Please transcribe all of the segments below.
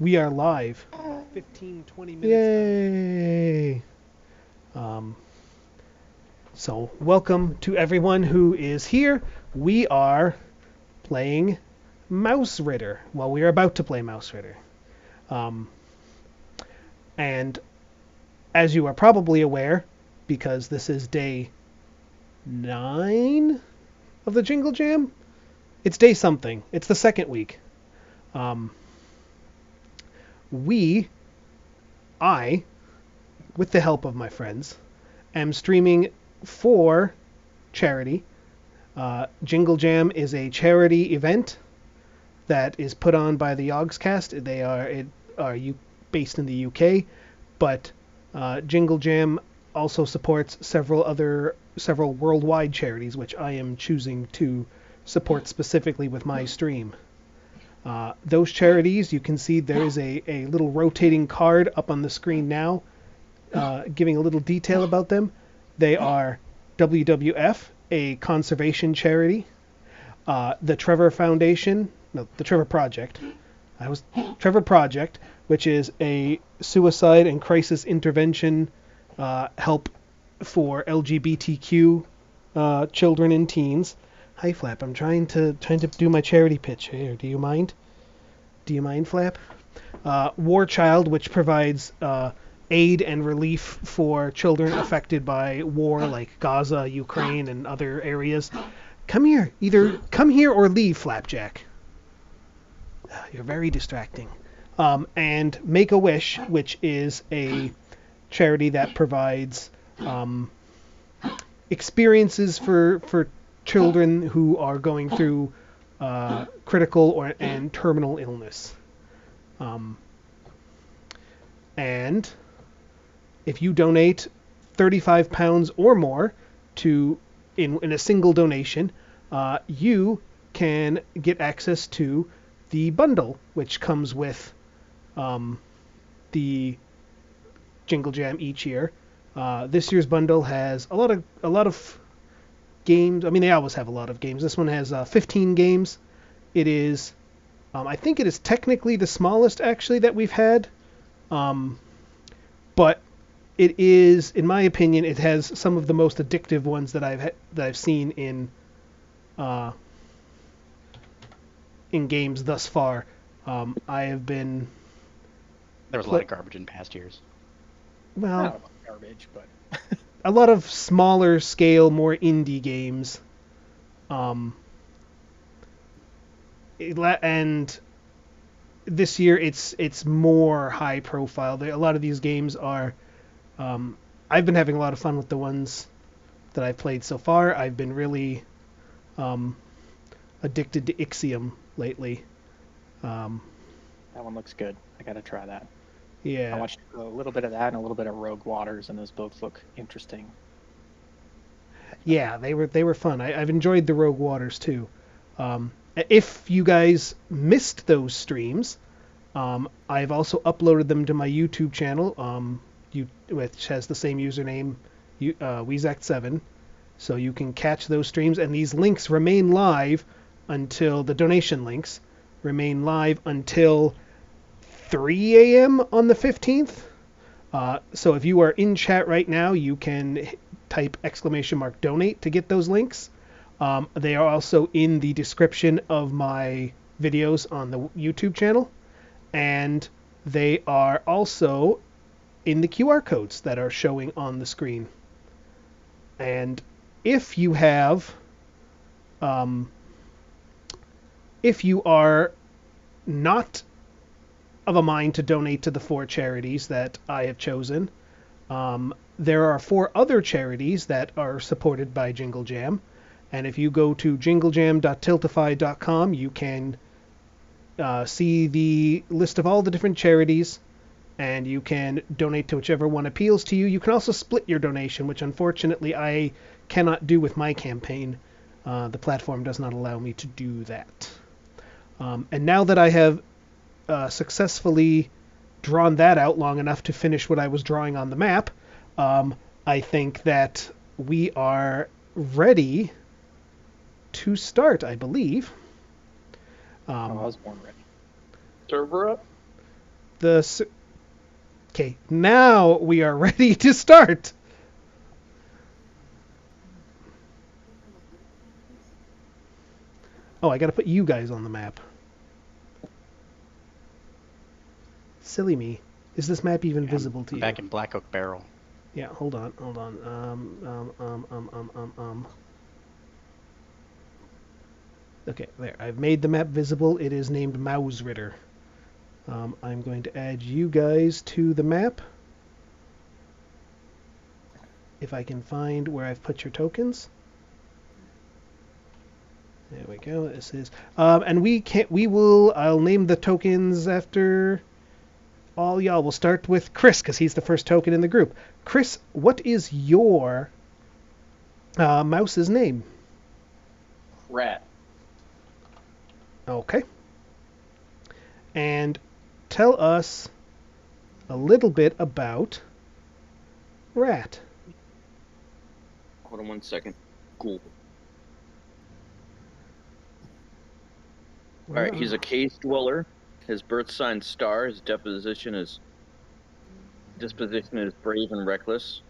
We are live. 15, 20 minutes. Yay! Um, so, welcome to everyone who is here. We are playing Mausritter. Well, we are about to play Mausritter. Um, and as you are probably aware, because this is day 9 of the Jingle Jam, it's day something. It's the second week. Um, we, I, with the help of my friends, am streaming for charity. Jingle Jam is a charity event that is put on by the Yogscast. They are based in the UK, but Jingle Jam also supports several worldwide charities, which I am choosing to support specifically with my stream. Those charities, you can see there is a little rotating card up on the screen now, giving a little detail about them. They are WWF, a conservation charity, the Trevor Foundation, no, the Trevor Project. Trevor Project, which is a suicide and crisis intervention help for LGBTQ children and teens. Hi, Flap. I'm trying to do my charity pitch here. Do you mind? Do you mind, Flap? War Child, which provides aid and relief for children affected by war, like Gaza, Ukraine, and other areas. Come here. Either come here or leave, Flapjack. You're very distracting. And Make-A-Wish, which is a charity that provides experiences for children who are going through critical and terminal illness. And if you donate £35 or more in a single donation, you can get access to the bundle, which comes with the Jingle Jam each year. This year's bundle has a lot of games. I mean, they always have a lot of games. This one has 15 games. It is, I think it is technically the smallest actually that we've had, but it is, in my opinion, it has some of the most addictive ones that I've seen in games thus far. I have been. There was a lot of garbage in past years. Well, Not about garbage, but a lot of smaller scale, more indie games. And this year it's more high profile. A lot of these games are. I've been having a lot of fun with the ones that I've played so far. I've been really addicted to Ixiom lately. that one looks good. I gotta try that. Yeah. I watched a little bit of that and a little bit of Rogue Waters, and those both look interesting. Yeah, they were fun. I've enjoyed the Rogue Waters too. If you guys missed those streams, I've also uploaded them to my YouTube channel, which has the same username, Weezact7. So you can catch those streams, and these links remain live until the donation links remain live until 3 a.m. on the 15th. So if you are in chat right now, you can type !donate to get those links. They are also in the description of my videos on the YouTube channel, and they are also in the QR codes that are showing on the screen. And if you are not of a mind to donate to the 4 charities that I have chosen, there are 4 other charities that are supported by Jingle Jam. And if you go to jinglejam.tiltify.com, you can see the list of all the different charities, and you can donate to whichever one appeals to you. You can also split your donation, which unfortunately I cannot do with my campaign. The platform does not allow me to do that. And now that I have successfully drawn that out long enough to finish what I was drawing on the map, I think that we are ready to start, I believe. I was born ready. Server up? Okay, now we are ready to start. Oh, I gotta put you guys on the map. Silly me. Is this map even visible to I'm you? back in Black Oak Barrel. Yeah, hold on. Okay, there. I've made the map visible. It is named Mausritter. I'm going to add you guys to the map. If I can find where I've put your tokens. There we go. This is, and I'll name the tokens after all y'all. We'll start with Chris because he's the first token in the group. Chris, what is your mouse's name? Rat. Okay. And tell us a little bit about Rat. Hold on 1 second. Cool. All right, he's a cave dweller. His birth sign star. His disposition is brave and reckless.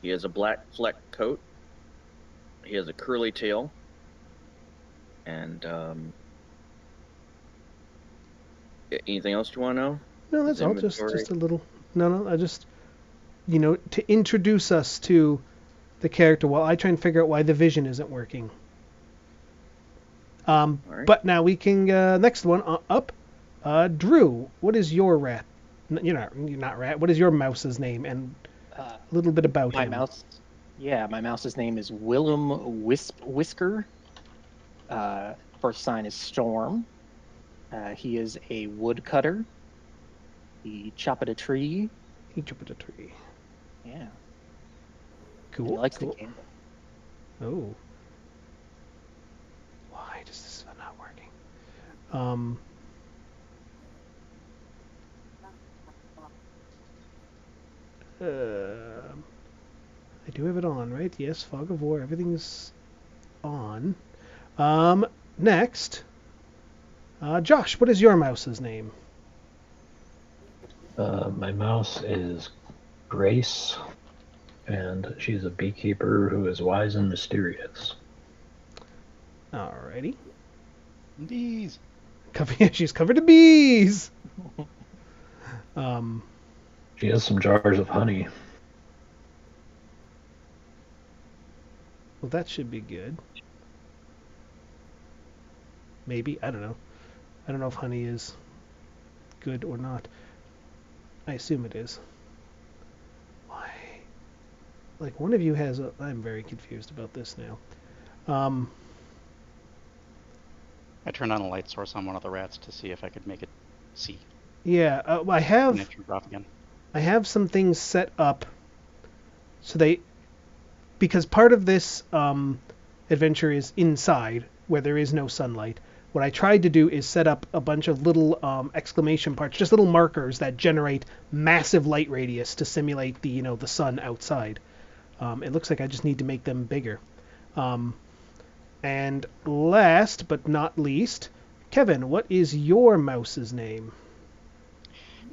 He has a black flecked coat. He has a curly tail. And anything else you want to know? No, that's all. Just a little. No. I just, to introduce us to the character while I try and figure out why the vision isn't working. Right. But now we can next one up. Drew, what is your rat? You're not rat. What is your mouse's name and a little bit about my him? My mouse's name is Willem Whisker. First sign is Storm. He is a woodcutter. He chopped a tree. He chopped a tree. Yeah. Cool. He likes cool. the game. Oh. Why does this not working? I do have it on, right? Yes, Fog of War. Everything's on. Next. Josh, what is your mouse's name? My mouse is Grace, and she's a beekeeper who is wise and mysterious. Alrighty. Bees. She's covered in bees. She has some jars of honey. Well, that should be good. Maybe. I don't know. I don't know if honey is good or not. I assume it is. Why? Like, one of you has a... I'm very confused about this now. I turned on a light source on one of the rats to see if I could make it see. Yeah, I And have... it turned off again. I have some things set up so because part of this adventure is inside where there is no sunlight. What I tried to do is set up a bunch of little exclamation parts, just little markers that generate massive light radius to simulate the sun outside. It looks like I just need to make them bigger. And last but not least, Kevin, what is your mouse's name?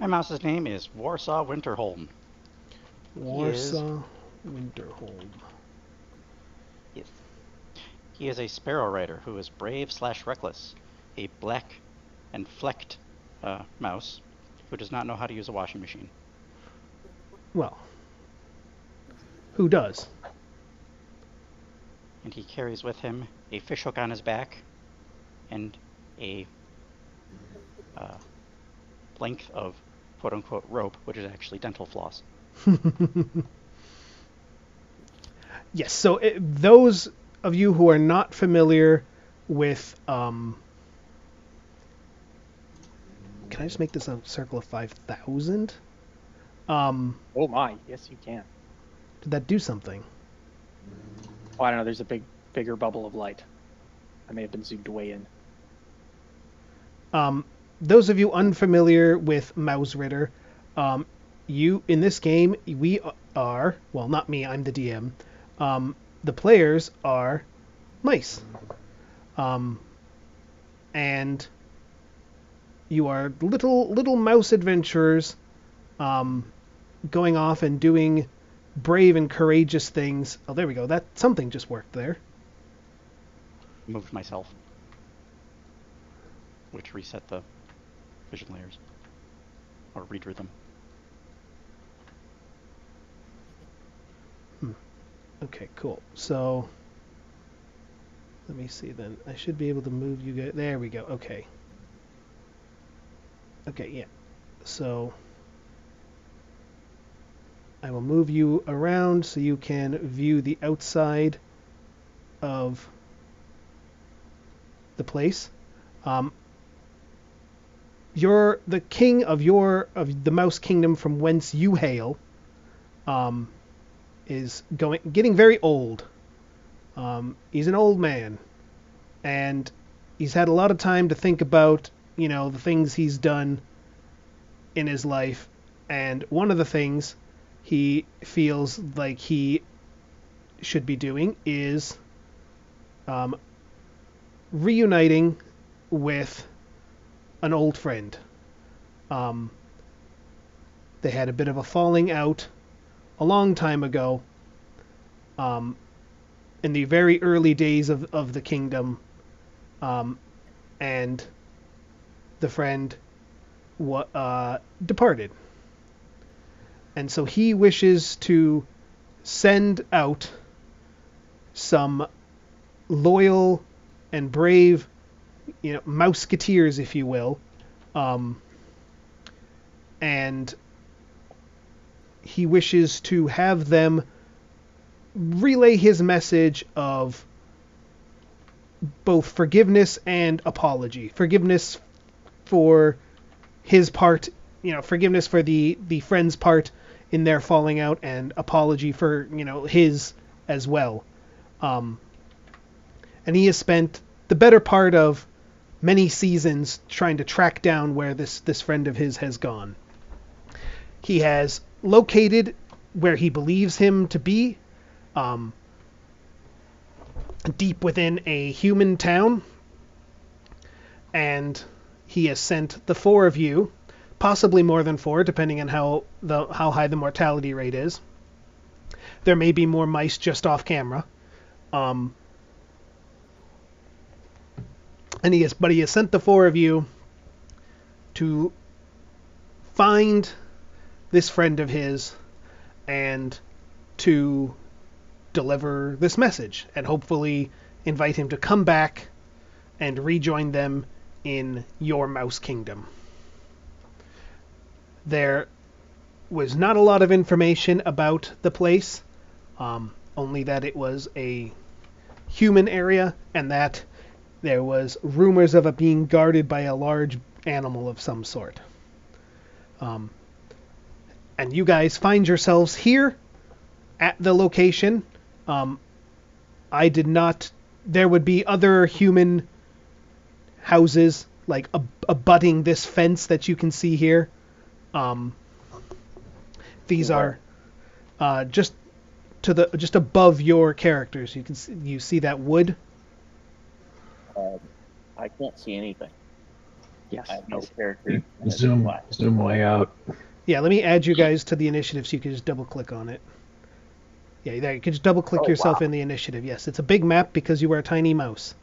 My mouse's name is Warsaw Winterholm. Warsaw Winterholm. Yes. He is a sparrow rider who is brave/reckless, a black and flecked mouse who does not know how to use a washing machine. Well, who does? And he carries with him a fishhook on his back and a length of quote-unquote rope, which is actually dental floss. Yes, so those of you who are not familiar with... can I just make this a circle of 5,000? Oh my, yes you can. Did that do something? Oh, I don't know, there's a bigger bubble of light. I may have been zoomed way in. Those of you unfamiliar with Mausritter, in this game, we are, well, not me, I'm the DM. The players are mice. And You are little mouse adventurers, going off and doing brave and courageous things. Oh, there we go. That something just worked there. Moved myself, which reset the vision layers, or redrew them. Okay, cool. So let me see then. I should be able to move you guys. There we go. Okay. Okay, yeah. So I will move you around so you can view the outside of the place. You're the king of the Mouse Kingdom from whence you hail. Is getting very old. He's an old man, and he's had a lot of time to think about, the things he's done in his life, and one of the things he feels like he should be doing is reuniting with an old friend. They had a bit of a falling out a long time ago, in the very early days of the kingdom, and the friend departed. And so he wishes to send out some loyal and brave, mouseketeers, if you will, and he wishes to have them relay his message of both forgiveness and apology. Forgiveness for his part, forgiveness for the friend's part in their falling out, and apology for, his as well. And he has spent the better part of many seasons trying to track down where this friend of his has gone. He has located where he believes him to be, deep within a human town, and he has sent the 4 of you, possibly more than 4, depending on how high the mortality rate is. There may be more mice just off camera, but he has sent the 4 of you to find this friend of his and to deliver this message, and hopefully invite him to come back and rejoin them in your Mouse Kingdom. There was not a lot of information about the place, only that it was a human area, and that there was rumors of it being guarded by a large animal of some sort. And you guys find yourselves here at the location. There would be other human houses, like abutting this fence that you can see here. These are just above your characters. You see that wood? I can't see anything. Yes. I have no character. Zoom way out. Yeah, let me add you guys to the initiative so you can just double click on it. Yeah, there, you can just double click yourself in the initiative. Yes, it's a big map because you are a tiny mouse.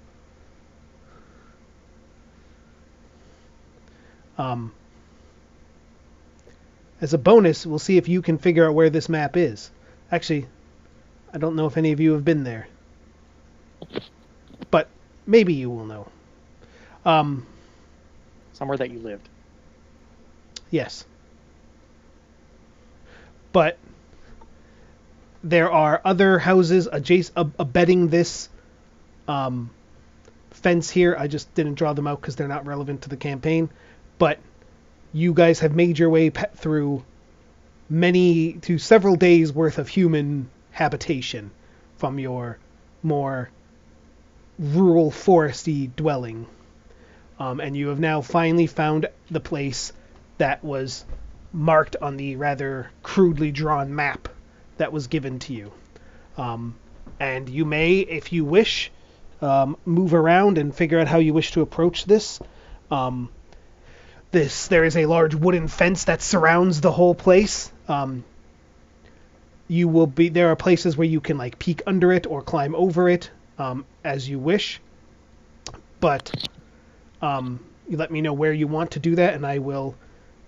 As a bonus, we'll see if you can figure out where this map is. Actually, I don't know if any of you have been there, but maybe you will know. Somewhere that you lived. Yes. But there are other houses abetting this fence here. I just didn't draw them out because they're not relevant to the campaign. But you guys have made your way through several days worth of human habitation from your more rural foresty dwelling. And you have now finally found the place that was marked on the rather crudely drawn map that was given to you. And you may, if you wish, move around and figure out how you wish to approach this. There is a large wooden fence that surrounds the whole place. There are places where you can like peek under it or climb over it, as you wish. But you let me know where you want to do that, and I will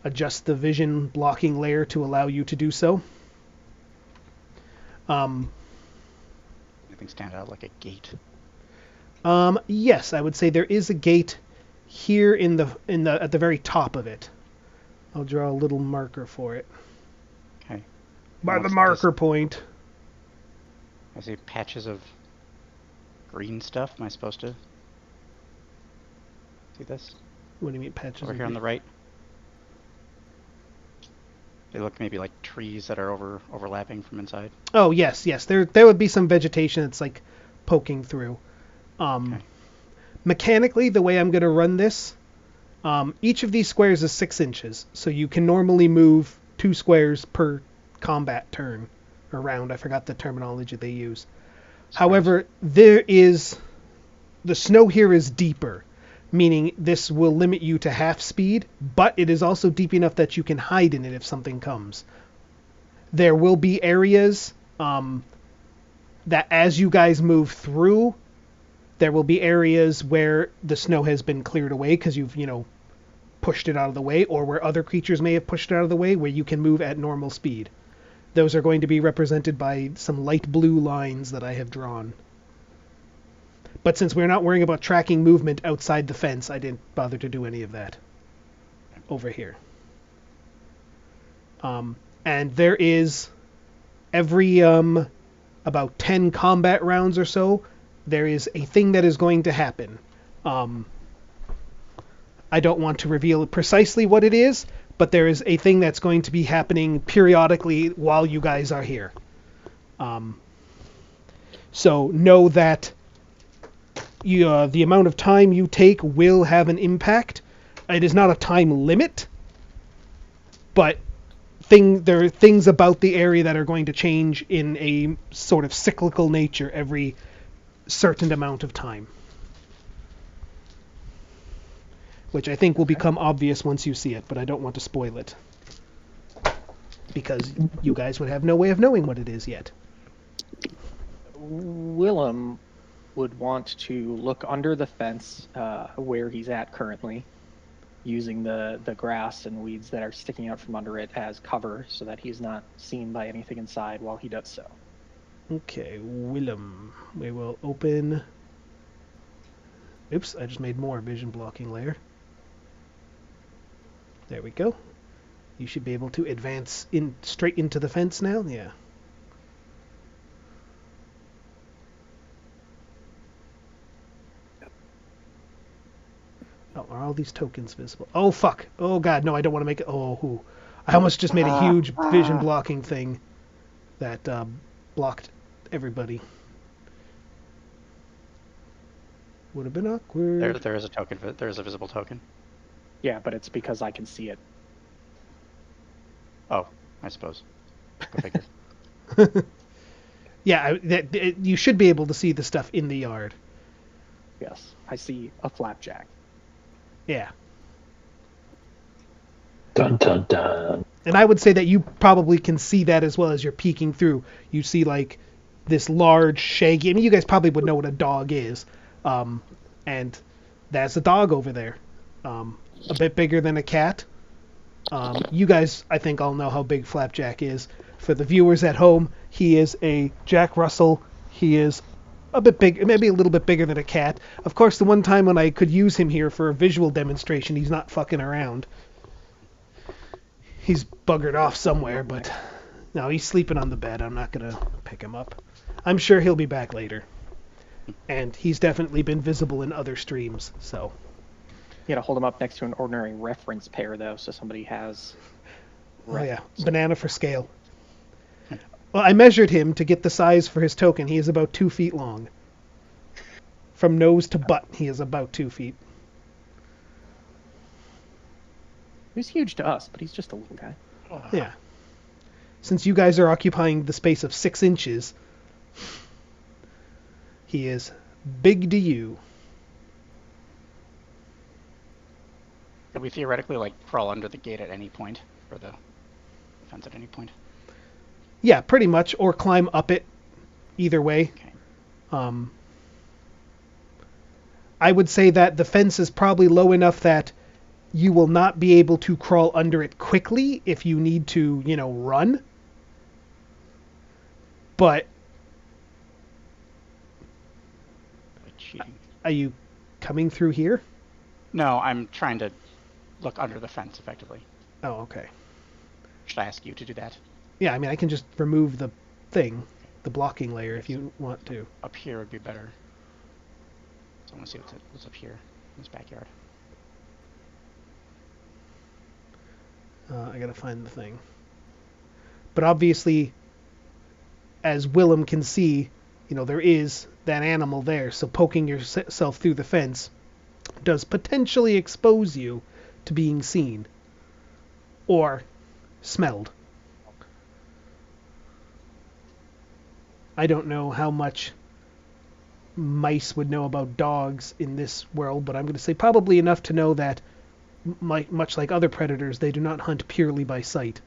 adjust the vision blocking layer to allow you to do so. Anything stand out like a gate? Yes, I would say there is a gate here at the very top of it. I'll draw a little marker for it. Okay. By the marker point. I see patches of green stuff. Am I supposed to see this? What do you mean patches? Over here on the right. They look maybe like trees that are overlapping from inside. Oh yes. There would be some vegetation that's like poking through. Okay. Mechanically, the way I'm going to run this, each of these squares is 6 inches, so you can normally move 2 squares per combat turn or round. I forgot the terminology they use. However, the snow here is deeper, meaning this will limit you to half speed, but it is also deep enough that you can hide in it if something comes. There will be areas that as you guys move through, there will be areas where the snow has been cleared away because you've, pushed it out of the way, or where other creatures may have pushed it out of the way, where you can move at normal speed. Those are going to be represented by some light blue lines that I have drawn. But since we're not worrying about tracking movement outside the fence, I didn't bother to do any of that over here. And there is every about 10 combat rounds or so, there is a thing that is going to happen. I don't want to reveal precisely what it is, but there is a thing that's going to be happening periodically while you guys are here. So know that the amount of time you take will have an impact. It is not a time limit, but there are things about the area that are going to change in a sort of cyclical nature every certain amount of time, which I think will become obvious once you see it, but I don't want to spoil it because you guys would have no way of knowing what it is yet. Willem would want to look under the fence where he's at currently, using the grass and weeds that are sticking out from under it as cover so that he's not seen by anything inside while he does so. Okay, Willem. We will open... Oops, I just made more vision blocking layer. There we go. You should be able to advance straight into the fence now. Yeah. Oh, are all these tokens visible? Oh, fuck. Oh, God, no, I don't want to make it... Oh, I almost just made a huge vision blocking thing that blocked everybody. Would have been awkward. There is a token. There is a visible token. Yeah, but it's because I can see it. Oh, I suppose. Go figure. Yeah, you should be able to see the stuff in the yard. Yes, I see a flapjack. Yeah. Dun dun dun. And I would say that you probably can see that as well as you're peeking through. You see like this large shaggy... I mean, you guys probably would know what a dog is. And that's a dog over there. A bit bigger than a cat. You guys, I think, all know how big Flapjack is. For the viewers at home, he is a Jack Russell. He is a bit big, maybe a little bit bigger than a cat. Of course, the one time when I could use him here for a visual demonstration, he's not fucking around. He's buggered off somewhere, but no, he's sleeping on the bed. I'm not going to pick him up. I'm sure he'll be back later. And he's definitely been visible in other streams, so... You gotta hold him up next to an ordinary reference pair, though, so somebody has... Oh, yeah. Banana for scale. Well, I measured him to get the size for his token. He is about 2 feet long. From nose to butt, he is about 2 feet. He's huge to us, but he's just a little guy. Yeah. Since you guys are occupying the space of 6 inches, he is big to you. we theoretically like crawl under the gate at any point, or the fence at any point? Yeah, pretty much, or climb up it. Either way. Okay. I would say that the fence is probably low enough that you will not be able to crawl under it quickly if you need to, run. But Like cheating. are you coming through here? No, I'm trying to look under the fence effectively. Oh, okay. Should I ask you to do that? Yeah, I mean, I can just remove the thing, the blocking layer, if you want to. Up here would be better. So I want to see what's up here in this backyard. I gotta find the thing. But obviously, as Willem can see, there is that animal there, so poking yourself through the fence does potentially expose you to being seen. Or smelled. I don't know how much mice would know about dogs in this world, but I'm going to say probably enough to know that, much like other predators, they do not hunt purely by sight.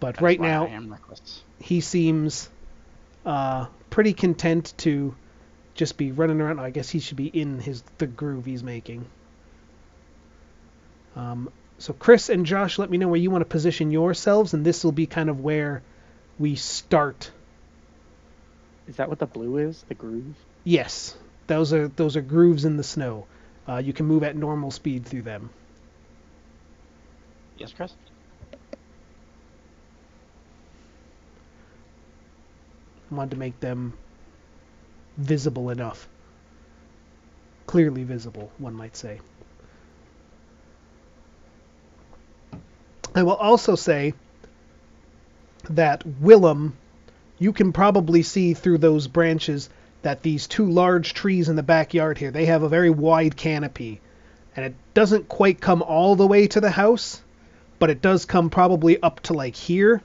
But That's right why now, I am reckless. he seems pretty content to just be running around. I guess he should be in the groove he's making. So Chris and Josh, let me know where you want to position yourselves, and this will be kind of where we start. Is that what the blue is? The groove? Yes, those are grooves in the snow. You can move at normal speed through them. Yes, Chris? I wanted to make them visible enough. Clearly visible, one might say. I will also say that Willem, you can probably see through those branches that these two large trees in the backyard here, they have a very wide canopy. And it doesn't quite come all the way to the house, but it does come probably up to like here.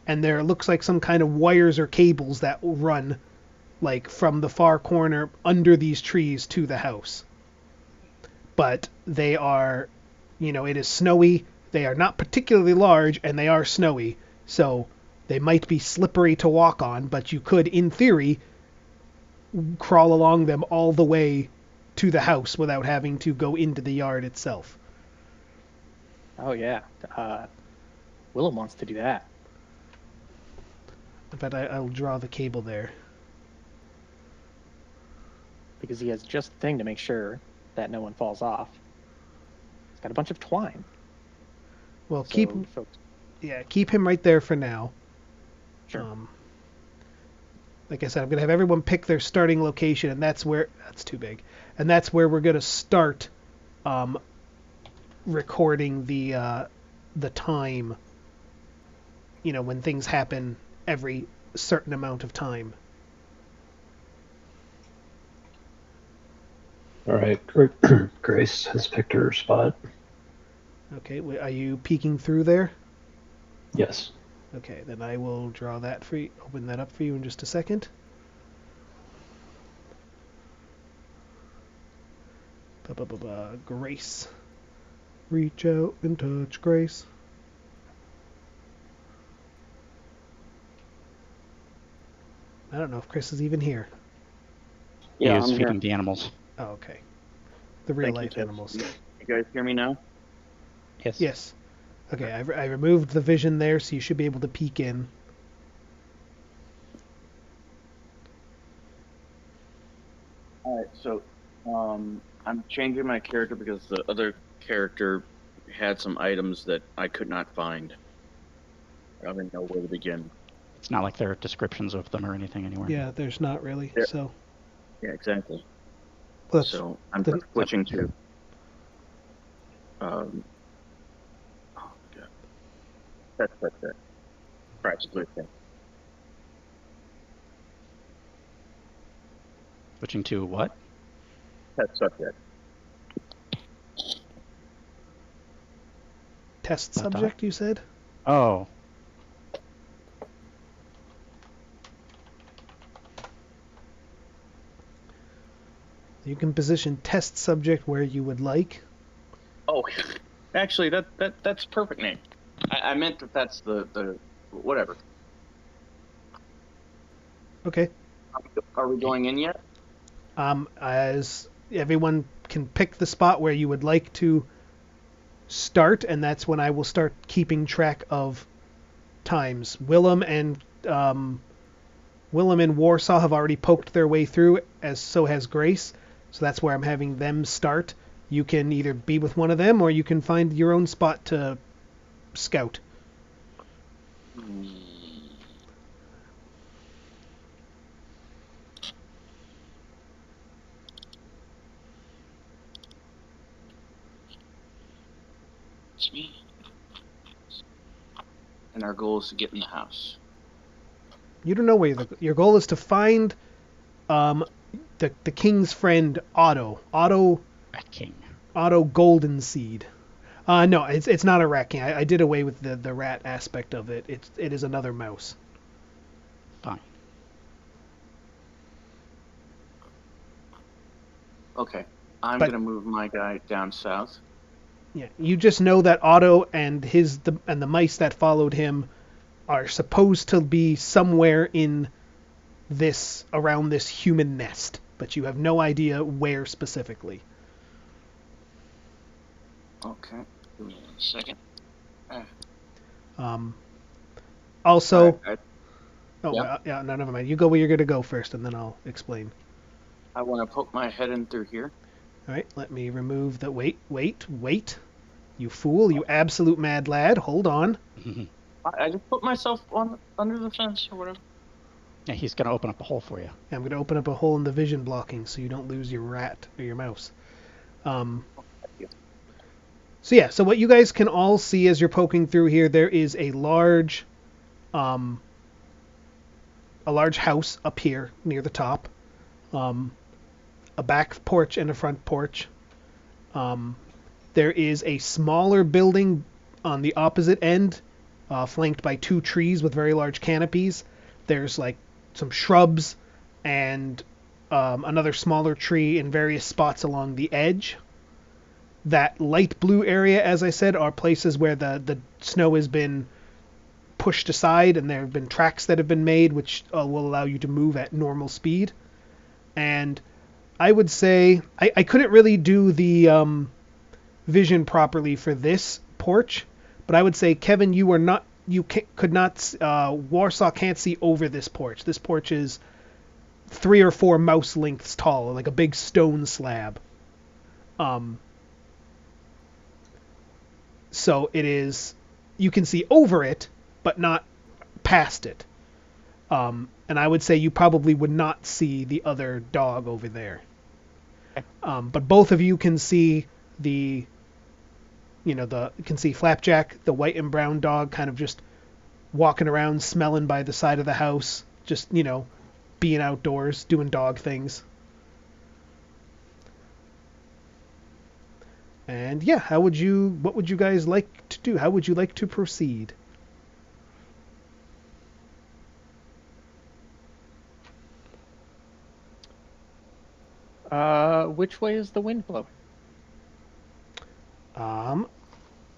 And there looks like some kind of wires or cables that run like from the far corner under these trees to the house. But they are, it is snowy. They are not particularly large, and they are snowy. So they might be slippery to walk on, but you could, in theory, crawl along them all the way to the house without having to go into the yard itself. Oh, yeah. Willem wants to do that. In fact, I'll draw the cable there. Because he has just the thing to make sure that no one falls off. He's got a bunch of twine. Well, So keep him right there for now. Sure. Like I said, I'm going to have everyone pick their starting location, and that's too big. And that's where we're going to start recording the time, when things happen every certain amount of time. All right, Grace has picked her spot. Okay, are you peeking through there? Yes. Okay, then I will draw that for you, open that up for you in just a second. Grace. Reach out and touch Grace. I don't know if Chris is even here. He Yeah, is I'm feeding here. the animals. Oh, okay. The real Thank you, life Tiff. animals. You guys hear me now? Yes. Yes. Okay, I removed the vision there, so you should be able to peek in. All right, so I'm changing my character because the other character had some items that I could not find. I don't even know where to begin. It's not like there are descriptions of them or anything anywhere. Yeah, there's not really. Yeah. So Yeah, exactly. let's. So I'm then- switching to. Oh god. That's it. Practically a thing. Switching to what? That's subject. Test Not that. subject, you said? Oh. You can position test subject where you would like. Oh, actually, that's perfect name. I meant that's the whatever. Okay. Are we going in yet? As everyone can pick the spot where you would like to start, and that's when I will start keeping track of times. Willem and Warsaw have already poked their way through, as so has Grace. So that's where I'm having them start. You can either be with one of them, or you can find your own spot to scout. It's me. And our goal is to get in the house. You don't know where your goal is to find the king's friend Otto. Rat King. Otto Golden Seed. No, it's not a rat king. I did away with the rat aspect of it. It is another mouse. Fine. Okay. I'm But- gonna move my guy down south. Yeah, you just know that Otto and the mice that followed him are supposed to be somewhere in around this human nest, but you have no idea where specifically. Okay. Give me 1 second. Also, I yeah, no, never mind. You go where you're gonna go first, and then I'll explain. want to poke my head in through here. All right, let me remove the wait. You fool, you absolute mad lad. Hold on. I just put myself under the fence or whatever. Yeah, he's going to open up a hole for you. I'm going to open up a hole in the vision blocking so you don't lose your rat or your mouse. So what you guys can all see as you're poking through here, there is a large house up here near the top, a back porch and a front porch. There is a smaller building on the opposite end, flanked by 2 trees with very large canopies. There's like some shrubs and another smaller tree in various spots along the edge. That light blue area, as I said, are places where the snow has been pushed aside, and there have been tracks that have been made which will allow you to move at normal speed. And I would say I couldn't really do the vision properly for this porch, but I would say, Kevin, Warsaw can't see over this porch. This porch is 3 or 4 mouse lengths tall, like a big stone slab. So it is, you can see over it, but not past it. And I would say you probably would not see the other dog over there. But both of you can see you can see Flapjack, the white and brown dog, kind of just walking around, smelling by the side of the house, just, being outdoors, doing dog things. And yeah, what would you guys like to do? How would you like to proceed? Which way is the wind blowing?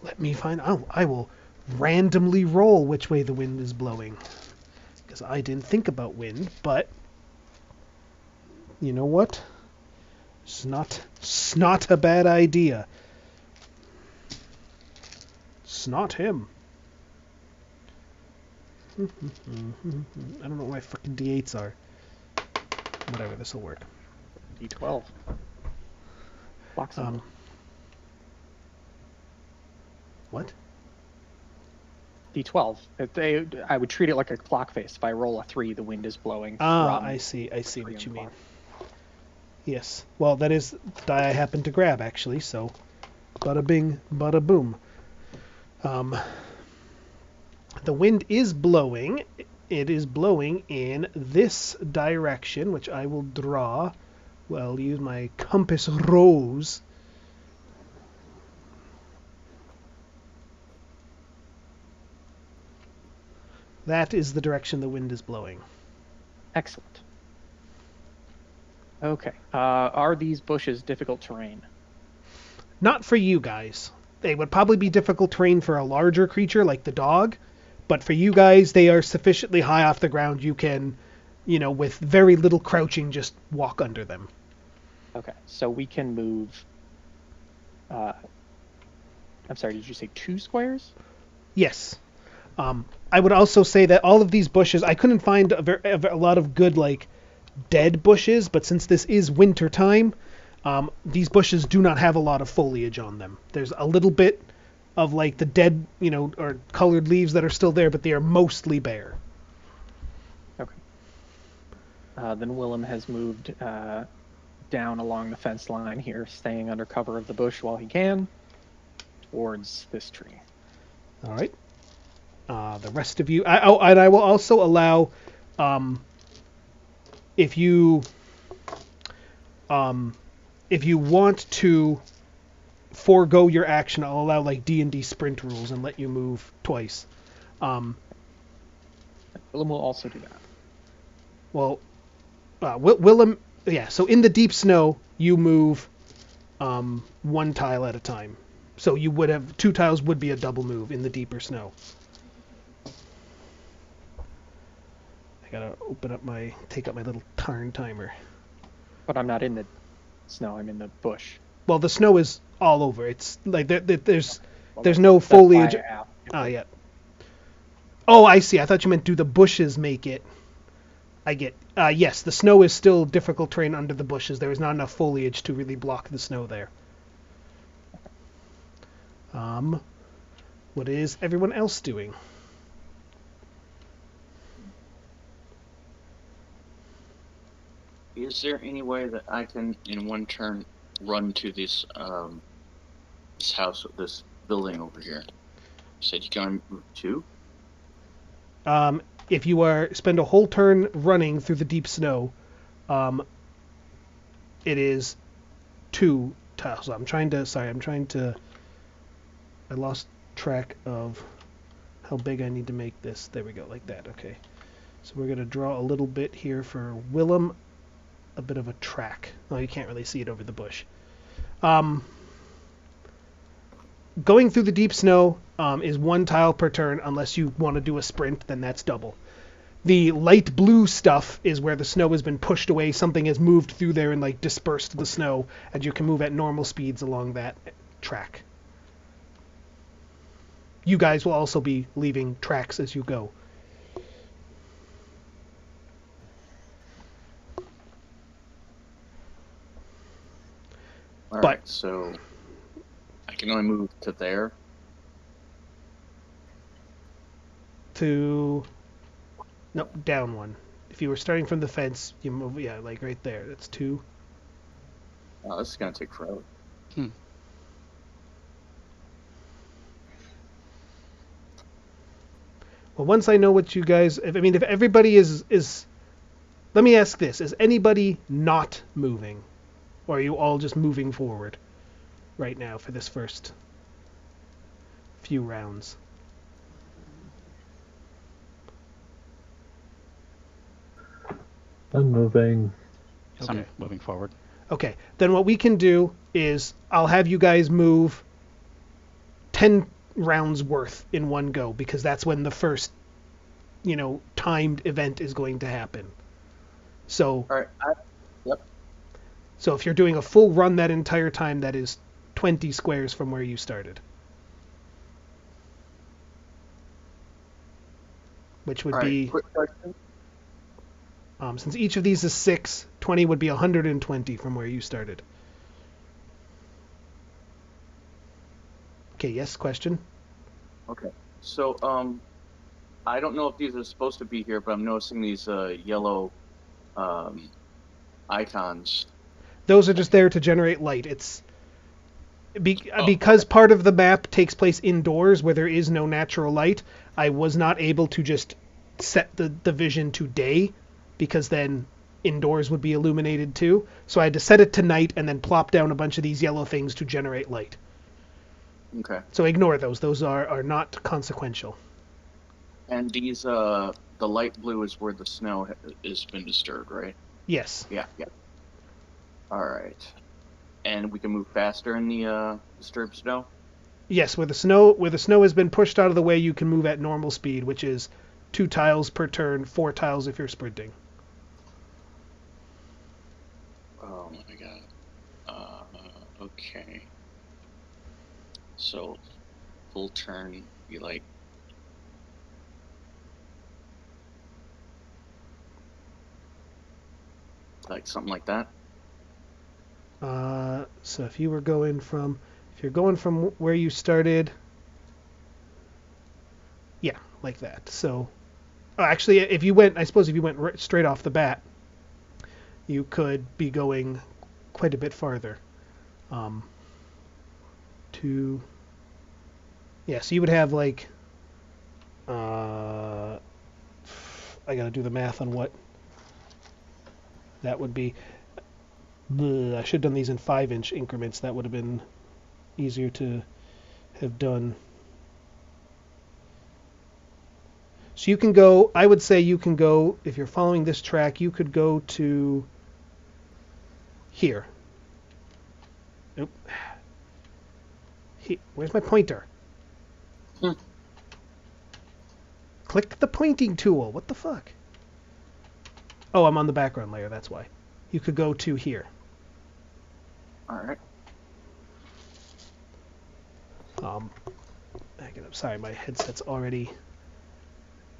Let me find out. I will randomly roll which way the wind is blowing, because I didn't think about wind, but you know what? It's not a bad idea. It's not him. I don't know what my fucking D8s are. Whatever, this will work. D12. Block symbol. What? D12. I would treat it like a clock face. If I roll a 3, the wind is blowing. I see what you mean. Yes. Well, that is the die I happened to grab, actually, so bada bing, bada boom. The wind is blowing. It is blowing in this direction, which I will draw. Well, use my compass rose. That is the direction the wind is blowing. Excellent. Okay. Are these bushes difficult terrain? Not for you guys. They would probably be difficult terrain for a larger creature like the dog, but for you guys, they are sufficiently high off the ground you can, with very little crouching, just walk under them. Okay, so we can move. I'm sorry, did you say 2 squares? Yes. I would also say that all of these bushes, I couldn't find a lot of good, dead bushes, but since this is winter time, these bushes do not have a lot of foliage on them. There's a little bit of, the dead, or colored leaves that are still there, but they are mostly bare. Okay. Then Willem has moved down along the fence line here, staying under cover of the bush while he can, towards this tree. All right. The rest of you, and I will also allow, if you want to forego your action, I'll allow D&D sprint rules and let you move twice. Willem will also do that. Well, Willem, yeah. So in the deep snow, you move 1 tile at a time. So you would have 2 tiles would be a double move in the deeper snow. I gotta take up my little turn timer. But I'm not in the snow, I'm in the bush. Well, the snow is all over. It's there's Well, no foliage. that's why I asked. Yeah. Oh, I see. I thought you meant do the bushes make it. I get. Yes, the snow is still difficult terrain under the bushes. There is not enough foliage to really block the snow there. What is everyone else doing? Is there any way that I can, in one turn, run to this this house, this building over here? You said you can only move 2? If you spend a whole turn running through the deep snow, it is 2 tiles. I lost track of how big I need to make this. There we go, like that. Okay. So we're going to draw a little bit here for Willem, a bit of a track. Oh, you can't really see it over the bush. Going through the deep snow is 1 tile per turn. Unless you want to do a sprint, then that's double. The light blue stuff is where the snow has been pushed away. Something has moved through there and dispersed the snow, and you can move at normal speeds along that track. You guys will also be leaving tracks as you go. All But- right, so I can only move to there. Nope, down 1. If you were starting from the fence, you move, right there. That's 2. Oh, this is gonna take forever. Well, once I know what you guys, if everybody is, let me ask this: is anybody not moving, or are you all just moving forward right now for this first few rounds? I'm moving. So I'm moving forward. Okay, then what we can do is I'll have you guys move 10 rounds worth in one go, because that's when the first, timed event is going to happen. So, All right. Yep. So if you're doing a full run that entire time, that is 20 squares from where you started. Which would All right, be, quick question. since each of these is 6, 20 would be 120 from where you started. Okay, yes, question? Okay. So, I don't know if these are supposed to be here, but I'm noticing these yellow icons. Those are just there to generate light. It's because part of the map takes place indoors where there is no natural light. I was not able to just set the vision to day, because then indoors would be illuminated too. So I had to set it to night and then plop down a bunch of these yellow things to generate light. Okay. So ignore those. Those are not consequential. And these, the light blue is where the snow has been disturbed, right? Yes. Yeah. All right. And we can move faster in the disturbed snow? Yes, where the snow has been pushed out of the way, you can move at normal speed, which is 2 tiles per turn, 4 tiles if you're sprinting. Oh my god. Okay. So, full turn, be like... Like something like that? So if you're going from where you started, yeah, like that. So, actually, if you went straight off the bat, you could be going quite a bit farther. So you would have like, I gotta do the math on what that would be. I should have done these in 5-inch increments. That would have been easier to have done. So you can go, I would say you can go, if you're following this track, you could go to here. Nope. Where's my pointer? Click the pointing tool. What the fuck? Oh, I'm on the background layer, that's why. You could go to here. Alright. I'm sorry, my headset's already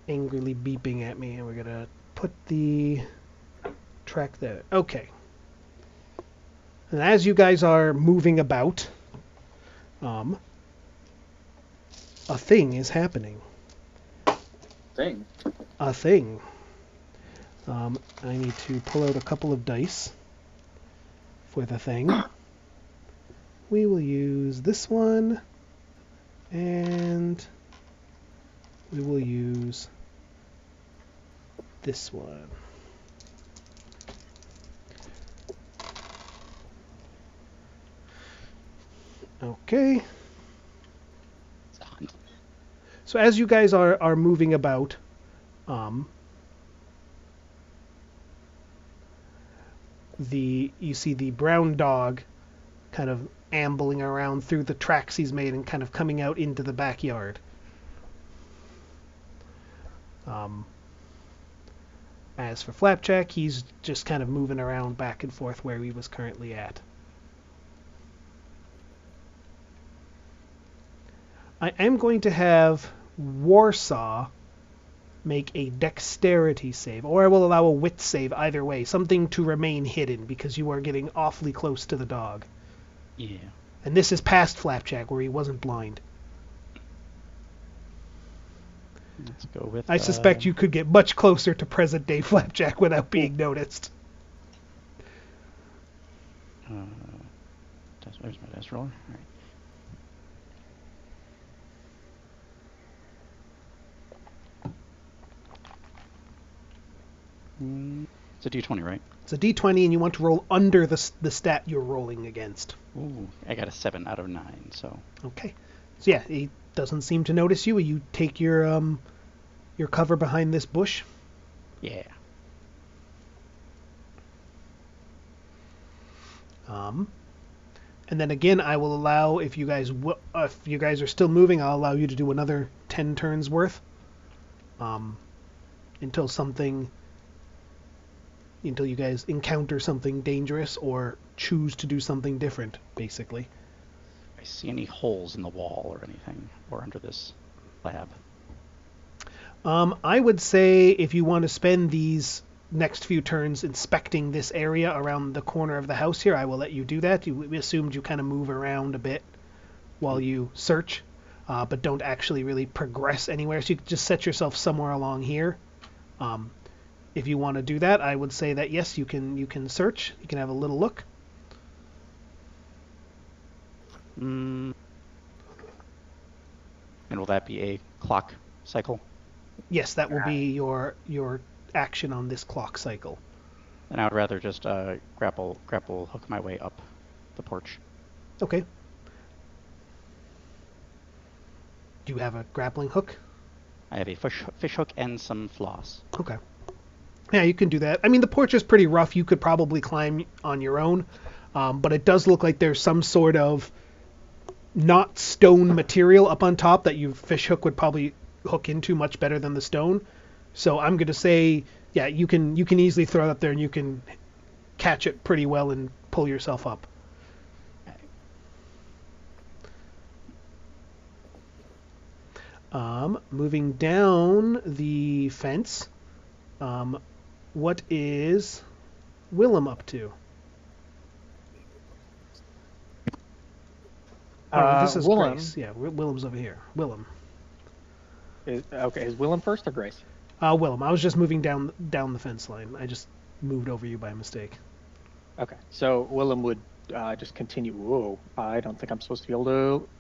angrily beeping at me, and we're gonna put the track there. Okay. And as you guys are moving about, a thing is happening. Thing? A thing. I need to pull out a couple of dice for the thing. We will use this one, and we will use this one. Okay. So as you guys are moving about, you see the brown dog kind of ambling around through the tracks he's made and kind of coming out into the backyard. As for Flapjack, he's just kind of moving around back and forth where he was currently at. I am going to have Warsaw make a dexterity save, or I will allow a wit save, either way. Something to remain hidden, because you are getting awfully close to the dog. Yeah. And this is past Flapjack, where he wasn't blind. Let's go with... I suspect you could get much closer to present-day Flapjack without being noticed. Where's my dice roller? All right. It's a D20, right? It's a D20, and you want to roll under the stat you're rolling against. Ooh, I got a 7 out of 9, so... Okay. So yeah, he doesn't seem to notice you. You take your cover behind this bush. Yeah. And then again, I will allow, if you guys are still moving, I'll allow you to do another 10 turns worth. Until you guys encounter something dangerous or choose to do something different, basically. I see any holes in the wall or anything, or under this lab? I would say if you want to spend these next few turns inspecting this area around the corner of the house here, I will let you do that. We assumed you kind of move around a bit while you search, but don't actually really progress anywhere. So you can just set yourself somewhere along here. If you want to do that, I would say that yes, you can search. You can have a little look. And will that be a clock cycle? Yes, that will be your action on this clock cycle. And I would rather just grapple hook my way up the porch. Okay. Do you have a grappling hook? I have a fish hook and some floss. Okay. Yeah, you can do that. I mean, the porch is pretty rough. You could probably climb on your own. But it does look like there's some sort of not stone material up on top that your fish hook would probably hook into much better than the stone. So I'm going to say, yeah, you can easily throw it up there and you can catch it pretty well and pull yourself up. Moving down the fence, what is Willem up to? Oh, this is Willem. Grace. Yeah, Willem's over here. Willem. Is Willem first or Grace? Willem. I was just moving down the fence line. I just moved over you by mistake. Okay, so Willem would just continue. Whoa, I don't think I'm supposed to be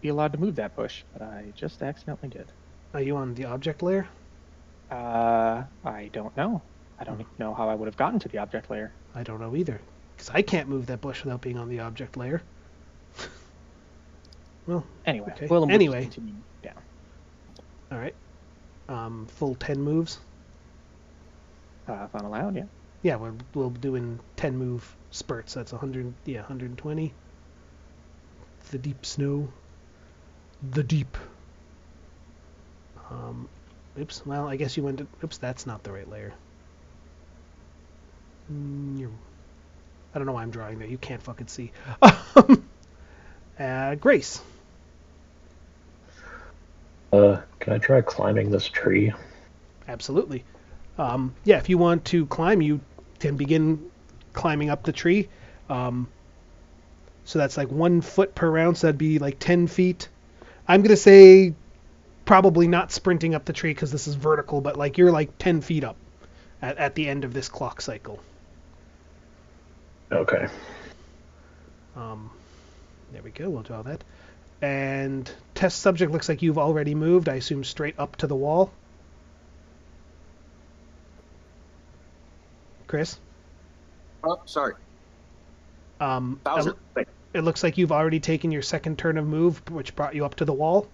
allowed to move that bush, but I just accidentally did. Are you on the object layer? I don't know. I don't know how I would have gotten to the object layer. I don't know either, because I can't move that bush without being on the object layer. Well, Anyway, okay. Willem would just continue down. All right. Full 10 moves. If I'm allowed, yeah. Yeah, we'll do in 10 move spurts. That's 100. Yeah, 120. The deep snow. The deep. Oops. Well, I guess you went to. Oops, that's not the right layer. I don't know why I'm drawing there. You can't fucking see. Grace. Can I try climbing this tree? Absolutely. Yeah, if you want to climb, you can begin climbing up the tree. So that's like 1 foot per round, so that'd be like 10 feet. I'm going to say probably not sprinting up the tree because this is vertical, but like you're like 10 feet up at the end of this clock cycle. Okay. There we go, we'll draw that. And test subject looks like you've already moved, I assume straight up to the wall. Chris? Oh, sorry. It looks like you've already taken your second turn of move, which brought you up to the wall.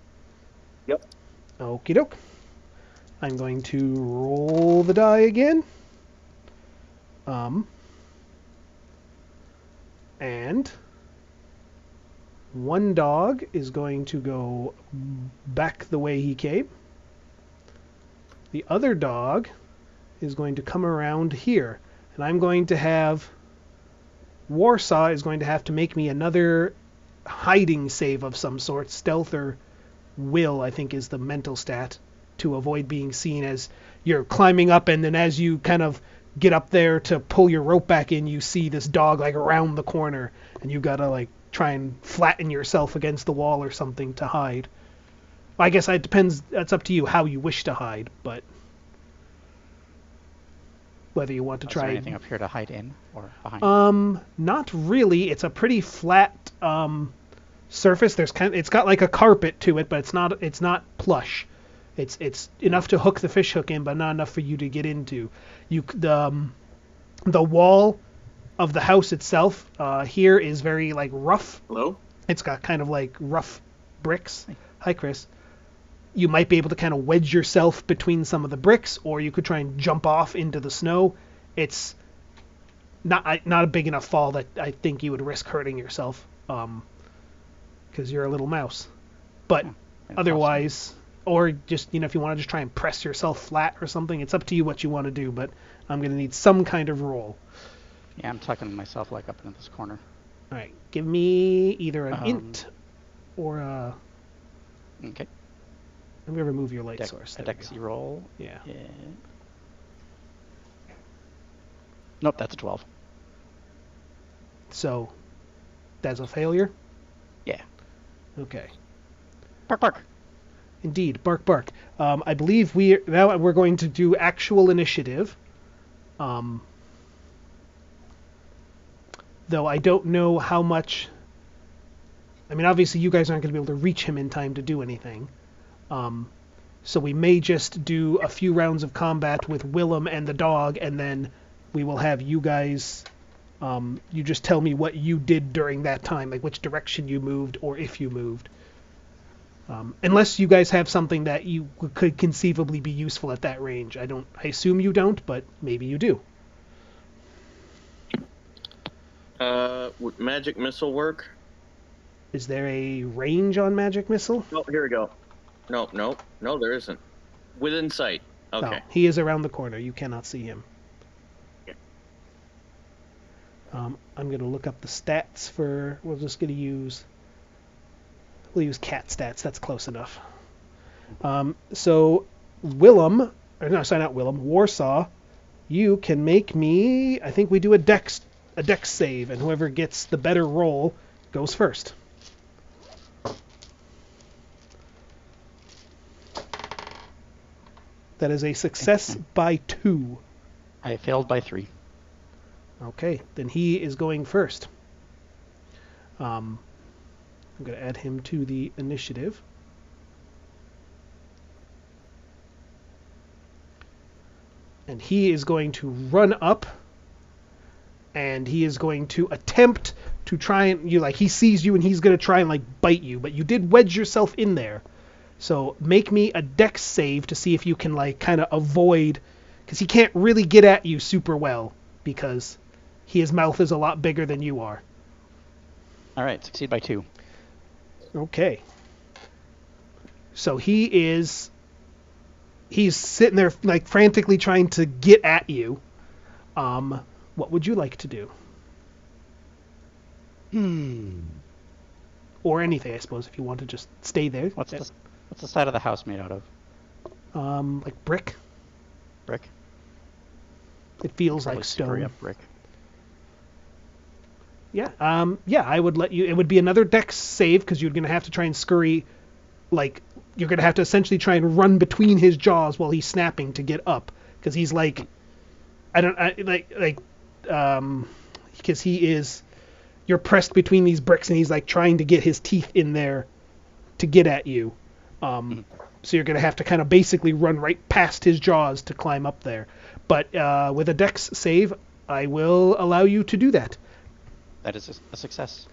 Yep. Okie doke. I'm going to roll the die again. And one dog is going to go back the way he came. The other dog is going to come around here. And I'm going to have... Warsaw is going to have to make me another hiding save of some sort. Stealth or will, I think, is the mental stat, to avoid being seen as you're climbing up, and then as you kind of get up there to pull your rope back in, you see this dog like around the corner, and you gotta like try and flatten yourself against the wall or something to hide. I guess it depends. That's up to you how you wish to hide, but whether you want to try. Is there anything up here to hide in or behind? Not really. It's a pretty flat surface. It's got like a carpet to it, but it's not plush. It's enough to hook the fish hook in, but not enough for you to get into. The wall of the house itself here is very like rough. Hello? It's got kind of like rough bricks. Hi, Chris. You might be able to kind of wedge yourself between some of the bricks, or you could try and jump off into the snow. It's not a big enough fall that I think you would risk hurting yourself, because you're a little mouse. But otherwise, or just, if you want to just try and press yourself flat or something, it's up to you what you want to do, but I'm going to need some kind of roll. Yeah, I'm tucking myself like up into this corner. All right, give me either an int or a... Okay. I'm going to remove your light source. A Dexy roll. Yeah. Nope, that's a 12. So, that's a failure? Yeah. Okay. Bark, bark. Indeed, bark, bark. I believe now we're going to do actual initiative. Though I don't know how much... I mean, obviously you guys aren't going to be able to reach him in time to do anything. So we may just do a few rounds of combat with Willem and the dog, and then we will have you guys... you just tell me what you did during that time, like which direction you moved, or if you moved. Unless you guys have something that you could conceivably be useful at that range. I assume you don't, but maybe you do. Would magic missile work? Is there a range on magic missile? Oh, here we go. No, there isn't. Within sight. Okay. No, he is around the corner. You cannot see him. Okay. I'm going to look up the stats for... We'll use cat stats. That's close enough. So, Warsaw, you can make me... I think we do a dex save, and whoever gets the better roll goes first. That is a success by 2. I failed by 3. Okay, then he is going first. I'm going to add him to the initiative. And he is going to run up, and he is going to attempt to try and... he sees you, and he's going to try and, bite you, but you did wedge yourself in there. So make me a dex save to see if you can, kind of avoid... Because he can't really get at you super well, because his mouth is a lot bigger than you are. All right, succeed by 2. Okay. So he's sitting there, frantically trying to get at you. What would you like to do? Or anything, I suppose, if you want to just stay there. What's the side of the house made out of? Brick. Brick? It feels Probably like stone. scurry up brick. Yeah. I would let you... It would be another dex save, because you're going to have to try and scurry... You're going to have to essentially try and run between his jaws while he's snapping to get up. Because he's because he is... You're pressed between these bricks, and he's, trying to get his teeth in there to get at you. So you're going to have to kind of basically run right past his jaws to climb up there. But with a dex save, I will allow you to do that. That is a success.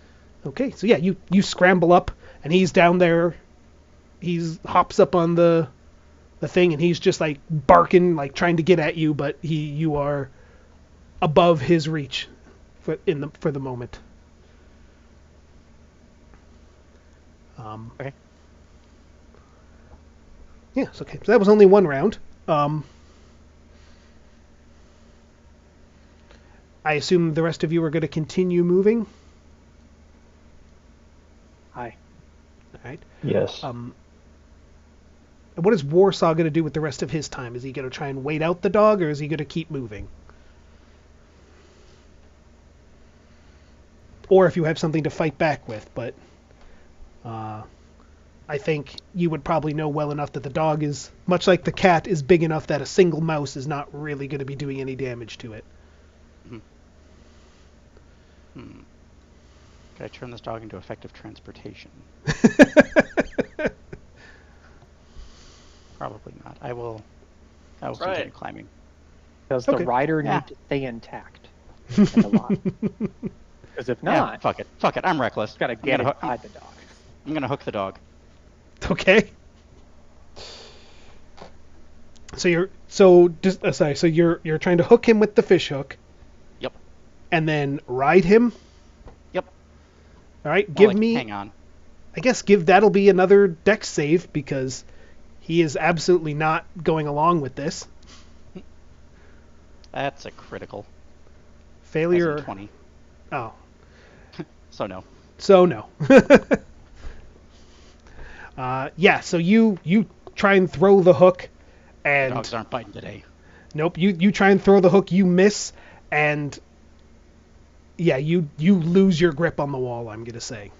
Okay, so yeah, you scramble up, and he's down there. He hops up on the thing, and he's just barking, trying to get at you, but you are above his reach for the moment. Okay. Yes, okay. So that was only one round. I assume the rest of you are going to continue moving? Hi. All right. Yes. What is Warsaw going to do with the rest of his time? Is he going to try and wait out the dog, or is he going to keep moving? Or if you have something to fight back with, but I think you would probably know well enough that the dog is, much like the cat, is big enough that a single mouse is not really going to be doing any damage to it. Could I turn this dog into effective transportation? Probably not. I will continue climbing. Does Okay. the rider Yeah. need to stay intact? In a lot? Because if Yeah, not, fuck it. I'm reckless. got to get I'm gonna inside the dog. I'm gonna hook the dog. Okay. So you're trying to hook him with the fish hook. Yep. And then ride him. Yep. All right. Hang on. I guess that'll be another dex save, because he is absolutely not going along with this. That's a critical. Failure. As in 20. Oh. So no. So no. So you try and throw the hook, and Dogs aren't biting today. nope, you try and throw the hook, you miss, and yeah, you lose your grip on the wall, I'm gonna say.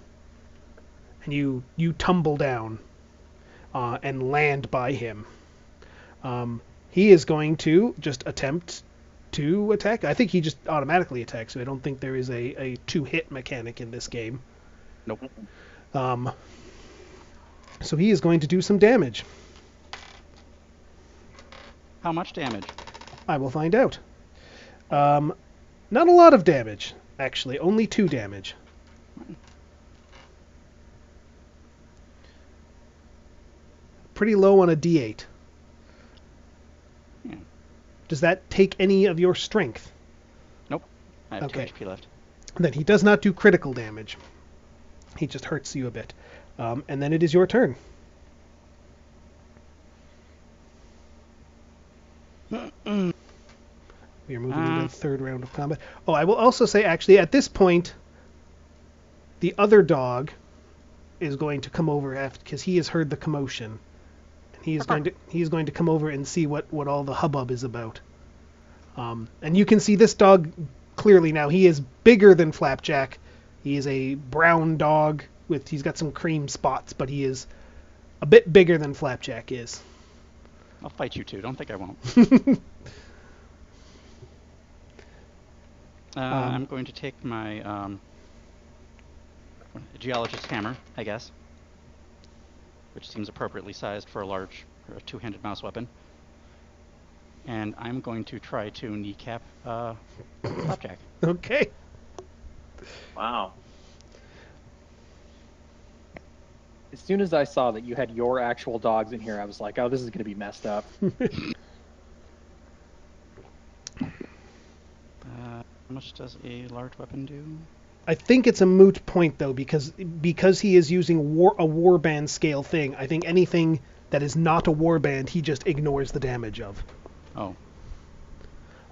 And you tumble down and land by him. He is going to just attempt to attack. I think he just automatically attacks, so I don't think there is a two-hit mechanic in this game. Nope. So he is going to do some damage. How much damage? I will find out. Not a lot of damage, actually. Only 2 damage. Pretty low on a D8. Yeah. Does that take any of your strength? Nope. I have Okay. 2 HP left. Then he does not do critical damage. He just hurts you a bit. And then it is your turn. We are moving into the third round of combat. Oh, I will also say, actually, at this point, the other dog is going to come over after because he has heard the commotion. And he is going to come over and see what all the hubbub is about. And you can see this dog clearly now. He is bigger than Flapjack. He is a brown dog he's got some cream spots, but he is a bit bigger than Flapjack is. I'll fight you too. Don't think I won't. I'm going to take my geologist hammer, I guess, which seems appropriately sized for a two-handed mouse weapon. And I'm going to try to kneecap Flapjack. Okay. Wow. As soon as I saw that you had your actual dogs in here, I was like, oh, this is going to be messed up. How much does a large weapon do? I think it's a moot point, though, because he is using a warband scale thing. I think anything that is not a warband, he just ignores the damage of. Oh.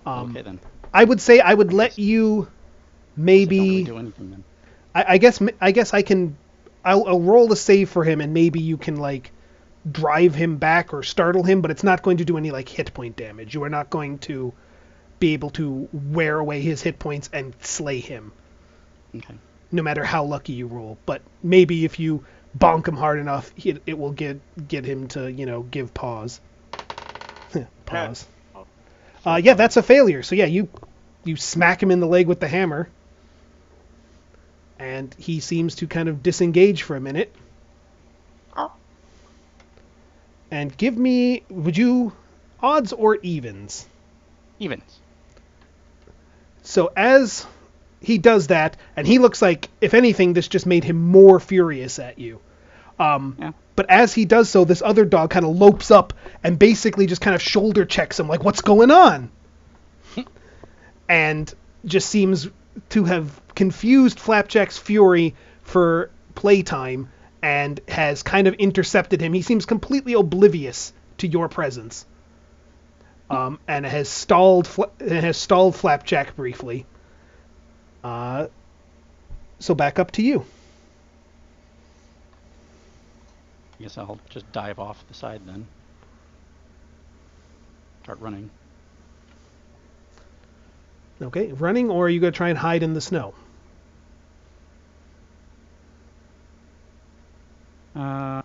Okay, then. I would say I would let you maybe... Don't really do anything, then. I guess I can... I'll roll a save for him, and maybe you can, like, drive him back or startle him, but it's not going to do any, like, hit point damage. You are not going to be able to wear away his hit points and slay him. Okay. No matter how lucky you roll. But maybe if you bonk him hard enough, it will get him to, give pause. Pause. Yeah, that's a failure. So yeah, you smack him in the leg with the hammer. And he seems to kind of disengage for a minute. And give me, would you, odds or evens? Evens. So as he does that, and he looks like, if anything, this just made him more furious at you. Yeah. But as he does so, this other dog kind of lopes up and basically just kind of shoulder checks him, like, what's going on? And just seems to have confused Flapjack's fury for playtime and has kind of intercepted him. He seems completely oblivious to your presence. And has stalled Flapjack briefly. So back up to you. I guess I'll just dive off the side then. Start running. Okay, running, or are you going to try and hide in the snow? How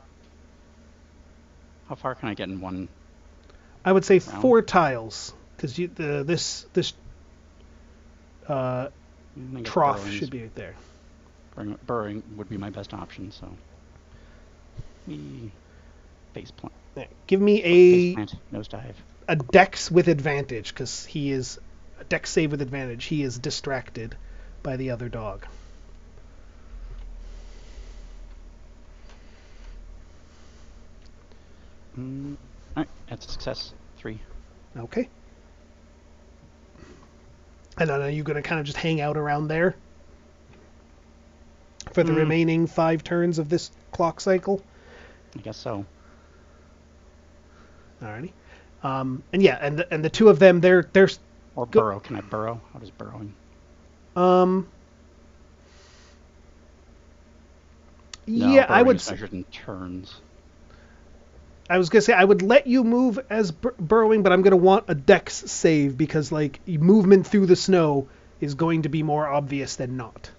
far can I get in one? I would say round? 4 tiles, because this I guess trough burrowing's- should be right there. Burrowing would be my best option, so. Face plant. Yeah, give me Face plant, nosedive. a dex with advantage, because he is a dex save with advantage. He is distracted by the other dog. Alright, that's a success. 3. Okay. And then are you going to kind of just hang out around there for the remaining 5 turns of this clock cycle? I guess so. Alrighty. And yeah, and the two of them, they're Or burrow. Can I burrow? How does burrowing? No, No, I would. is measured in turns. I was gonna say I would let you move as burrowing, but I'm gonna want a dex save because like movement through the snow is going to be more obvious than not.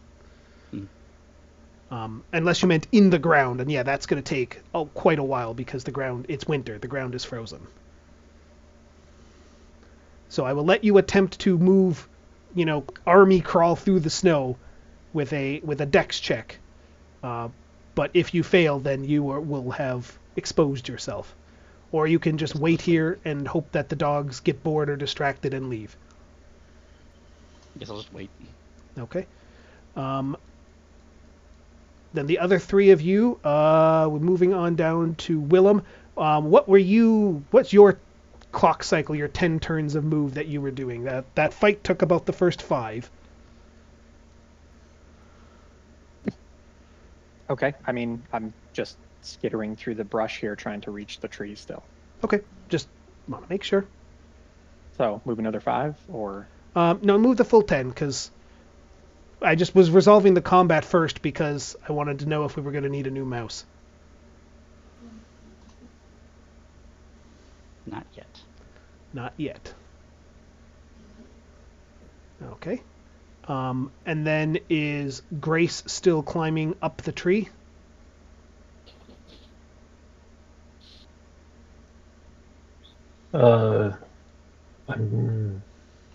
Unless you meant in the ground, and yeah, that's gonna take quite a while because it's winter, the ground is frozen. So I will let you attempt to move, army crawl through the snow with a dex check. But if you fail, then you will have exposed yourself. Or you can just wait here and hope that the dogs get bored or distracted and leave. I guess I'll just wait. Okay. Then the other 3 of you, we're moving on down to Willem. What's your clock cycle, your 10 turns of move that you were doing? That fight took about the first 5. Okay. I mean, I'm just skittering through the brush here, trying to reach the tree still. Okay, just want to make sure. So move another 5, or No, move the full 10, because I just was resolving the combat first because I wanted to know if we were going to need a new mouse. Not yet. Not yet. Okay. And then is Grace still climbing up the tree?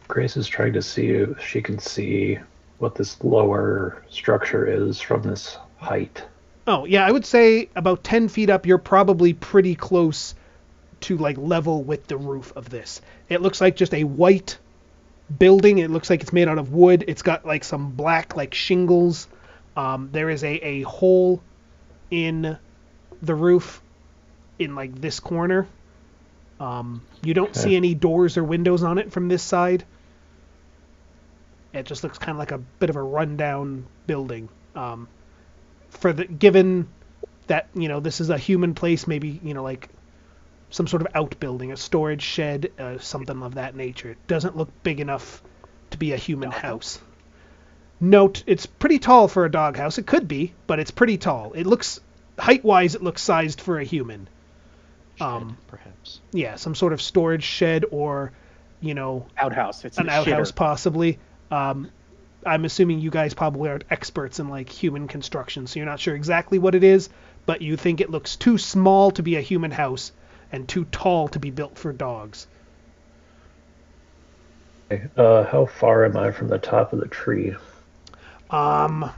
Grace is trying to see if she can see what this lower structure is from this height. Oh, yeah, I would say about 10 feet up, you're probably pretty close to like level with the roof of this. It looks like just a white building. It looks like it's made out of wood. It's got like some black like shingles. There is a hole in the roof in like this corner. You don't see any doors or windows on it from this side. It just looks kind of like a bit of a rundown building. Given that this is a human place, maybe like some sort of outbuilding, a storage shed, something of that nature. It doesn't look big enough to be a human house. Note, it's pretty tall for a doghouse. It could be, but it's pretty tall. It looks, height-wise, it looks sized for a human. Shed, perhaps. Yeah, some sort of storage shed or, outhouse. It's an a outhouse shitter. possibly. I'm assuming you guys probably aren't experts in like human construction, so you're not sure exactly what it is, but you think it looks too small to be a human house and too tall to be built for dogs. How far am I from the top of the tree Um,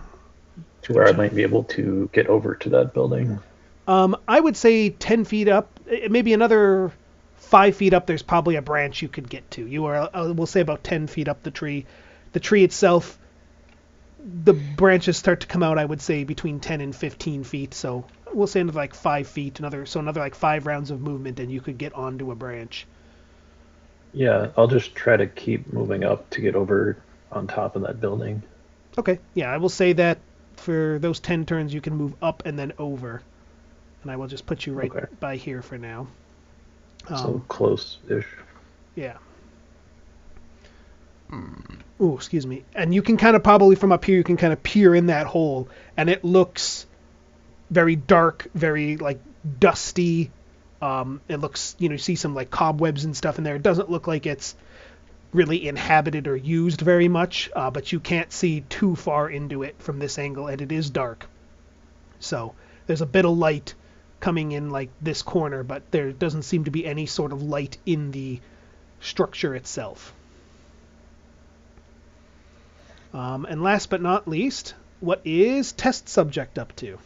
to where I might be able to get over to that building? I would say 10 feet up, maybe another 5 feet up. There's probably a branch you could get to. You are, we'll say, about 10 feet up the tree. The tree itself, the branches start to come out. I would say between 10 and 15 feet. So we'll say another like 5 feet. Another like 5 rounds of movement, and you could get onto a branch. Yeah, I'll just try to keep moving up to get over on top of that building. Okay, yeah, I will say that for those 10 turns, you can move up and then over. And I will just put you right by here for now. So close-ish. Yeah. Oh, excuse me. And you can kind of probably from up here, you can kind of peer in that hole, and it looks very dark, very like dusty. It looks, you see some like cobwebs and stuff in there. It doesn't look like it's really inhabited or used very much, but you can't see too far into it from this angle, and it is dark. So there's a bit of light coming in like this corner, but there doesn't seem to be any sort of light in the structure itself. And last but not least, what is test subject up to?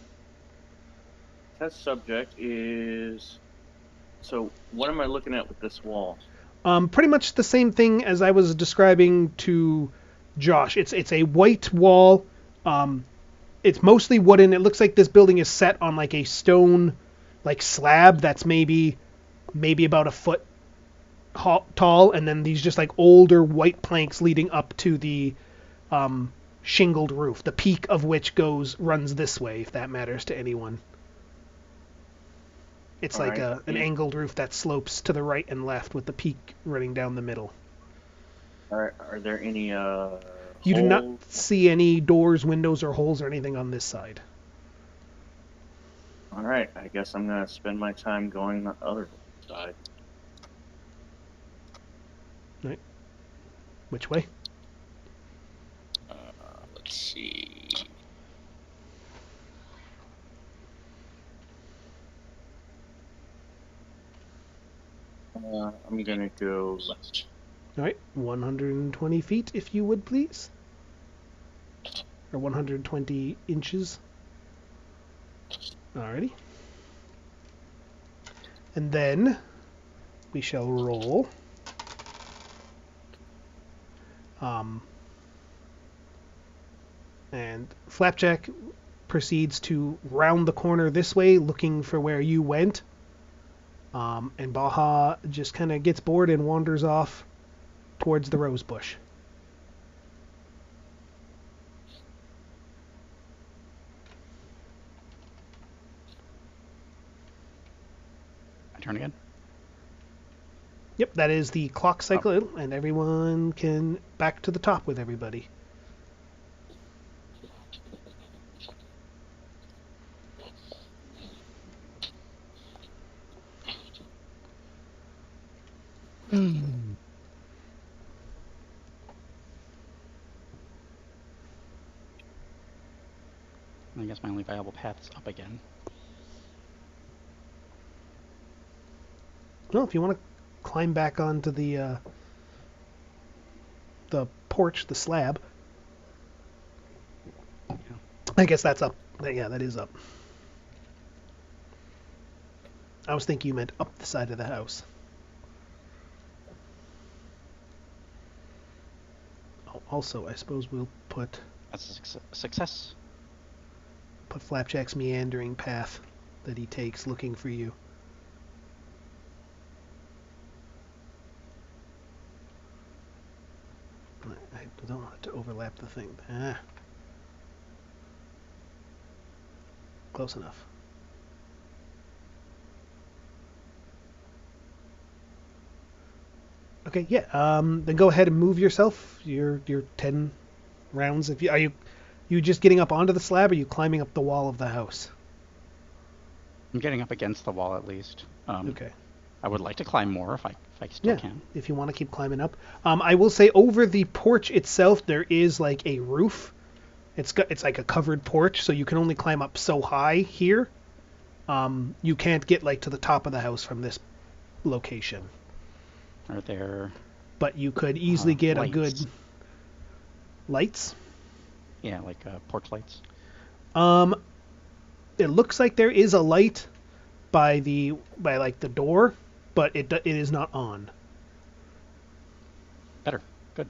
Test subject is... So what am I looking at with this wall? Pretty much the same thing as I was describing to Josh. It's a white wall. It's mostly wooden. It looks like this building is set on like a stone like slab that's maybe about a foot tall, and then these just like older white planks leading up to the shingled roof, the peak of which runs this way, if that matters to anyone. It's like an angled roof that slopes to the right and left with the peak running down the middle. Are there any You do not see any doors, windows, or holes or anything on this side. All right, I guess I'm going to spend my time going the other side. Right. Which way? Let's see. I'm going to go left. All right, 120 feet, if you would, please. Or 120 inches. Alrighty. And then we shall roll. And Flapjack proceeds to round the corner this way, looking for where you went. And Baja just kind of gets bored and wanders off towards the rose bush. turn again? Yep, that is the clock cycle, and everyone can back to the top with everybody. I guess my only viable path is up again. Well, if you want to climb back onto the porch, the slab. Yeah. I guess that's up. Yeah, that is up. I was thinking you meant up the side of the house. Oh, also, I suppose we'll put That's a success. Flapjack's meandering path that he takes looking for you. I don't want it to overlap the thing. Close enough. Okay, yeah. Then go ahead and move yourself. Your 10 rounds. Are you just getting up onto the slab, or are you climbing up the wall of the house? I'm getting up against the wall at least. Okay. I would like to climb more if I still Yeah, can. if you want to keep climbing up. I will say over the porch itself there is like a roof. It's like a covered porch, so you can only climb up so high here. You can't get like to the top of the house from this location. Are there But you could easily get lights? a good lights. Yeah, like porch lights. It looks like there is a light by like the door, but it is not on. Better. Good.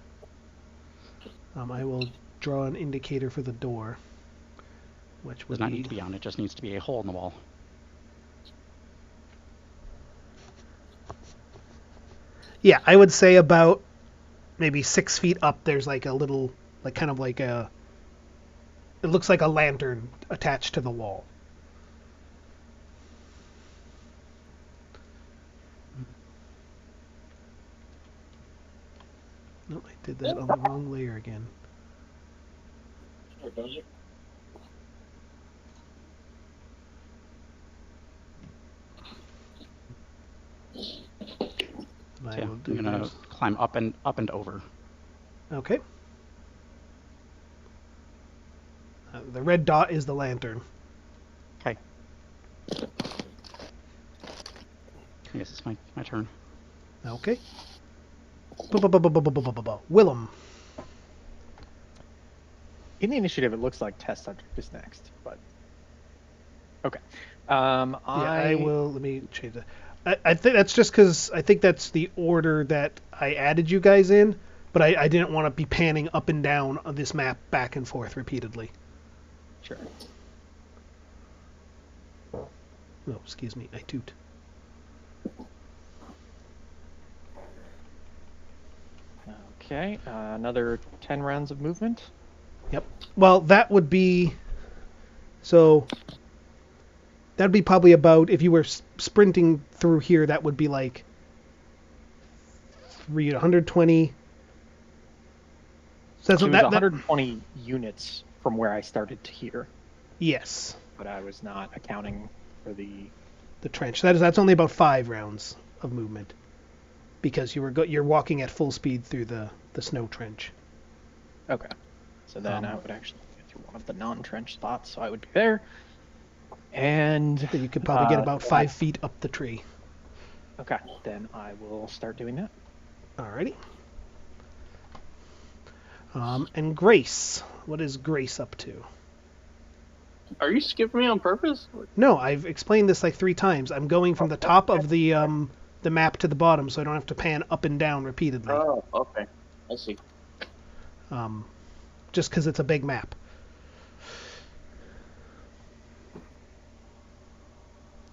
I will draw an indicator for the door, which would Does not need to be on. It just needs to be a hole in the wall. Yeah, I would say about maybe 6 feet up. There's like a little, like kind of like a. It looks like a lantern attached to the wall. No, I did that on the wrong layer again. So yeah, I'm gonna climb up and over. Okay. The red dot is the lantern. Okay. I guess it's my turn. Okay. Willem. In the initiative, it looks like test subject is next, but okay. I will. Let me change that. I think that's just because I think that's the order that I added you guys in, but I didn't want to be panning up and down on this map back and forth repeatedly. Sure. Oh, excuse me. I toot. Okay, another 10 rounds of movement. Yep. Well, that would be. So. That'd be probably about, if you were sprinting through here, that would be like 120. So that's It was that, 120 units from where I started to here, yes, but I was not accounting for the trench. That's only about 5 rounds of movement because you're walking at full speed through the snow trench. Okay. So then I would actually get through one of the non-trench spots, so I would be there. And Then you could probably get about 5 feet up the tree. Okay, then I will start doing that. Alrighty. And Grace. What is Grace up to? Are you skipping me on purpose? No, I've explained this like 3 times. I'm going from the top of the map to the bottom, so I don't have to pan up and down repeatedly. Oh, okay. I see. Just because it's a big map.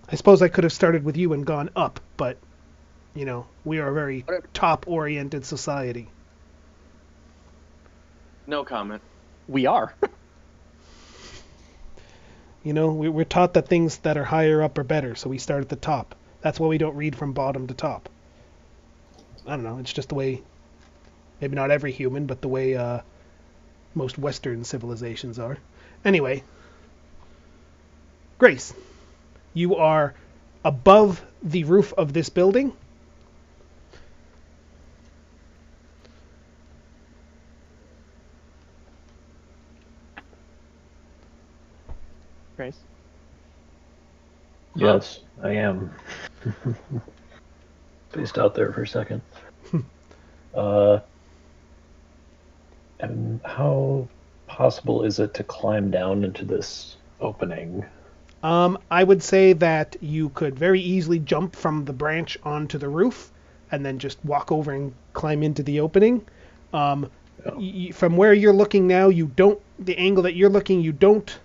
I suppose I could have started with you and gone up, but, we are a very top-oriented society. No comment. We are. We're taught that things that are higher up are better, so we start at the top. That's why we don't read from bottom to top. I don't know. It's just the way, maybe not every human, but the way most Western civilizations are. Anyway, Grace, you are above the roof of this building. Grace? Yes, I am. Spaced out there for a second. And how possible is it to climb down into this opening? I would say that you could very easily jump from the branch onto the roof and then just walk over and climb into the opening. Oh, From where you're looking now, the angle that you're looking, you don't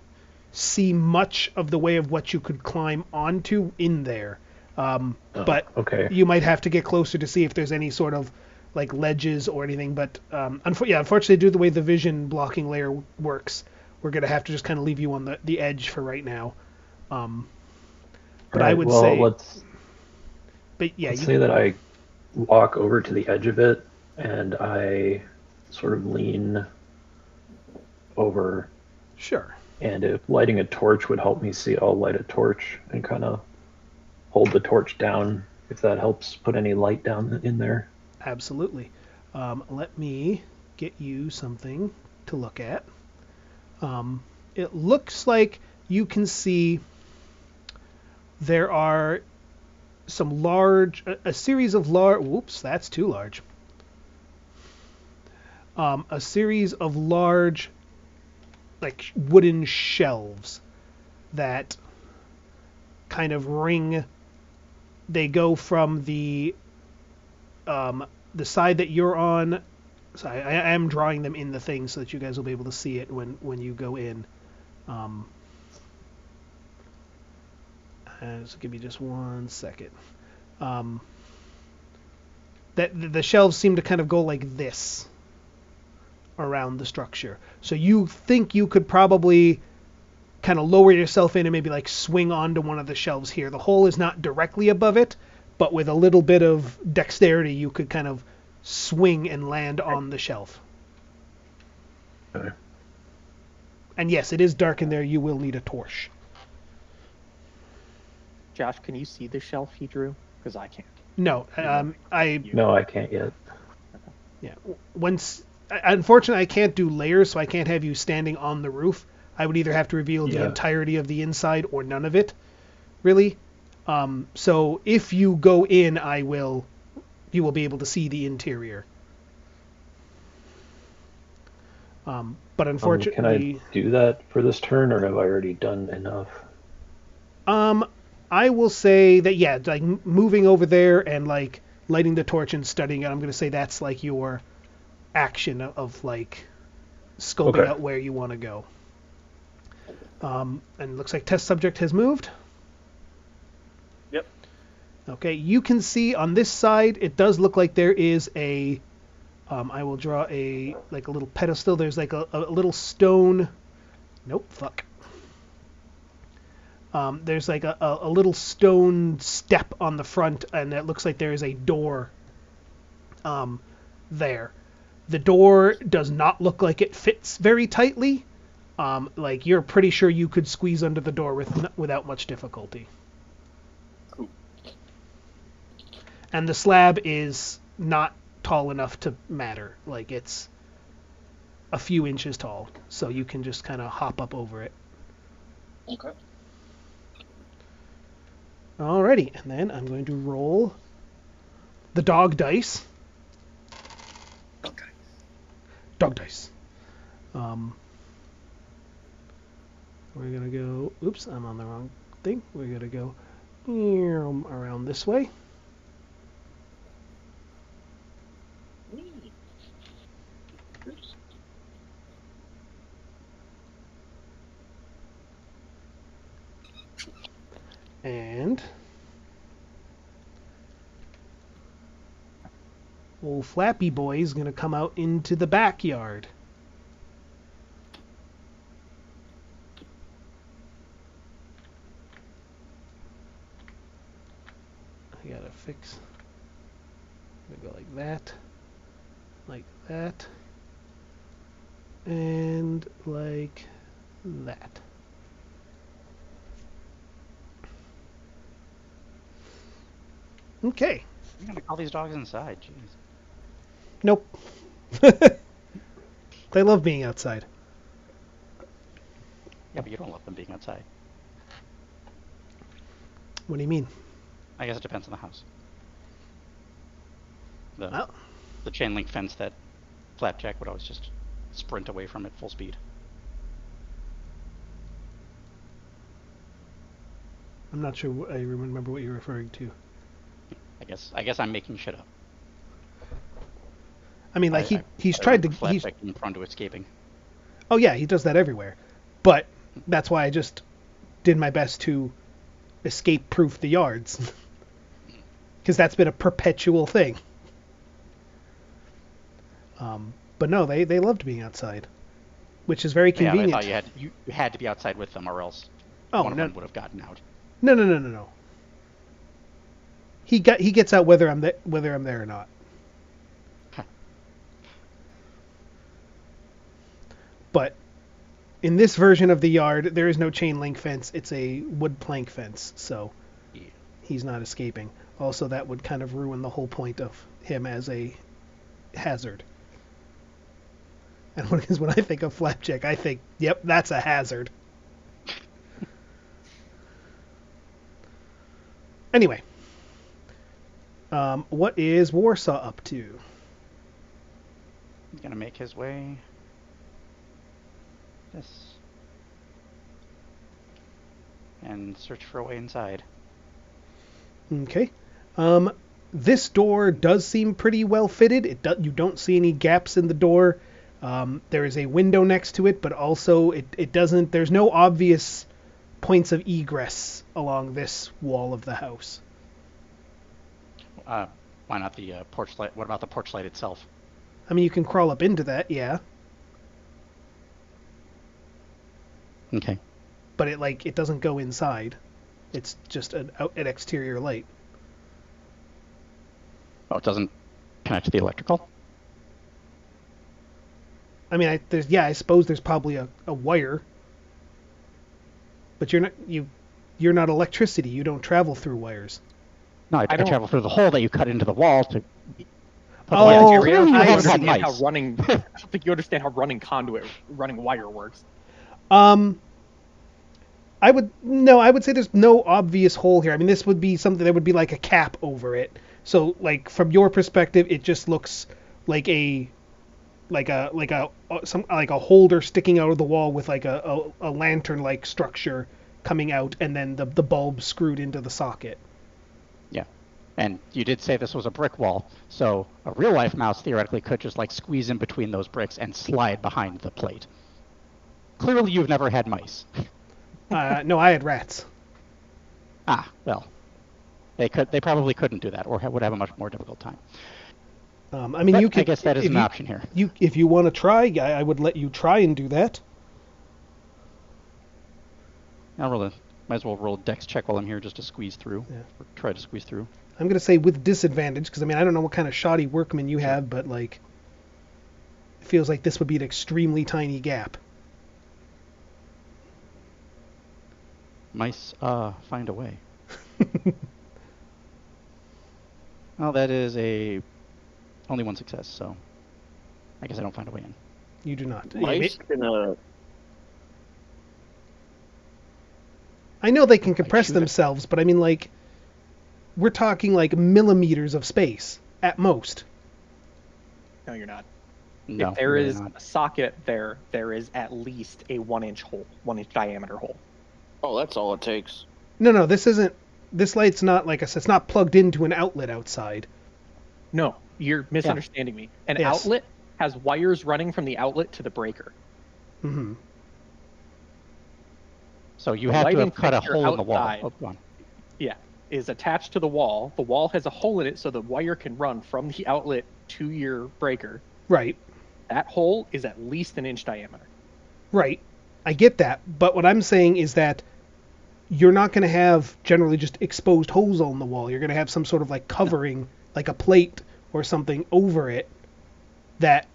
see much of the way of what you could climb onto in there. But okay. you might have to get closer to see if there's any sort of like ledges or anything. But unfortunately, due to the way the vision blocking layer works, we're going to have to just kind of leave you on the edge for right now. But Right, I would well, say, let's yeah, say that I walk over to the edge of it and I sort of lean over, sure. and if lighting a torch would help me see, I'll light a torch and kind of hold the torch down if that helps put any light down in there. Absolutely. Let me get you something to look at. It looks like you can see there are some a series of large, whoops, that's too large. A series of large, like wooden shelves that kind of ring. They go from the side that you're on. So I am drawing them in the thing so that you guys will be able to see it when you go in. So give me just 1 second. That the shelves seem to kind of go like this around the structure. So you think you could probably kind of lower yourself in and maybe like swing onto one of the shelves here. The hole is not directly above it, but with a little bit of dexterity, you could kind of swing and land on the shelf. Okay. And yes, it is dark in there. You will need a torch. Josh, can you see the shelf he drew? Because I can't. No, No, I can't yet. yeah. Unfortunately, I can't do layers, so I can't have you standing on the roof. I would either have to reveal the entirety of the inside or none of it, really. So if you go in, you will be able to see the interior. But unfortunately, can I do that for this turn, or have I already done enough? I will say that yeah, like moving over there and like lighting the torch and studying it. I'm going to say that's like your action of like scoping out where you want to go. And it looks like test subject has moved. Yep. Okay, you can see on this side, it does look like there is a, I will draw a little pedestal. There's like a little stone. Nope, fuck. There's like a little stone step on the front, and it looks like there is a door there. The door does not look like it fits very tightly. Like you're pretty sure you could squeeze under the door without much difficulty. Cool. And the slab is not tall enough to matter. Like it's a few inches tall, so you can just kind of hop up over it. Okay. Alrighty, and then I'm going to roll the dog dice. Okay. Dog dice. We're gonna go. Oops, I'm on the wrong thing. We're gonna go around this way. And old Flappy Boy is gonna come out into the backyard. fix. We go like that, and like that. Okay. You're gonna call these dogs inside, jeez. Nope. They love being outside. Yeah, but you don't love them being outside. What do you mean? I guess it depends on the house. Well, The chain link fence that Flapjack would always just sprint away from at full speed. I'm not sure. I remember what you're referring to. I guess I'm making shit up. I mean, like he's I tried to. remember Flapjack being prone to escaping. Oh yeah, he does that everywhere. But that's why I just did my best to escape-proof the yards, because that's been a perpetual thing. But no, they loved being outside, which is very convenient. Yeah, I thought you had to be outside with them, or else one of them would have gotten out. No. He gets out whether I'm there or not. Huh. But in this version of the yard, there is no chain link fence. It's a wood plank fence, so he's not escaping. Also, that would kind of ruin the whole point of him as a hazard. And because when I think of Flapjack, I think, yep, that's a hazard. Anyway, what is Warsaw up to? He's gonna make his way. This. And search for a way inside. Okay. This door does seem pretty well fitted. You don't see any gaps in the door. There is a window next to it, but also it doesn't. There's no obvious points of egress along this wall of the house. Why not the porch light? What about the porch light itself? I mean, you can crawl up into that, yeah. Okay. But it doesn't go inside. It's just an exterior light. Oh, it doesn't connect to the electrical? I mean, I suppose there's probably a wire. But you're not electricity. You don't travel through wires. No, I travel through the hole that you cut into the wall to. Oh, I don't I understand see. how running. I don't think you understand how running wire works. I would say there's no obvious hole here. I mean, this would be something that would be like a cap over it. So, like, from your perspective, it just looks like a holder sticking out of the wall with like a lantern-like structure coming out, and then the bulb screwed into the socket. Yeah. And you did say this was a brick wall, so a real-life mouse theoretically could just like squeeze in between those bricks and slide behind the plate. Clearly, you've never had mice. No, I had rats. Ah, well, they probably couldn't do that, or would have a much more difficult time. I mean, But you could. I guess that is an option here. If you want to try, I would let you try and do that. Might as well roll a dex check while I'm here just to squeeze through. Yeah. Or try to squeeze through. I'm gonna say with disadvantage, because I mean I don't know what kind of shoddy workman you have, but like, it feels like this would be an extremely tiny gap. Mice, find a way. Well, that is only one success, so I guess I don't find a way in. You do not. Mice can I know they can compress themselves, but I mean, like, we're talking like millimeters of space at most. No, you're not. No, If there really is not. a socket there is at least a 1-inch hole, 1-inch diameter hole. Oh, that's all it takes. No, this isn't. This light's not like it's not plugged into an outlet outside. No, you're misunderstanding me. An Yes. outlet has wires running from the outlet to the breaker. Mm-hmm. So you The have to lighting have cut a fixture hole in the wall. outside. Oh, go on. Yeah, is attached to the wall. The wall has a hole in it so the wire can run from the outlet to your breaker. Right. That hole is at least 1 inch diameter. Right. I get that, but what I'm saying is that you're not going to have generally just exposed holes on the wall. You're going to have some sort of like covering, like a plate or something over it that,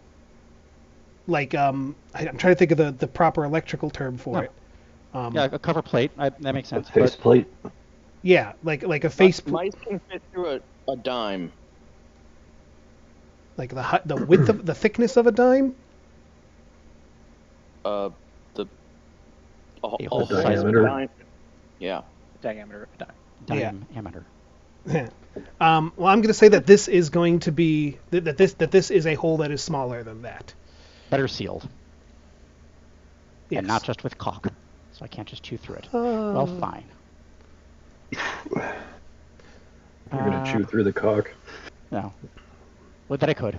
like, I'm trying to think of the proper electrical term for it. Yeah, a cover plate. That makes sense. Faceplate. Yeah, like a face, Mice can fit through a dime. like the width of the thickness of a dime. The A whole whole size of a diameter. dime. Yeah. Diameter of a dime. Diameter. Well, I'm going to say that this is going to be that this is a hole that is smaller than that. Better sealed. Yes. And not just with caulk. So I can't just chew through it. Uh, Well, fine. You're gonna chew through the caulk. No. Well, that I could.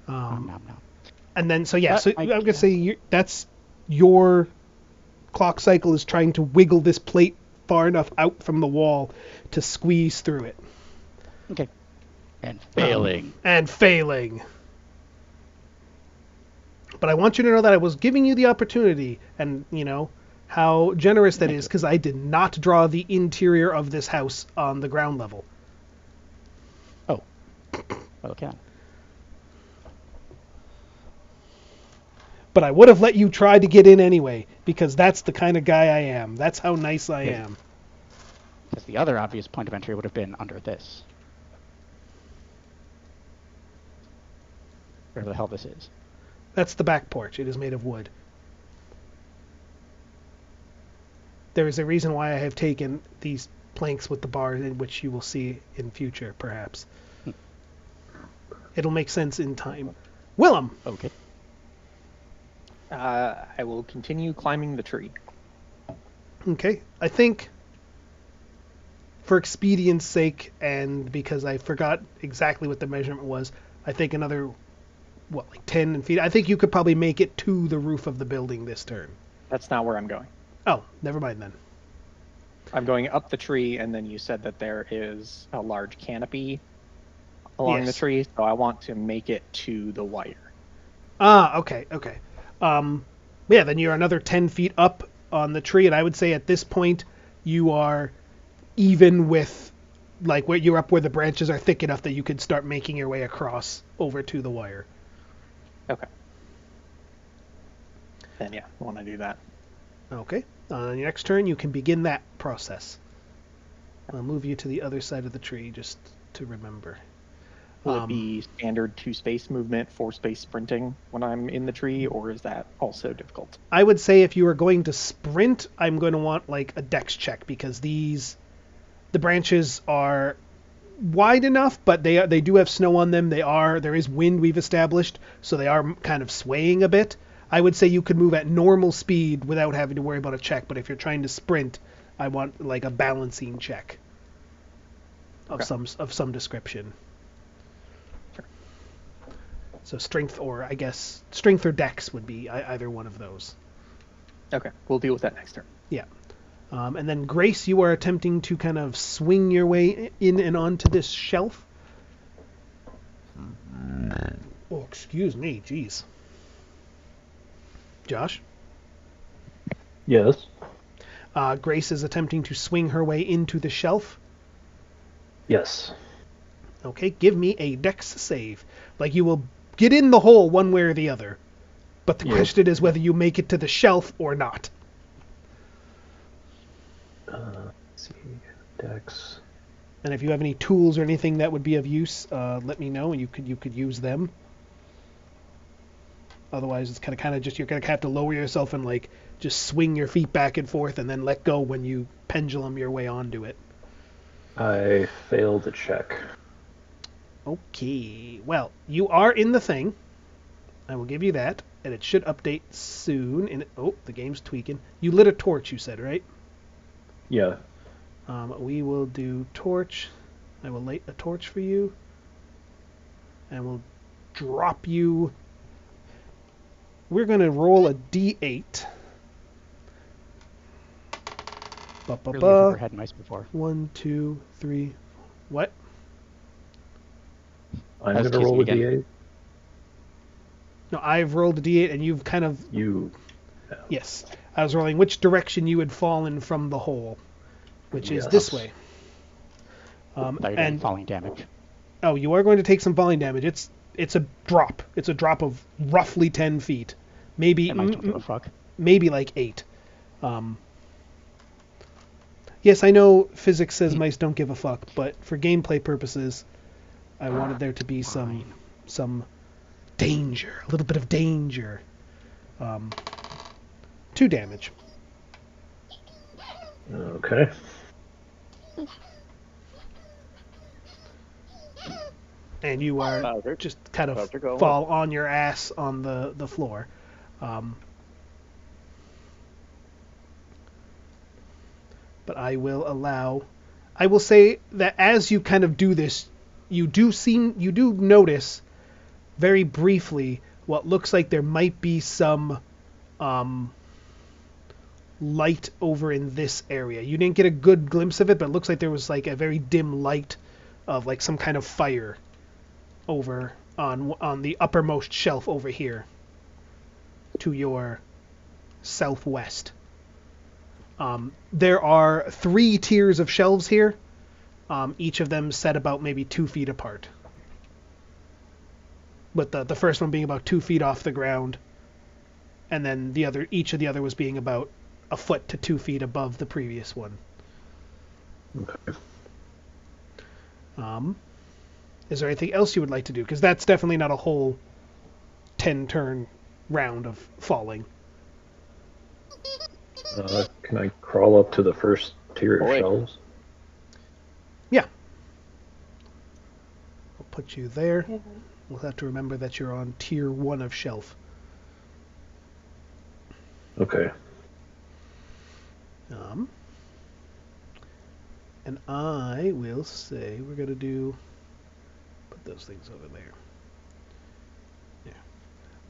Um, No. And then, so yeah, so I- I'm going to say that's your clock cycle is trying to wiggle this plate far enough out from the wall to squeeze through it. Okay. And failing. And failing. But I want you to know that I was giving you the opportunity, and, you know, how generous that is, because I did not draw the interior of this house on the ground level. Oh. Okay. But I would have let you try to get in anyway, because that's the kind of guy I am. That's how nice I Yeah. am. Because the other obvious point of entry would have been under this. Whatever the hell this is. That's the back porch. It is made of wood. There is a reason why I have taken these planks with the bars, in which you will see in future, perhaps. It'll make sense in time. Willem! Okay. I will continue climbing the tree. Okay, I think for expedience sake, and because I forgot exactly what the measurement was, I think another, like 10 feet? I think you could probably make it to the roof of the building this turn. That's not where I'm going. Oh, never mind then. I'm going up the tree, and then you said that there is a large canopy along the Yes. tree, so I want to make it to the wire. Ah, okay. Yeah, then you're another 10 feet up on the tree, and I would say at this point you are even with, like, where you're up where the branches are thick enough that you could start making your way across over to the wire. Okay. Then yeah, I want to do that. Okay. On your next turn, you can begin that process. I'll move you to the other side of the tree just to remember. Will it be standard 2-space movement, 4-space sprinting when I'm in the tree, or is that also difficult? I would say if you are going to sprint, I'm going to want like a dex check, because the branches are wide enough, but they do have snow on them. There is wind, we've established, so they are kind of swaying a bit. I would say you could move at normal speed without having to worry about a check, but if you're trying to sprint, I want like a balancing check of some description. Sure. So strength or dex would be either one of those. Okay, we'll deal with that next turn. Yeah. And then Grace, you are attempting to kind of swing your way in and onto this shelf. Oh, excuse me, jeez. Josh? Yes. Grace is attempting to swing her way into the shelf. Yes. Okay, give me a dex save. Like, you will get in the hole one way or the other. But the question is whether you make it to the shelf or not. Let's see. Dex. And if you have any tools or anything that would be of use, let me know, and you could use them. Otherwise, it's kind of just you're gonna have to lower yourself and like just swing your feet back and forth, and then let go when you pendulum your way onto it. I failed a check. Okay. Well, you are in the thing. I will give you that, and it should update soon. The game's tweaking. You lit a torch, you said, right? Yeah. We will do torch. I will light a torch for you, and we'll drop you. We're going to roll a d8. Really, I've never had mice before. 1, 2, 3. What? I'm I was going to roll a teasing again. d8. No, I've rolled a d8, and you've kind of. You. Yes. I was rolling which direction you had fallen from the hole, which is Yes. this way. Now you're doing And falling damage. oh, you are going to take some falling damage. It's a drop. It's a drop of roughly 10 feet, maybe And mice don't give a fuck. maybe like 8. Yes, I know physics says mice don't give a fuck, but for gameplay purposes, I wanted there to be some danger, a little bit of danger. 2 damage. Okay. And you are Mausritter. just kind of Mausritter, go fall on your ass on the floor. But I will say that as you kind of do this, you do notice very briefly what looks like there might be some light over in this area. You didn't get a good glimpse of it, but it looks like there was like a very dim light of like some kind of fire over on the uppermost shelf over here to your southwest. There are 3 tiers of shelves here, each of them set about maybe 2 feet apart. With the first one being about 2 feet off the ground, and then each of the other was being about a foot to 2 feet above the previous one. Okay. Is there anything else you would like to do? Because that's definitely not a whole 10-turn round of falling. Can I crawl up to the first tier of Boy. shelves? Yeah. I'll put you there. We'll have to remember that you're on tier 1 of shelf. Okay. And I will say we're going to put those things over there.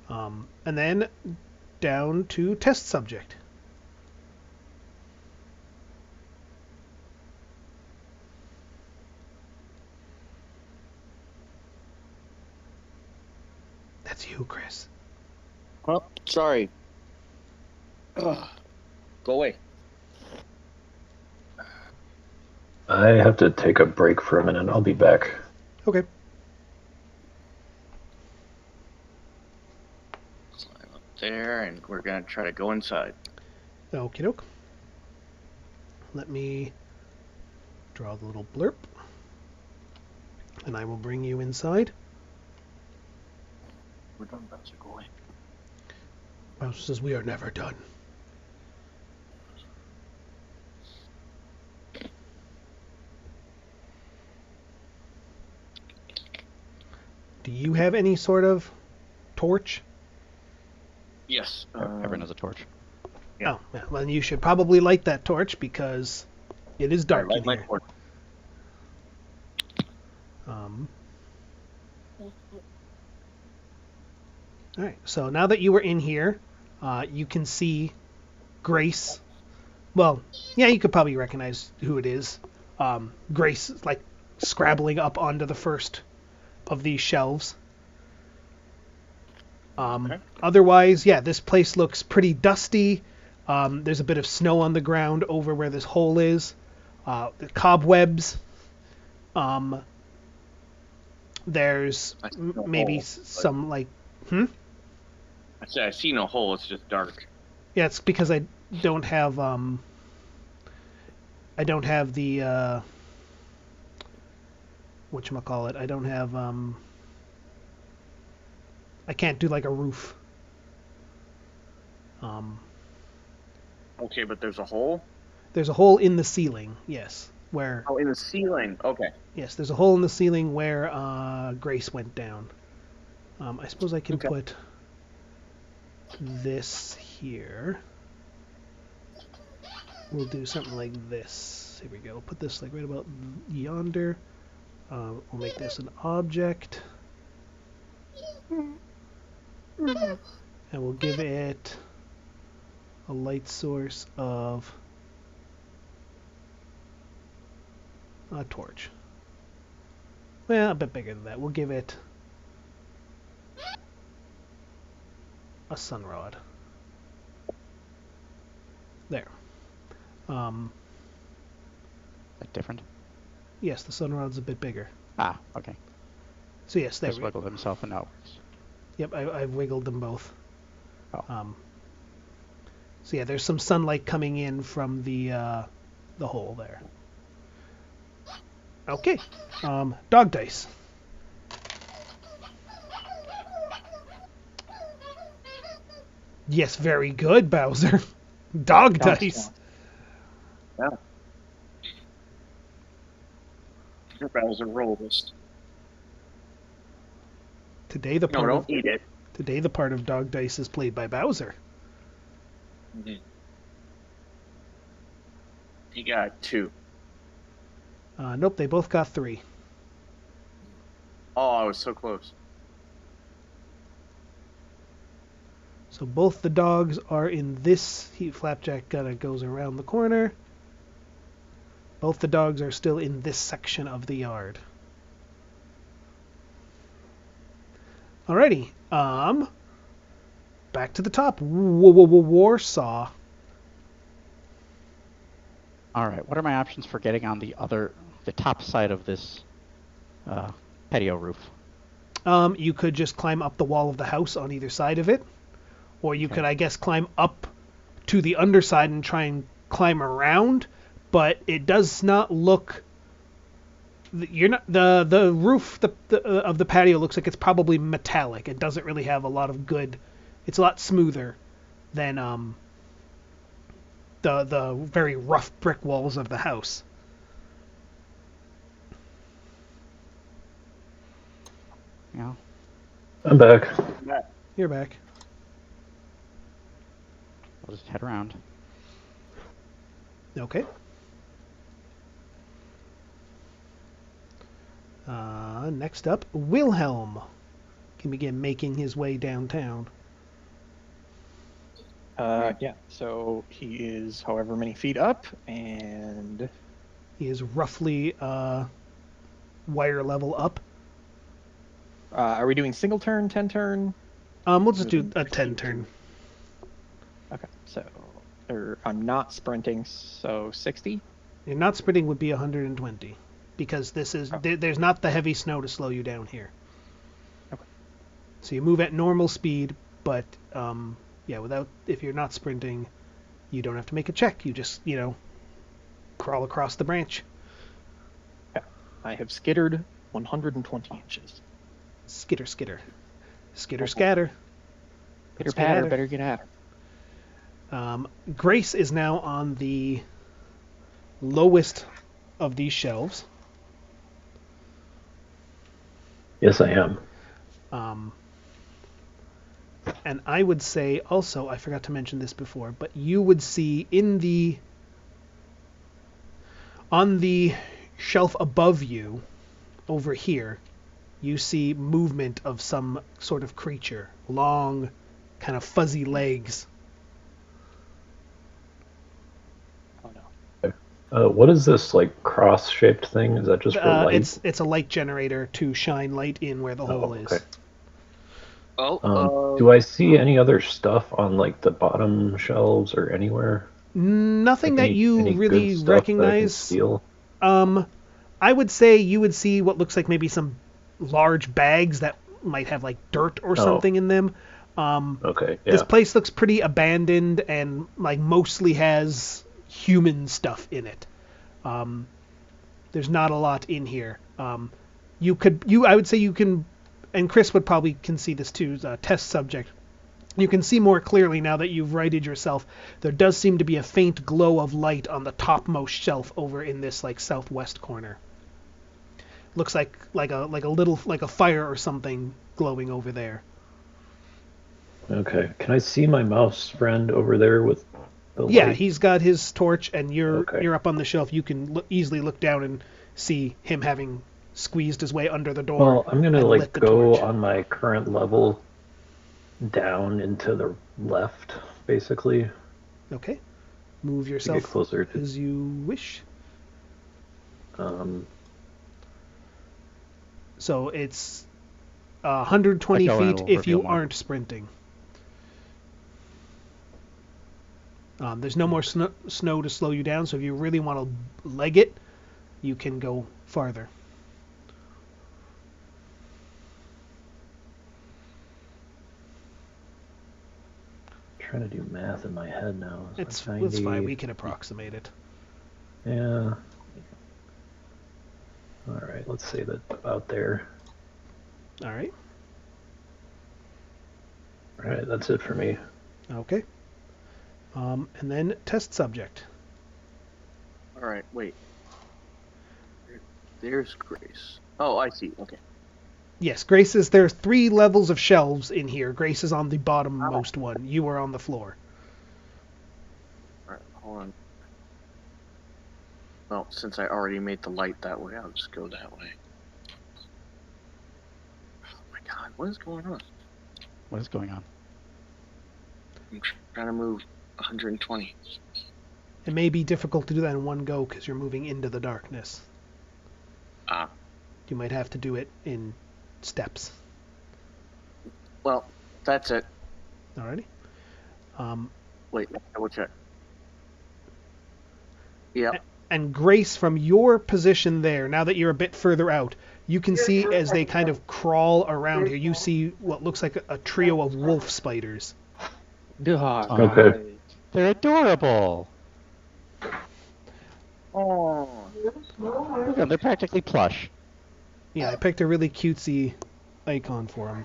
Yeah. And then down to test subject. That's you, Chris. Oh, sorry. Ugh. Go away. I have to take a break for a minute. I'll be back. Okay. Slide up there, and we're gonna try to go inside. Okie doke. Let me draw the little blurb. And I will bring you inside. We're done, Bowser. Go away. Mouse says we are never done. Do you have any sort of torch? Yes. Everyone has a torch. Yeah. Oh, yeah. Well, you should probably light that torch because it is dark Light in my here. torch. All right. So now that you were in here, you can see Grace. Well, yeah, you could probably recognize who it is. Grace, like scrabbling up onto the first of these shelves. Okay. Otherwise, yeah, this place looks pretty dusty. There's a bit of snow on the ground over where this hole is. The cobwebs. There's I see no maybe hole, some like. I said I see no hole. It's just dark. Yeah, it's because I don't have the whatchamacallit. I don't have I can't do like a roof. Okay, but there's a hole. There's a hole in the ceiling, yes. Where Oh, in the ceiling. Okay. yes, there's a hole in the ceiling where Grace went down. I suppose I can Okay. put this here. We'll do something like this. Here we go. Put this like right about yonder. We'll make this an object. And we'll give it a light source of a torch. Well, a bit bigger than that. We'll give it a sun rod. There. That different? Yes, the sunrod's a bit bigger. Ah, okay. So yes, there Just we wiggled himself and outwards. Yep, I've wiggled them both. Oh. So yeah, there's some sunlight coming in from the hole there. Okay. Dog dice. Yes, very good, Bowser. Dog dice. Yeah. Bowser roll this. Today the No, part don't of eat it. today the part of dog dice is played by Bowser. Mm-hmm. He got 2. Nope, they both got 3. Oh, I was so close. So both the dogs are in this. Flapjack kind of goes around the corner. Both the dogs are still in this section of the yard. Alrighty. Back to the top. Warsaw. All right. What are my options for getting on the top side of this patio roof? You could just climb up the wall of the house on either side of it, or you could, I guess, climb up to the underside and try and climb around. But it does not look. You're not the roof of the patio looks like it's probably metallic. It doesn't really have a lot of good. It's a lot smoother than the very rough brick walls of the house. Yeah. I'm back. You're back. I'll just head around. Okay. Next up, Wilhelm can begin making his way downtown. Yeah, so he is however many feet up, and He is roughly wire level up. are we doing single turn, 10 turn? We'll just do a 10 turn. Okay, so I'm not sprinting, so 60. You're not sprinting would be 120 because this is there's not the heavy snow to slow you down here. Okay. So you move at normal speed, but if you're not sprinting, you don't have to make a check. You just crawl across the branch. Yeah, I have skittered 120 inches. Skitter, skitter, skitter, scatter. Pitter patter, better get at her. Grace is now on the lowest of these shelves. Yes, I am. And I would say also, I forgot to mention this before, but you would see on the shelf above you, over here, you see movement of some sort of creature. Long, kind of fuzzy legs. Oh no. What is this cross-shaped thing? Is that just for light? It's a light generator to shine light in where the hole is. Okay. Oh, do I see any other stuff on the bottom shelves or anywhere? Nothing that you any really good stuff that I can recognize. steal? I would say you would see what looks like maybe some large bags that might have dirt or something in them. Okay, yeah. This place looks pretty abandoned and mostly has human stuff in it. There's not a lot in here. I would say you can, and Chris would probably can see this too, as a test subject. You can see more clearly now that you've righted yourself. There does seem to be a faint glow of light on the topmost shelf over in this southwest corner. Looks like a fire or something glowing over there. Okay. Can I see my mouse friend over there with the light? Yeah, he's got his torch, and you're Okay. up on the shelf. You can easily look down and see him having squeezed his way under the door. Well, I'm gonna and lit the go torch. on my current level down into the left, basically. Okay. Move To yourself get closer to. as you wish. So it's 120 Let go and feet it'll if you reveal more. aren't sprinting. There's no more snow to slow you down, so if you really want to leg it, you can go farther. Trying to do math in my head now. So It's 90... fine. We can approximate it. Yeah. All right, let's say that about there. All right. All right, that's it for me. Okay. And then test subject. All right, wait. There's Grace. Oh, I see. Okay. Yes, Grace is. There are 3 levels of shelves in here. Grace is on the bottommost one. You are on the floor. All right, hold on. Well, since I already made the light that way, I'll just go that way. Oh my God, what is going on? What is going on? I'm trying to move 120. It may be difficult to do that in one go because you're moving into the darkness. Ah. You might have to do it in steps. Well, that's it. Alrighty. Wait, double check. Yeah. And Grace, from your position there, now that you're a bit further out, you can see as they kind of crawl around here, you see what looks like a trio of wolf spiders. Okay. They're adorable. Oh. Look at them, they're practically plush. Yeah, I picked a really cutesy icon for them.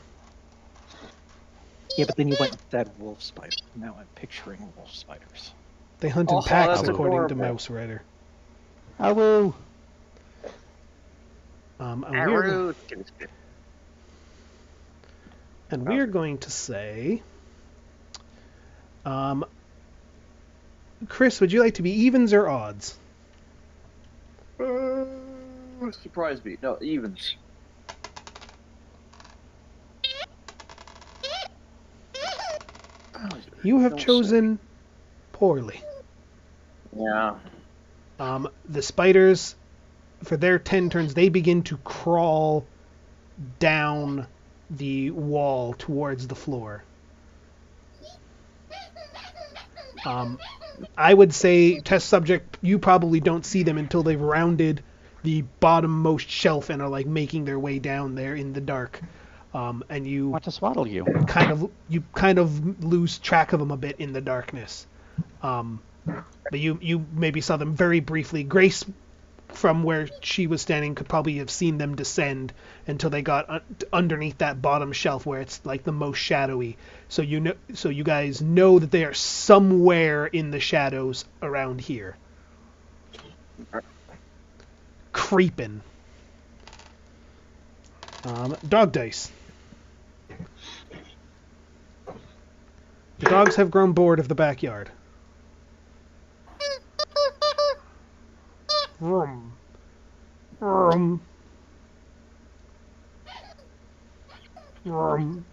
Yeah, but then you went and said wolf spider. Now I'm picturing wolf spiders. They hunt in Oh, packs, that's according to adorable. Mausritter. Hello. And we're going to say, Chris, would you like to be evens or odds? Surprise me. No, evens. You have Don't chosen poorly. Yeah. The spiders, for their 10 turns, they begin to crawl down the wall towards the floor. I would say, test subject, you probably don't see them until they've rounded the bottommost shelf and are like making their way down there in the dark. And you Want to swaddle you? kind of lose track of them a bit in the darkness. But you maybe saw them very briefly. Grace, from where she was standing, could probably have seen them descend until they got underneath that bottom shelf where it's like the most shadowy. So you guys know that they are somewhere in the shadows around here, creeping. Dog dice. The dogs have grown bored of the backyard. Vroom. Vroom. Vroom.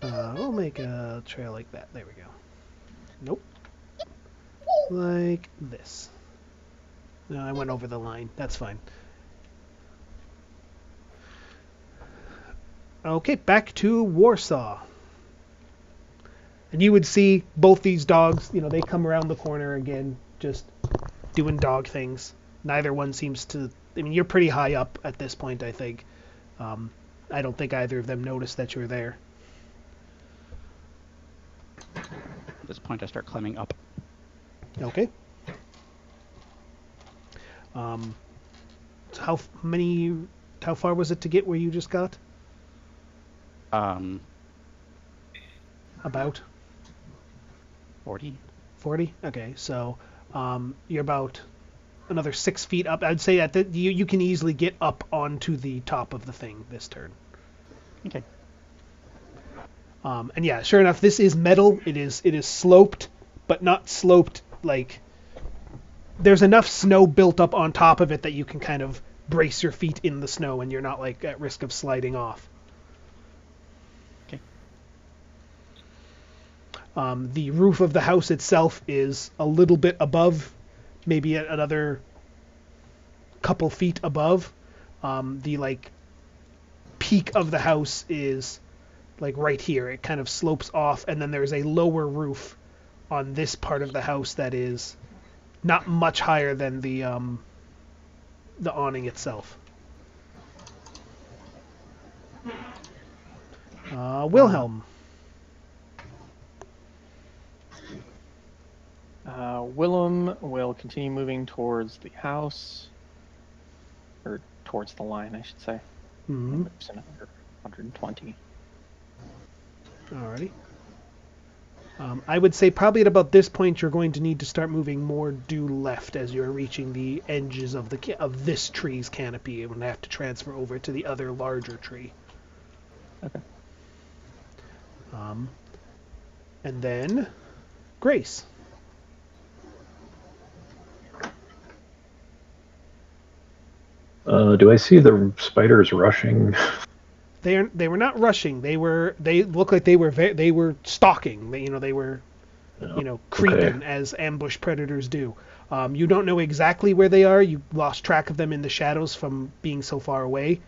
We'll make a trail like that. There we go. Nope. Like this. No, I went over the line. That's fine. Okay, back to Warsaw. And you would see both these dogs, they come around the corner again, just doing dog things. Neither one seems to... I mean, you're pretty high up at this point, I think. I don't think either of them noticed that you're there. At this point, I start climbing up. Okay. So how far was it to get where you just got? About 40. 40? Okay, so you're about another 6 feet up. I'd say that you can easily get up onto the top of the thing this turn. Okay. And yeah, sure enough, this is metal. It is sloped, but not sloped like... There's enough snow built up on top of it that you can kind of brace your feet in the snow and you're not like at risk of sliding off. Okay. The roof of the house itself is a little bit above, maybe another couple feet above. The peak of the house is like right here. It kind of slopes off, and then there's a lower roof on this part of the house that is not much higher than the awning itself. Wilhelm. Willem will continue moving towards the house, or towards the line, I should say. Mm-hmm. Moves another 120. Alrighty. I would say probably at about this point you're going to need to start moving more due left as you're reaching the edges of of this tree's canopy, and have to transfer over to the other larger tree. Okay. And then Grace. Do I see the spiders rushing? They were not rushing. They looked like they were stalking. They were creeping Okay. as ambush predators do. You don't know exactly where they are. You lost track of them in the shadows from being so far away,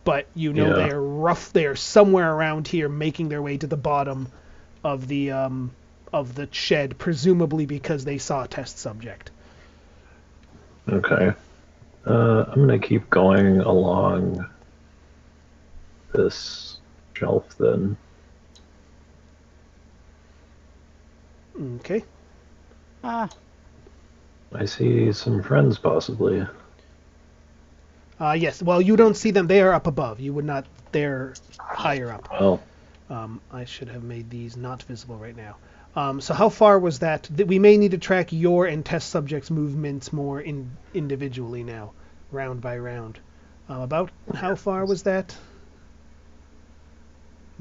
but you know Yeah. they are somewhere around here, making their way to the bottom of the shed, presumably because they saw a test subject. Okay. I'm gonna keep going along this shelf then. Okay. Ah, I see some friends possibly. Yes. Well, you don't see them. They are up above. You would not. They're higher up. Well, I should have made these not visible right now. So how far was that? We may need to track your and test subjects' movements more individually now, round by round. About how far was that?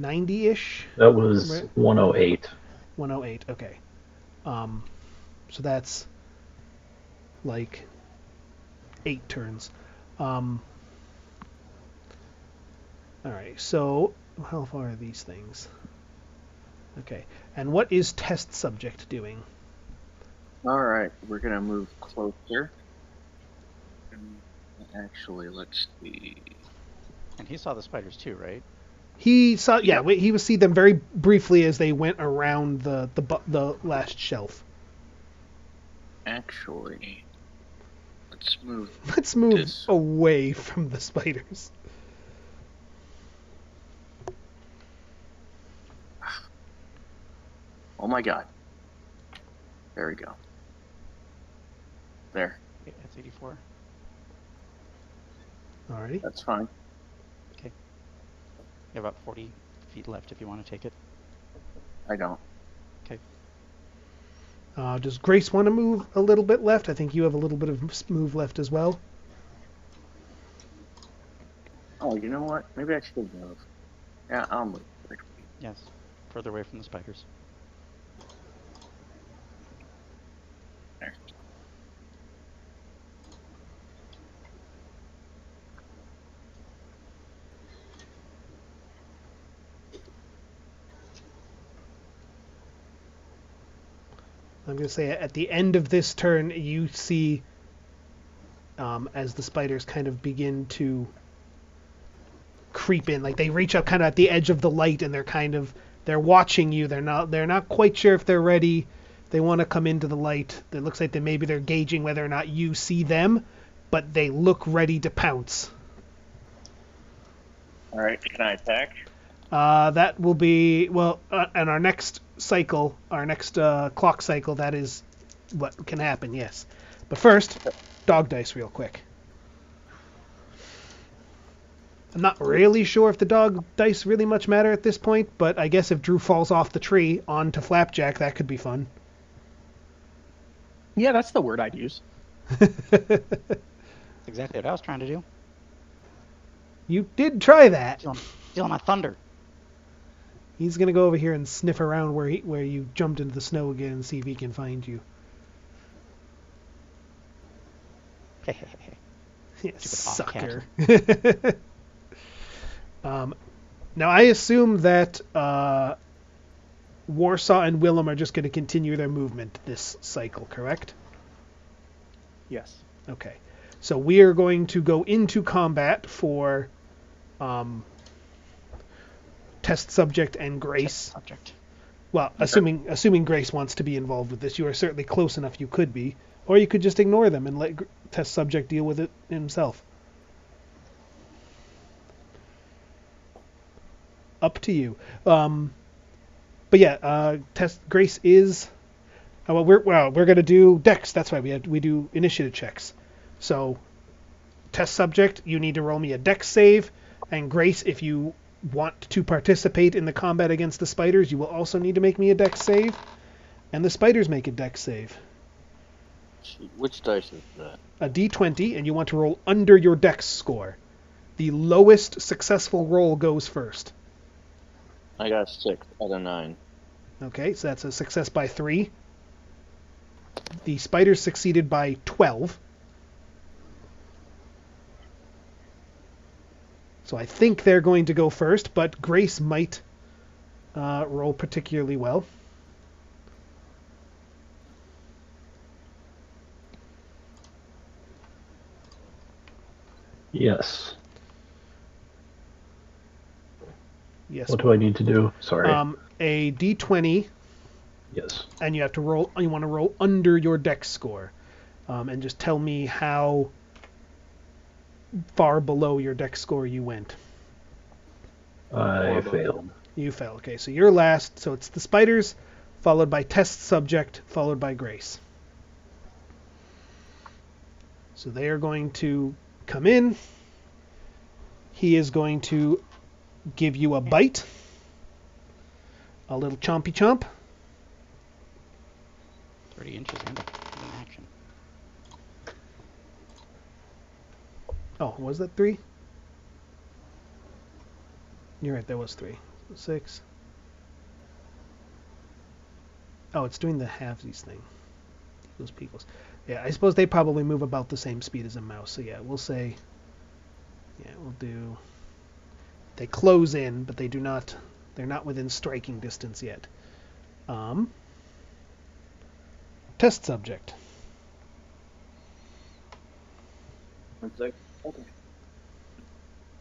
90-ish? that was Right. 108. 108, okay. So that's like 8 turns. Alright, so how far are these things? Okay, and what is test subject doing? All right, we're gonna move closer. Actually, let's see. and he saw the spiders too, right? He saw, Yep. he would see them very briefly as they went around the last shelf. Actually, let's move. Let's move This- away from the spiders. Oh my God. There we go. There. Okay, that's 84. Alrighty. That's fine. You have about 40 feet left if you want to take it. I don't. Does Grace want to move a little bit left? I think you have a little bit of move left as well. Oh, you know what? Maybe I should move. Yeah, I'll move. Yes, further away from the spiders. There. I'm going to say at the end of this turn, you see as the spiders kind of begin to creep in, like they reach up kind of at the edge of the light, and they're watching you. They're not quite sure if they're ready. They want to come into the light. It looks like maybe they're gauging whether or not you see them, but they look ready to pounce. All right, can I attack? That will be, well, in our next cycle, our next clock cycle, that is what can happen, yes. But first, dog dice real quick. I'm not really sure if the dog dice really much matter at this point, but I guess if Drew falls off the tree onto Flapjack, that could be fun. Yeah, that's the word I'd use. That's exactly what I was trying to do. You did try that. Stealing my thunder. He's gonna go over here and sniff around where you jumped into the snow again and see if he can find you. Hey, hey, hey, hey. You Stupid sucker. Now I assume that Warsaw and Willem are just going to continue their movement this cycle, correct? Yes. Okay. So we are going to go into combat for test subject and Grace. Test subject. Well, assuming Grace wants to be involved with this, you are certainly close enough you could be. Or you could just ignore them and let test subject deal with it himself. Up to you. But yeah, Grace is. We're gonna do Dex. That's why we do initiative checks. So, test subject, you need to roll me a Dex save, and Grace, if you want to participate in the combat against the spiders, you will also need to make me a Dex save, and the spiders make a Dex save. Which dice is that? A D20, and you want to roll under your Dex score. The lowest successful roll goes first. I got 6 out of 9. Okay, so that's a success by 3. The spiders succeeded by 12. So I think they're going to go first, but Grace might roll particularly well. Yes. Yes. What do I need to do? Sorry. A D20. Yes. And you have to roll. You want to roll under your Dex score, and just tell me how far below your Dex score you went. I failed. You fell. Okay, so you're last. So it's the spiders, followed by test subject, followed by Grace. So they are going to come in. He is going to give you a bite. A little chompy chomp. 30 inches and in action. Oh, was that 3? You're right, there was 3. So 6. Oh, it's doing the halvesies thing. Those peoples. Yeah, I suppose they probably move about the same speed as a mouse. So yeah, we'll say. Yeah, we'll do. They close in, but they do not. They're not within striking distance yet. Test subject. One sec. Okay.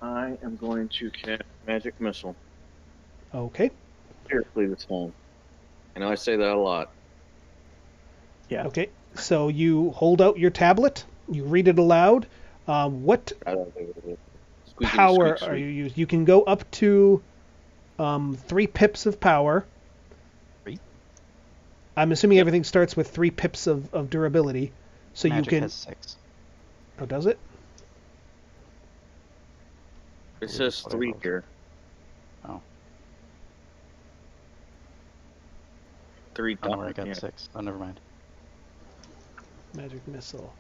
I am going to cast Magic Missile. Okay. Carefully this time. I know I say that a lot. Yeah. Okay. So you hold out your tablet. You read it aloud. What I don't think it is. Squeaky, power squeak, are squeak. you using? You can go up to 3 pips of power. 3? I'm assuming everything starts with 3 pips of durability. So Magic you can. has 6. Oh, does it? It says what I 3 wrote. here. Oh, 3 I don't know where I got yeah. 6. Oh, never mind. Magic missile.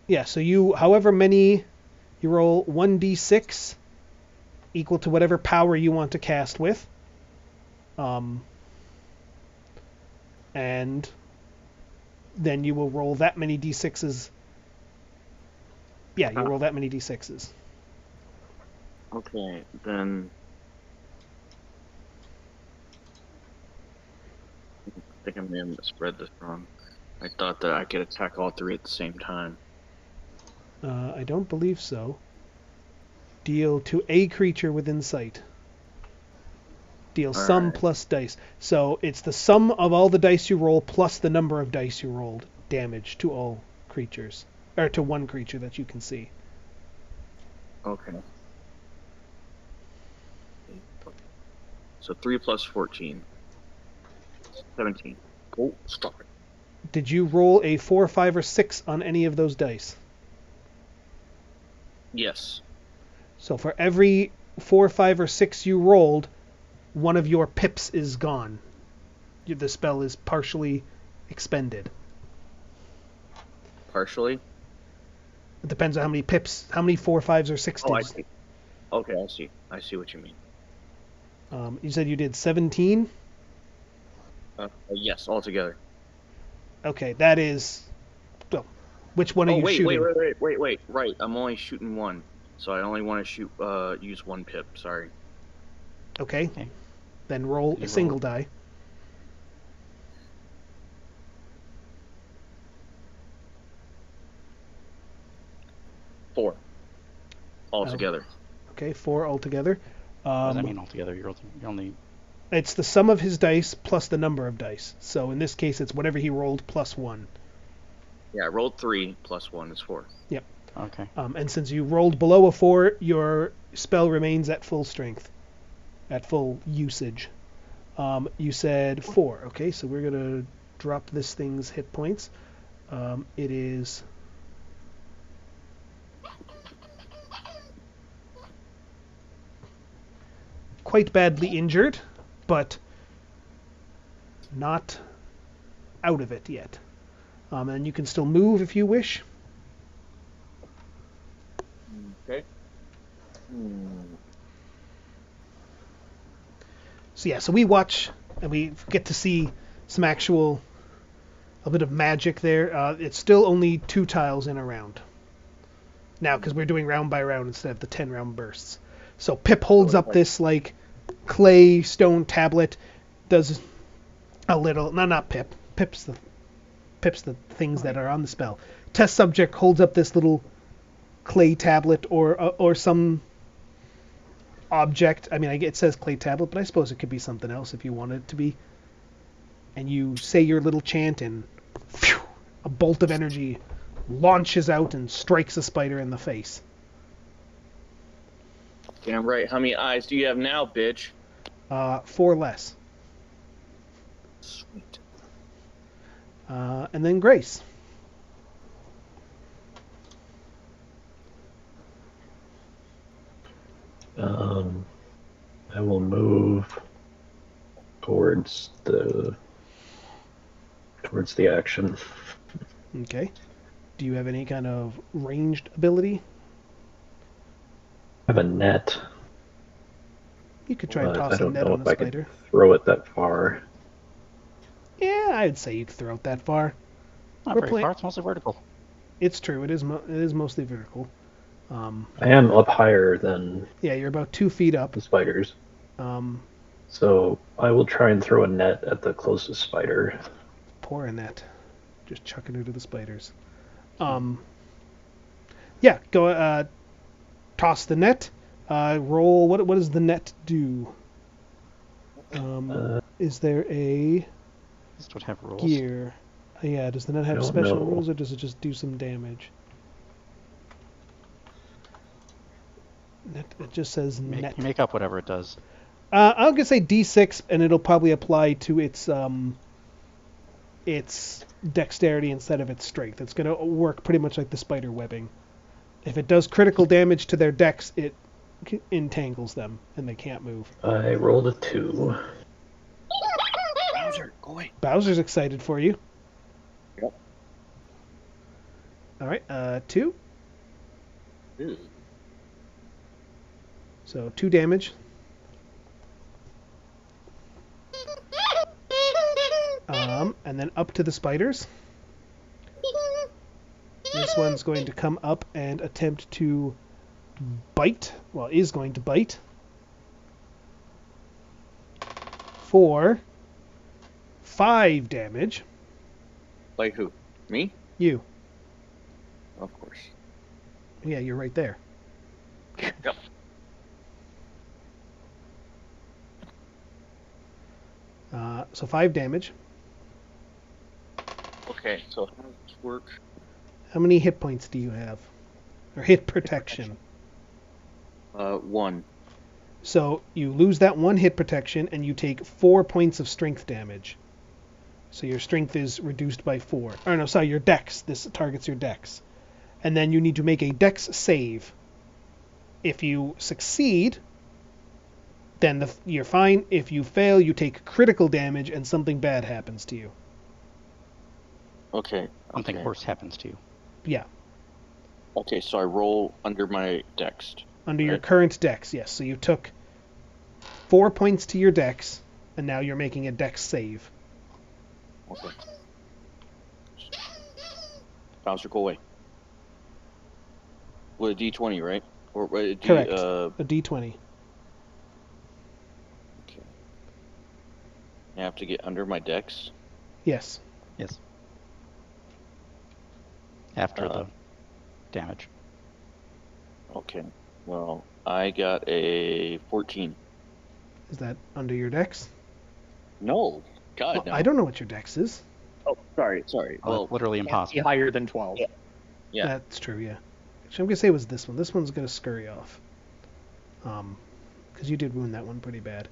Yeah, so you, however many, you roll 1d6 equal to whatever power you want to cast with. And then you will roll that many d6s. Yeah, you roll that many d6s. Okay, then. I think I may have spread this wrong. I thought that I could attack all 3 at the same time. I don't believe so. Deal to a creature within sight. Deal sum Alright. plus dice. So it's the sum of all the dice you roll plus the number of dice you rolled damage to all creatures. Or to one creature that you can see. Okay. So 3 plus 14. 17. Oh, stop it. Did you roll a 4, 5, or 6 on any of those dice? Yes. So for every 4, 5, or 6 you rolled, one of your pips is gone. The spell is partially expended. Partially? It depends on how many pips, how many 4, 5s, or 6s. Oh, I see. Okay, I see. I see what you mean. You said you did 17? Yes, altogether. Okay, that is... Well, which one are Oh, you wait, shooting? wait. Right, I'm only shooting 1. So I only want to shoot, use 1 pip, sorry. Okay. Okay. Then roll You a single roll. die. Four. Altogether. Okay, 4 altogether. What does that mean altogether? You're only It's the sum of his dice plus the number of dice. So in this case, it's whatever he rolled plus 1. Yeah, I rolled 3 plus 1 is 4. Yep. okay. And since you rolled below a 4, your spell remains at full strength, at full usage. You said 4. Okay, so we're going to drop this thing's hit points. It is... quite badly injured, but not out of it yet. And you can still move if you wish. Okay. So yeah, so we watch and we get to see some actual, a bit of magic there. It's still only 2 tiles in a round. Now, because we're doing round by round instead of the 10 round bursts. So Pip holds up this like clay stone tablet, does a little, no, not Pip. Pip's the things that are on the spell. Test subject holds up this little clay tablet or some object. I mean, it says clay tablet, but I suppose it could be something else if you wanted it to be. And you say your little chant, and phew, a bolt of energy launches out and strikes a spider in the face. Damn right. How many eyes do you have now, bitch? 4 less. Sweet. And then Grace. I will move towards the action. Okay. Do you have any kind of ranged ability? I have a net. You could try and but toss I a don't net know on if the I spider. can throw it that far. Yeah, I'd say you could throw it that far. Not We're very playing- far. It's mostly vertical. It's true. It is mostly vertical. I am up higher than Yeah, you're about 2 feet up. the spiders, Um, so I will try and throw a net at the closest spider. pour a net. Just chucking it to the spiders. Yeah, go toss the net. Roll. What does the net do? Is there a This would have rules. gear? Yeah, does the net have don't special know. rules, or does it just do some damage? Net, it just says net. You make up whatever it does. I'm gonna say D6, and it'll probably apply to its dexterity instead of its strength. It's gonna work pretty much like the spider webbing. If it does critical damage to their dex, it entangles them and they can't move. I rolled a 2. Bowser, go away. Bowser's excited for you. Yep. All right, 2. Ew. So 2 damage. And then up to the spiders. This one's going to come up and attempt to bite. Well, is going to bite. For 5 damage. Like who? Me? You. Of course. Yeah, you're right there. Yep. So 5 damage. Okay, so how does this work? How many hit points do you have? Or hit protection? 1. So you lose that 1 hit protection and you take 4 points of strength damage. So your strength is reduced by 4. Or no, sorry, your dex. This targets your dex. And then you need to make a dex save. If you succeed, then you're fine. If you fail, you take critical damage and something bad happens to you. Okay. Something worse happens to you. Yeah. Okay, so I roll under my dex. Under your Right. current dex, yes. So you took 4 points to your dex, and now you're making a dex save. Okay. Bowser, go away. With a D20, right? Or a D, Correct. Okay. A d20. I have to get under my dex. Yes. Yes. After Uh, the damage. Okay. Well, I got a 14. Is that under your dex? No. God, Well, no. I don't know what your dex is. Oh, sorry. Oh, Well, it's literally Can't be impossible. higher than 12. Yeah. That's true, yeah. Actually, I'm going to say it was this one. This one's going to scurry off. Because you did ruin that one pretty bad.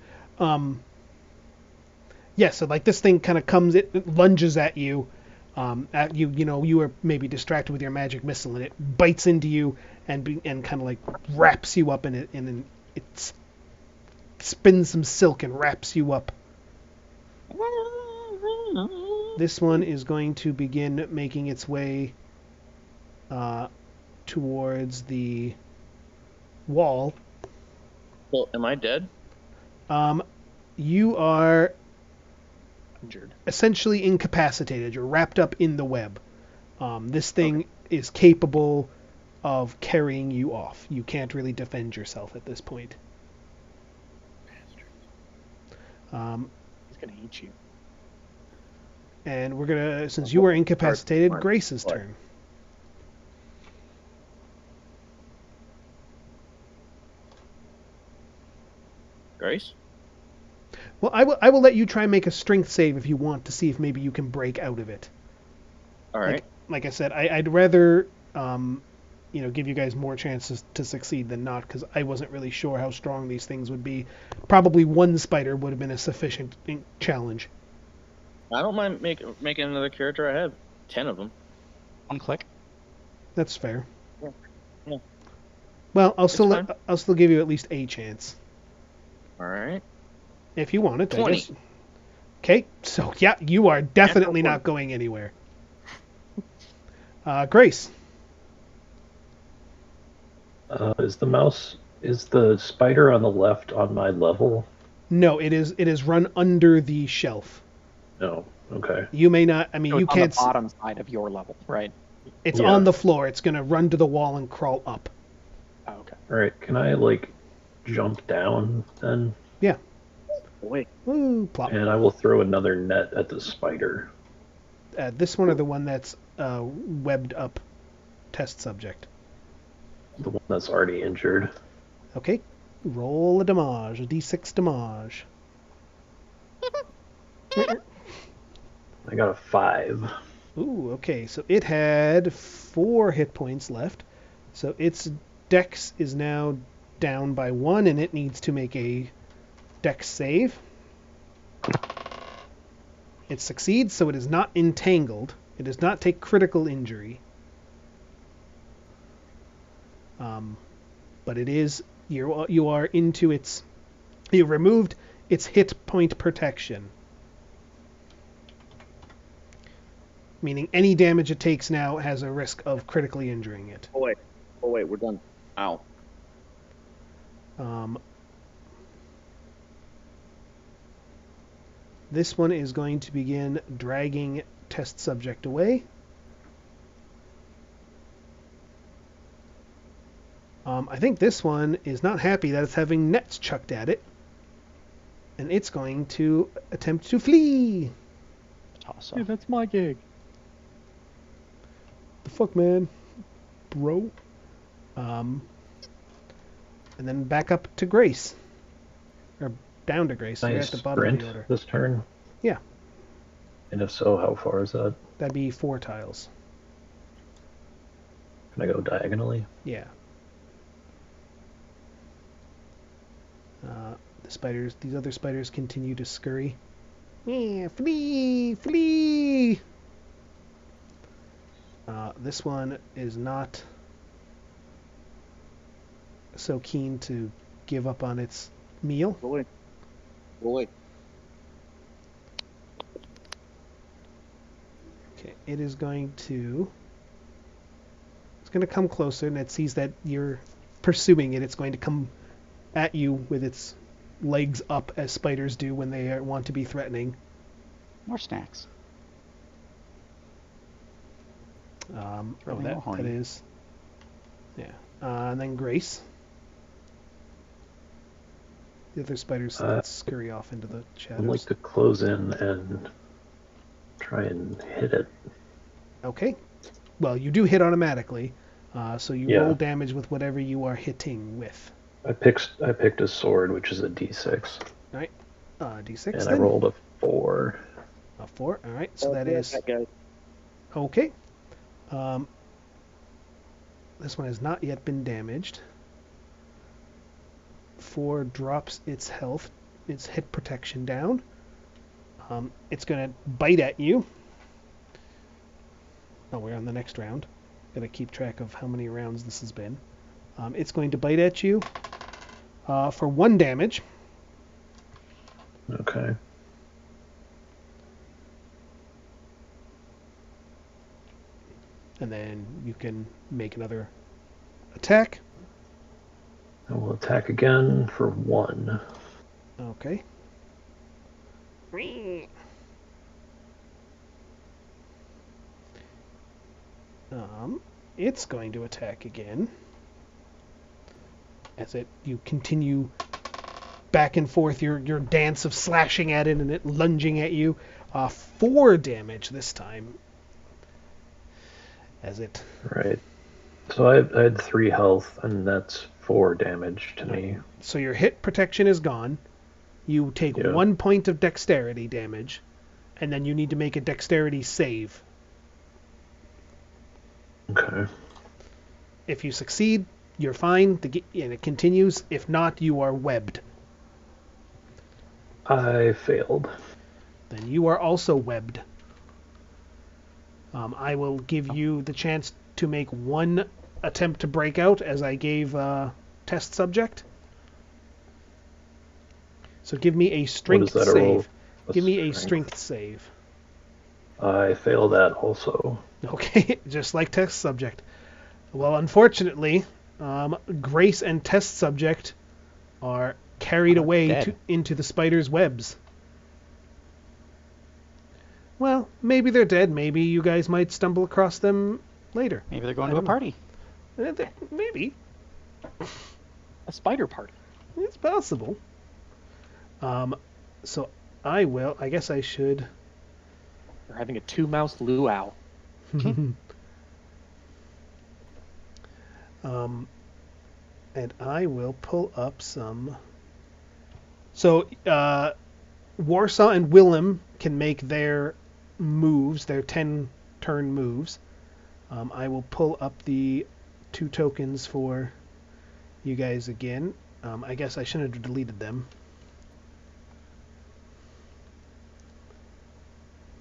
Yeah, so like this thing kind of comes, it lunges at you. You were maybe distracted with your magic missile, and it bites into you and kind of like wraps you up in it, and then it spins some silk and wraps you up. This one is going to begin making its way towards the wall. Well, am I dead? You are Injured. essentially incapacitated. You're wrapped up in the web. This thing is capable of carrying you off. You can't really defend yourself at this point. He's gonna eat you. And we're gonna, since you were incapacitated, Grace's turn. Grace? Well, I will let you try and make a strength save if you want to see if maybe you can break out of it. All right. Like I said, I'd rather give you guys more chances to succeed than not, because I wasn't really sure how strong these things would be. Probably one spider would have been a sufficient challenge. I don't mind making another character. I have 10 of them. One click. That's fair. Yeah. Well, I'll fine. still give you at least a chance All right. if you want it. 20. I guess. Okay, so yeah, you are definitely Natural not going anywhere. Grace. Is the spider on the left on my level? No, it is run under the shelf. No. Okay. You may not. I mean, So you it's on can't. the bottom side of your level, right? It's Yeah. on the floor. It's going to run to the wall and crawl up. Oh, okay. All right. Can I jump down then? Yeah. Wait. Ooh, plop. And I will throw another net at the spider. This one or the one that's webbed up test subject. The one that's already injured. Okay. Roll a damage, a d6 damage. I got a 5. Ooh, okay. So it had 4 hit points left. So its dex is now down by 1, and it needs to make a dex save. It succeeds, so it is not entangled. It does not take critical injury. But it is, you are into its, you removed its hit point protection. Meaning any damage it takes now has a risk of critically injuring it. Oh wait, we're done. Ow. This one is going to begin dragging test subject away. I think this one is not happy that it's having nets chucked at it. And it's going to attempt to flee. Toss Yeah, off. that's my gig. The fuck, man? Bro. And then back up to Grace. Or down to Grace. Can I You're at the bottom of sprint the order. this turn? Yeah. And if so, how far is that? That'd be 4 tiles. Can I go diagonally? Yeah. These other spiders continue to scurry. Yeah, flee, flee! This one is not so keen to give up on its meal. Go away. Okay, it is going to... It's going to come closer, and it sees that you're pursuing it. It's going to come at you with its legs up, as spiders do when they want to be threatening. More snacks. Oh, Really more that horny. is... Yeah. And then Grace. The other spiders scurry off into the shadows. I'd like to close in and try and hit it. Okay. Well, you do hit automatically, so you Yeah. roll damage with whatever you are hitting with. I picked a sword, which is a D6, All right. D6 and I then. rolled a 4. A 4. All right. So Oh, that yeah, is that goes. okay. This one has not yet been damaged. 4 drops its health, its hit protection down. It's going to bite at you. Oh, we're on the next round. Got to keep track of how many rounds this has been. It's going to bite at you for 1 damage. Okay. And then you can make another attack. I will attack again for 1. Okay. It's going to attack again. As you continue back and forth your dance of slashing at it and it lunging at you. 4 damage this time. As it... Right. So I had 3 health, and that's 4 damage to me. So your hit protection is gone. You take 1 point of dexterity damage, and then you need to make a dexterity save. Okay. If you succeed, you're fine, and it continues. If not, you are webbed. I failed. Then you are also webbed. I will give you the chance to make 1 attempt to break out, as I gave test subject. So give me a strength What is that, save. a Give me a strength save. I fail that also. Okay, just like test subject. Well, unfortunately, Grace and test subject are carried away into the spider's webs. Well, maybe they're dead. Maybe you guys might stumble across them later. Maybe they're going to a party. Maybe. A spider party. It's possible. So I guess I should... They're having a 2-mouse luau. And I will pull up some... So, Warsaw and Willem can make their moves, their 10-turn moves. I will pull up the 2 tokens for you guys again. I guess I shouldn't have deleted them.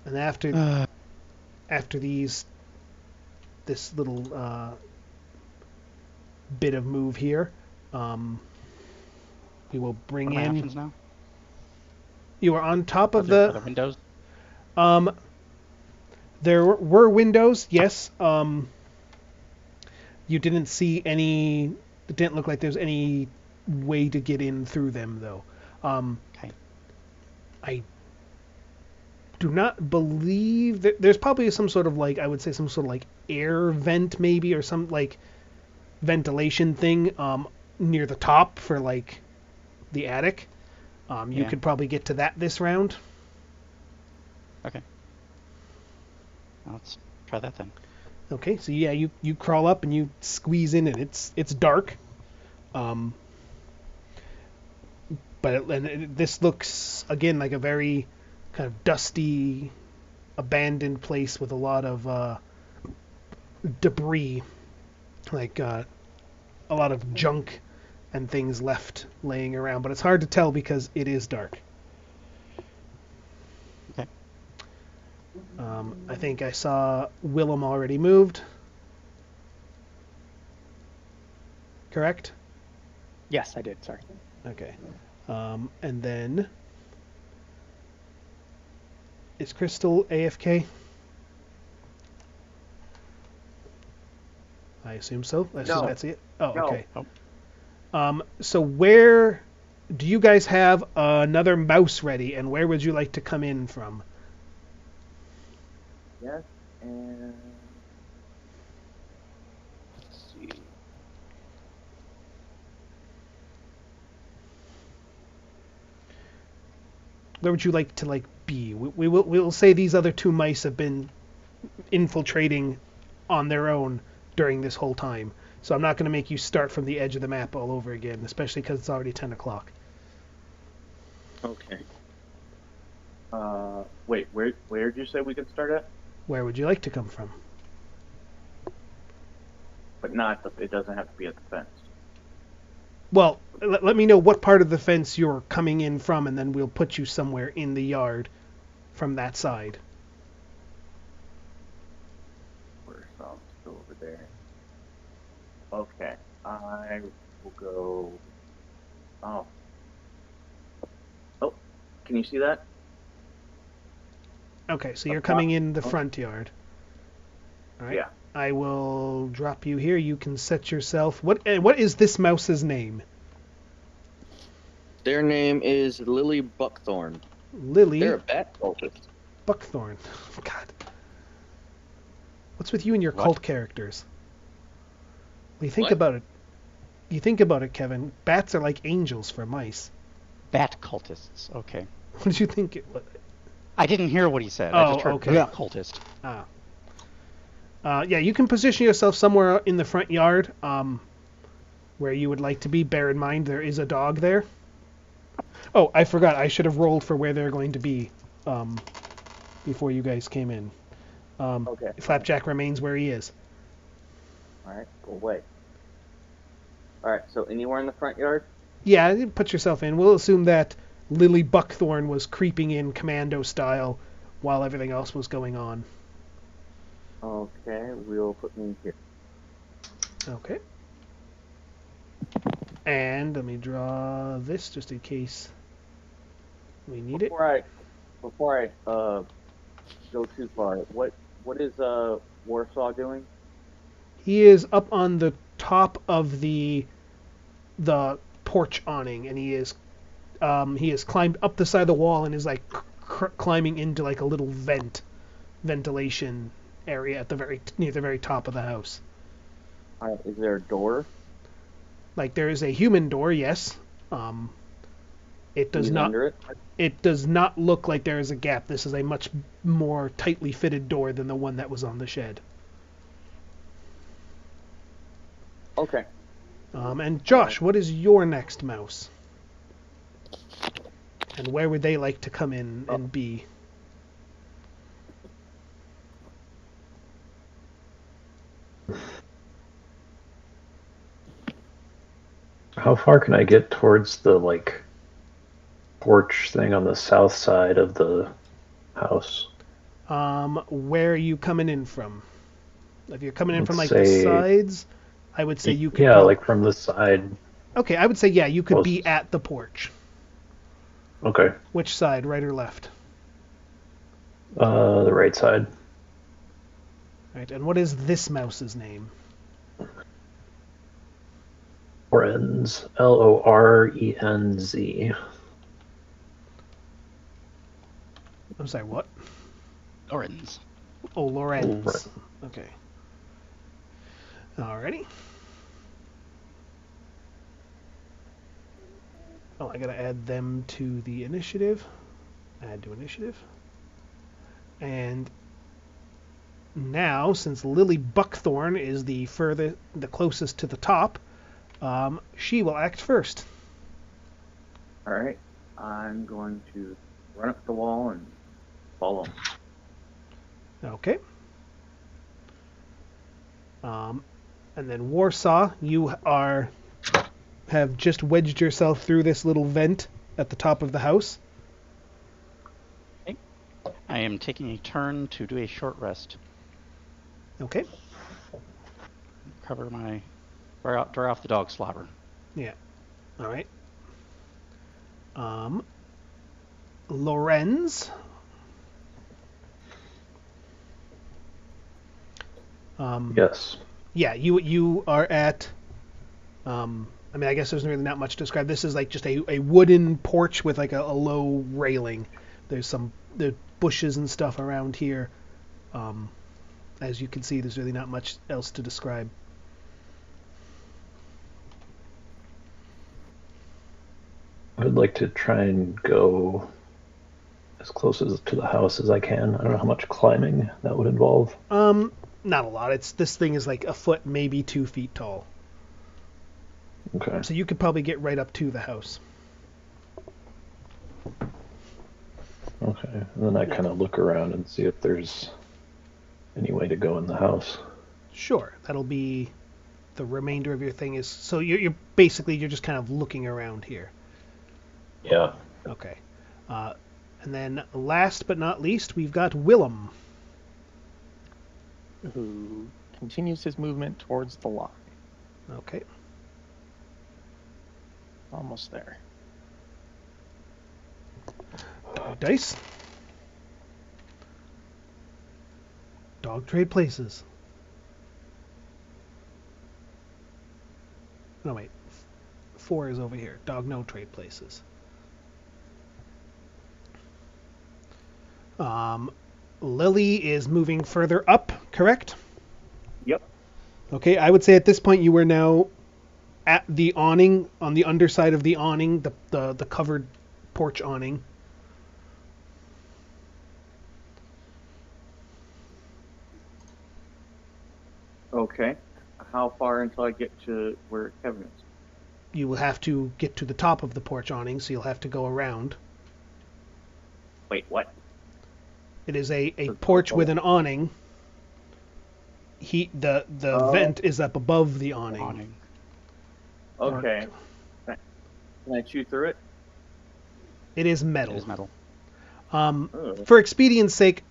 And after this little bit of move here, we will bring What are my in... options now? You are on top of Are there windows? There were windows, yes. You didn't see any... It didn't look like there's any way to get in through them, though. Okay. I do not believe... There's probably some sort of, like, I would say some sort of, like, air vent, maybe, or some, like, ventilation thing near the top for, like, the attic. You could probably get to that this round. Okay. Well, let's try that then. Okay, so yeah, you crawl up and you squeeze in, and it's dark. This looks again like a very kind of dusty, abandoned place with a lot of debris, like a lot of junk and things left laying around. But it's hard to tell because it is dark. Okay. I think I saw Willem already moved. Correct? Yes, I did. Sorry. Okay. And then... Is Crystal AFK? I assume so. I assume No. that's it. Oh, No. okay. So where... Do you guys have another mouse ready, and where would you like to come in from? Yes, and let's see. Where would you like to be? We'll say these other 2 mice have been infiltrating on their own during this whole time. So I'm not going to make you start from the edge of the map all over again, especially because it's already 10 o'clock. Okay. Wait, where did you say we could start at? Where would you like to come from? But not it doesn't have to be at the fence. Well, let me know what part of the fence you're coming in from, and then we'll put you somewhere in the yard from that side. Where's still over there? Okay, I will go. Oh, can you see that? Okay, so you're coming in the front yard. All right. Yeah. I will drop you here. You can set yourself. What is this mouse's name? Their name is Lily Buckthorn. Lily They're a bat cultist. Buckthorn. God. What's with you and your What? cult characters? When you think What? about it, Kevin. Bats are like angels for mice. Bat cultists. Okay. What did you think it was? I didn't hear what he said. I just Oh, heard okay. bat cultist. Yeah, you can position yourself somewhere in the front yard, where you would like to be. Bear in mind there is a dog there. Oh, I forgot. I should have rolled for where they're going to be, before you guys came in. Okay. Flapjack remains where he is. All right. Well, wait. All right. So anywhere in the front yard? Yeah, put yourself in. We'll assume that Lily Buckthorn was creeping in commando style while everything else was going on. Okay. We'll put me here. Okay. And let me draw this just in case we need it. Before I go too far, what is Warsaw doing? He is up on the top of the porch awning, and he has climbed up the side of the wall and is like climbing into like a little ventilation area at near the very top of the house. All right, is there a door? Like there is a human door, yes. It does He's not. under it? It does not look like there is a gap. This is a much more tightly fitted door than the one that was on the shed. Okay. And Josh, what is your next mouse? And where would they like to come in and be? How far can I get towards the porch thing on the south side of the house? Where are you coming in from? If you're coming in from Let's like the say- sides, I would say you could Yeah, be... like from the side. Okay, I would say, yeah, you could be Closest. at the porch. Okay. Which side, right or left? The right side. Right, and what is this mouse's name? Lorenz. Lorenz. I'm sorry, what? Lorenz. Oh, Lorenz. Lorenz. Okay. Alrighty. Oh, I gotta add them to the initiative. Add to initiative. And now, since Lily Buckthorn is the closest to the top, she will act first. All right. I'm going to run up the wall and follow him. Okay. And then Warsaw, you have just wedged yourself through this little vent at the top of the house. I am taking a turn to do a short rest. Okay. Cover my... dry off the dog slobber. Yeah. All right. Lorenz. Yes. Yeah, you are at. I mean, I guess there's really not much to describe. This is like just a wooden porch with like a low railing. There's the bushes and stuff around here. As you can see, there's really not much else to describe. I'd like to try and go as close to the house as I can. I don't know how much climbing that would involve. not a lot. This thing is like a foot, maybe 2 feet tall. Okay. So you could probably get right up to the house. Okay. And then I kind of look around and see if there's any way to go in the house. Sure, that'll be the remainder of your thing. Is so you're basically you're just kind of looking around here. Yeah. Okay. And then last but not least, we've got Willem. Who continues his movement towards the line. Okay. Almost there. Dice. Dog trade places. No, wait. 4 is over here. Dog no trade places. Lily is moving further up, correct? Yep. Okay, I would say at this point you are now at the awning, on the underside of the awning, the covered porch awning. Okay. How far until I get to where Kevin is? You will have to get to the top of the porch awning, so you'll have to go around. Wait, what? It is a porch with an awning. The vent is up above the awning. Okay. Can I chew through it? It is metal. It is metal. For expedience sake,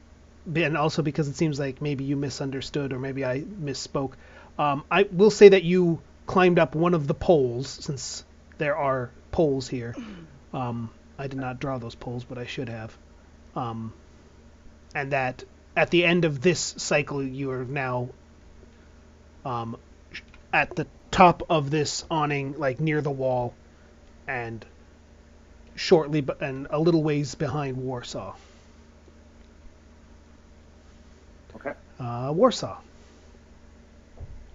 and also because it seems like maybe you misunderstood or maybe I misspoke, I will say that you climbed up one of the poles, since there are poles here. I did not draw those poles, but I should have. And that at the end of this cycle, you are now at the top of this awning, like near the wall, and shortly, and a little ways behind Warsaw. Okay. Warsaw.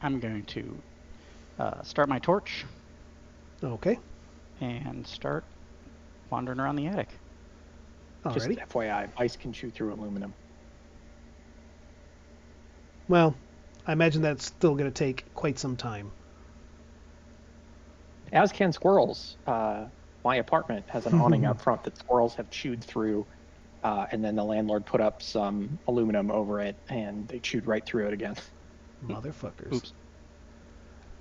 I'm going to start my torch Okay. and start wandering around the attic. Just Alrighty. FYI, ice can chew through aluminum. Well, I imagine that's still going to take quite some time. As can squirrels. My apartment has an awning out front that squirrels have chewed through, and then the landlord put up some aluminum over it, and they chewed right through it again. Motherfuckers. Oops.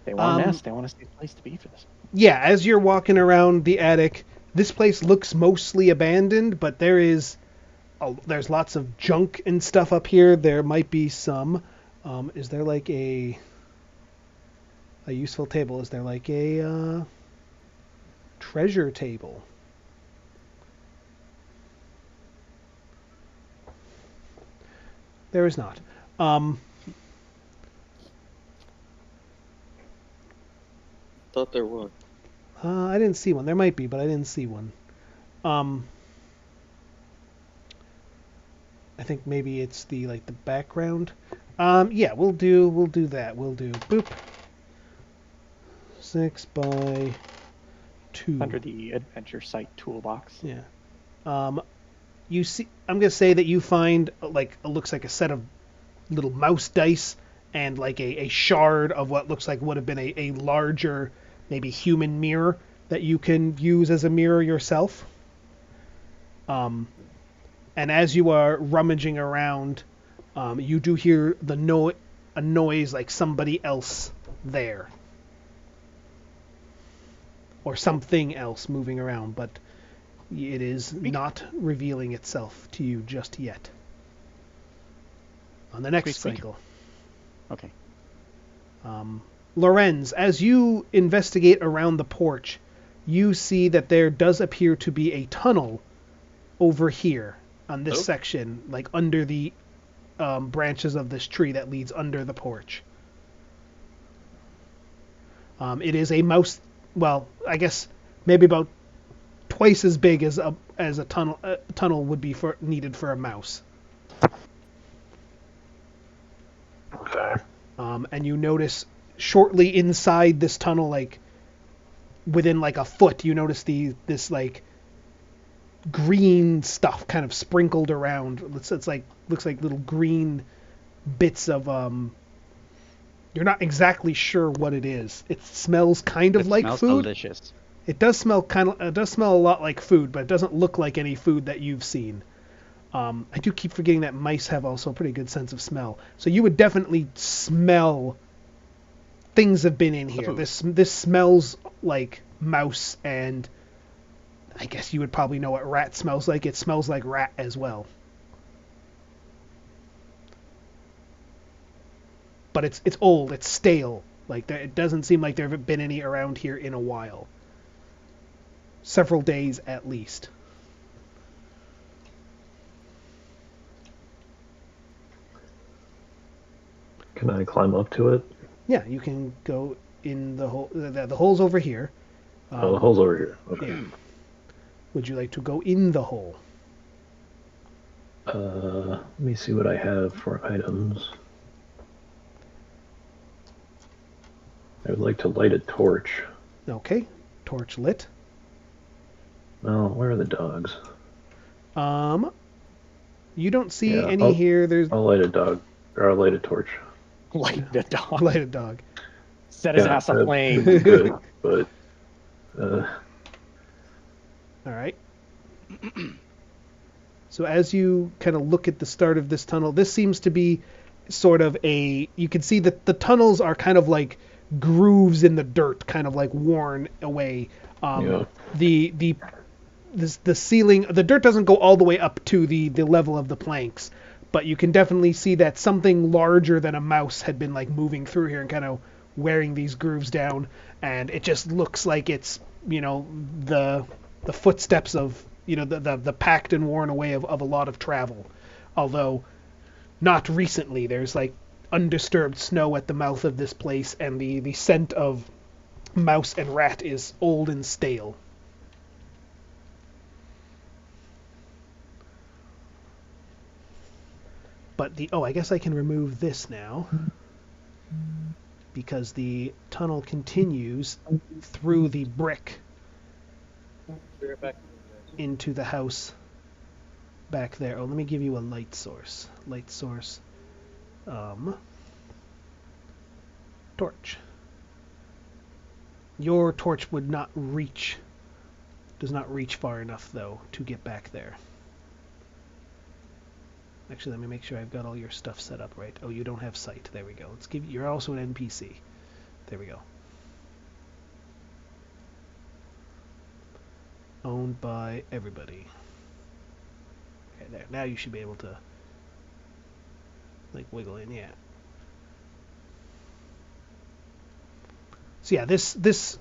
They want a nest. They want a safe place to be for this. Yeah, as you're walking around the attic, this place looks mostly abandoned, but there's lots of junk and stuff up here. There might be some. Is there like a useful table? Is there like a treasure table? There is not. Thought there was. I didn't see one. There might be, but I didn't see one. I think maybe it's the background. Yeah, we'll do that. We'll do boop. 6 by 2. Under the adventure site toolbox. Yeah. You see, I'm gonna say that you find it looks like a set of little mouse dice and like a shard of what looks like would have been a larger, maybe human mirror that you can use as a mirror yourself. And as you are rummaging around, you do hear a noise like somebody else there. Or something else moving around, but it is not revealing itself to you just yet. On the next Squeak. cycle. Okay. Lorenz, as you investigate around the porch, you see that there does appear to be a tunnel over here on this section, like under the branches of this tree that leads under the porch. It is a mouse. Well, I guess maybe about twice as big as a tunnel would be needed for a mouse. Okay. And you notice shortly inside this tunnel, like within like a foot, you notice this like green stuff kind of sprinkled around. It's like looks like little green bits of you're not exactly sure what it is. It smells kind of It like smells food. delicious. It does smell a lot like food, but it doesn't look like any food that you've seen. I do keep forgetting that mice have also a pretty good sense of smell. So you would definitely smell things have been in here. food. This smells like mouse, and I guess you would probably know what rat smells like. It smells like rat as well. But it's old, it's stale. Like it doesn't seem like there have been any around here in a while. Several days at least. Can I climb up to it? Yeah, you can go in the hole. The hole's over here. Oh, the hole's over here. Okay. Yeah. Would you like to go in the hole? Let me see what I have for items. I would like to light a torch. Okay. Torch lit. Oh, where are the dogs? You don't see Yeah, any here. There's I'll light a dog, or I'll light a torch. Like the dog. light a dog. Set his Yeah, ass that- aflame. Good, but All right. So as you kind of look at the start of this tunnel, this seems to be sort of you can see that the tunnels are kind of like grooves in the dirt, kind of like worn away. Yeah. The ceiling, the dirt doesn't go all the way up to the level of the planks, but you can definitely see that something larger than a mouse had been like moving through here and kind of wearing these grooves down, and it just looks like it's, the footsteps of, the packed and worn away of a lot of travel. Although not recently, there's like undisturbed snow at the mouth of this place, and the scent of mouse and rat is old and stale. But I guess I can remove this now, because the tunnel continues through the brick into the house back there. Oh, let me give you a light source. Light source. Torch. Your torch does not reach far enough, though, to get back there. Actually, let me make sure I've got all your stuff set up right. Oh, you don't have sight. There we go. You're also an NPC. There we go. Owned by everybody. Okay, there. Now you should be able to, like, wiggle in. Yeah. So yeah, this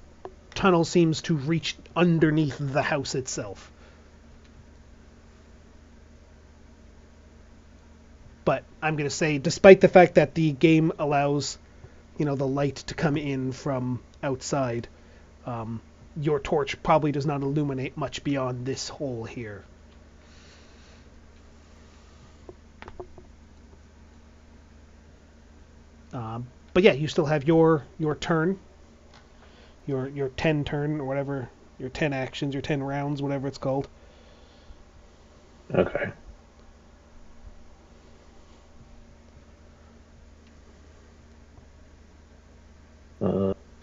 tunnel seems to reach underneath the house itself. But I'm going to say, despite the fact that the game allows, the light to come in from outside, your torch probably does not illuminate much beyond this hole here. But yeah, you still have your turn, your 10 turn or whatever, your 10 actions, your 10 rounds, whatever it's called. Okay.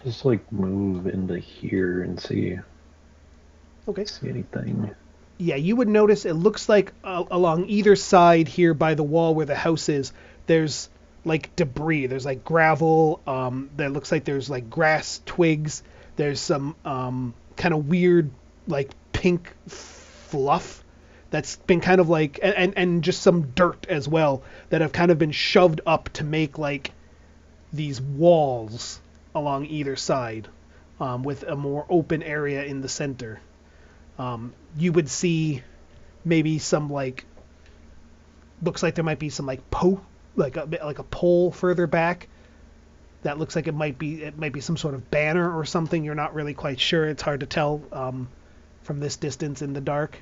Just like move into here and see Okay. anything. Yeah, you would notice it looks like along either side here by the wall where the house is, there's like debris. There's like gravel. There looks like there's like grass, twigs. There's some kind of weird like pink fluff that's been kind of like, and just some dirt as well that have kind of been shoved up to make like these walls along either side, with a more open area in the center. You would see maybe some like, looks like there might be some like like a pole further back that looks like it might be some sort of banner or something. You're not really quite sure. It's hard to tell from this distance in the dark,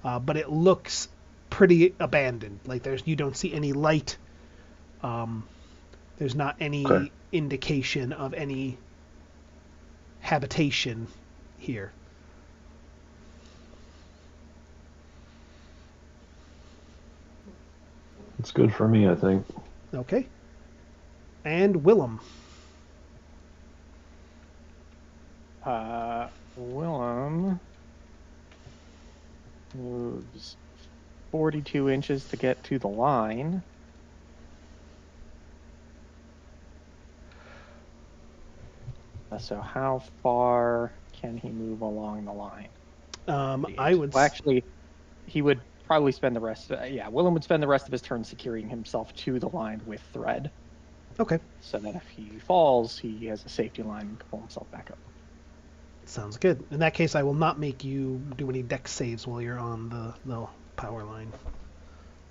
but it looks pretty abandoned. Like you don't see any light. There's not any indication of any habitation here. It's good for me, I think. Okay. And Willem. Willem moves 42 inches to get to the line. So how far can he move along the line? I would. Well, actually, he would probably spend the rest. Willem would spend the rest of his turn securing himself to the line with thread, Okay. so that if he falls, he has a safety line and can pull himself back up. Sounds good. In that case, I will not make you do any dex saves while you're on the power line.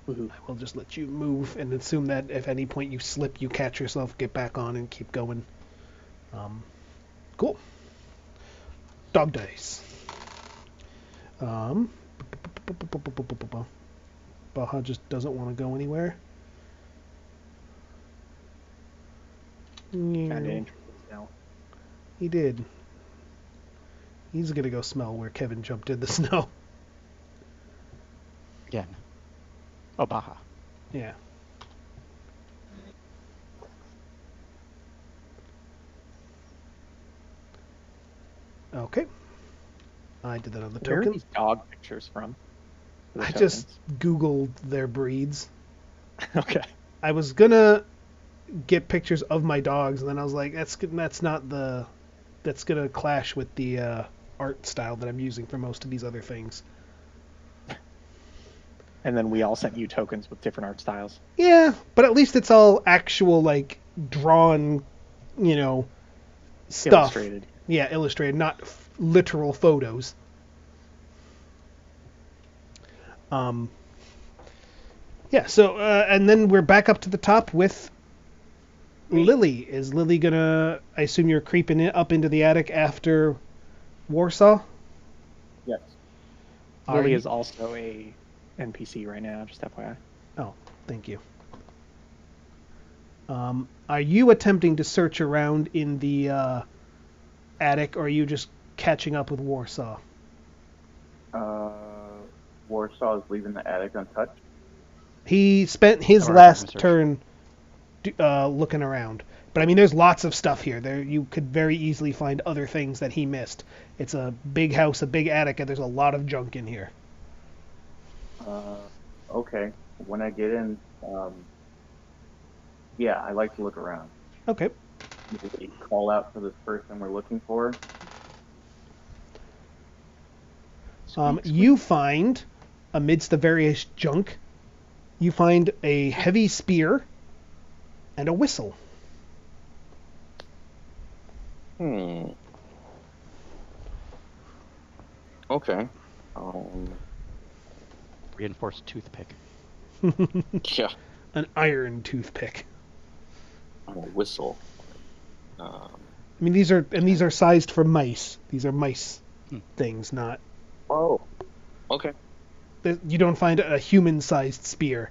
Woohoo. I will just let you move and assume that if any point you slip, you catch yourself, get back on, and keep going. Cool. Dog dice. Baja just doesn't want to go anywhere. Kind of interesting now. He did. He's gonna go smell where Kevin jumped in the snow. Again. Oh, Baja. Yeah. Okay. I did that on the Where are token. these dog pictures from? The I tokens? just Googled their breeds. Okay. I was gonna get pictures of my dogs, and then I was like, that's gonna clash with the art style that I'm using for most of these other things. And then we all sent you tokens with different art styles. Yeah, but at least it's all actual, like, drawn, stuff. Illustrated. Yeah, illustrated, not literal photos. Yeah, so, and then we're back up to the top with Lily. Is Lily gonna, I assume you're creeping up into the attic after Warsaw? Yes. Lily is also a NPC right now, just FYI. Oh, thank you. Are you attempting to search around in the attic, or are you just catching up with Warsaw? Warsaw is leaving the attic untouched. He spent his Or last search. turn looking around. But I mean, there's lots of stuff here. You could very easily find other things that he missed. It's a big house, a big attic, and there's a lot of junk in here. Okay. When I get in, yeah, I like to look around. Okay. Maybe call out for this person we're looking for. You find, amidst the various junk, you find a heavy spear and a whistle. Okay. Reinforced toothpick. Yeah. An iron toothpick. A whistle. I mean, these are sized for mice. These are mice things, not. Oh. Okay. You don't find a human-sized spear.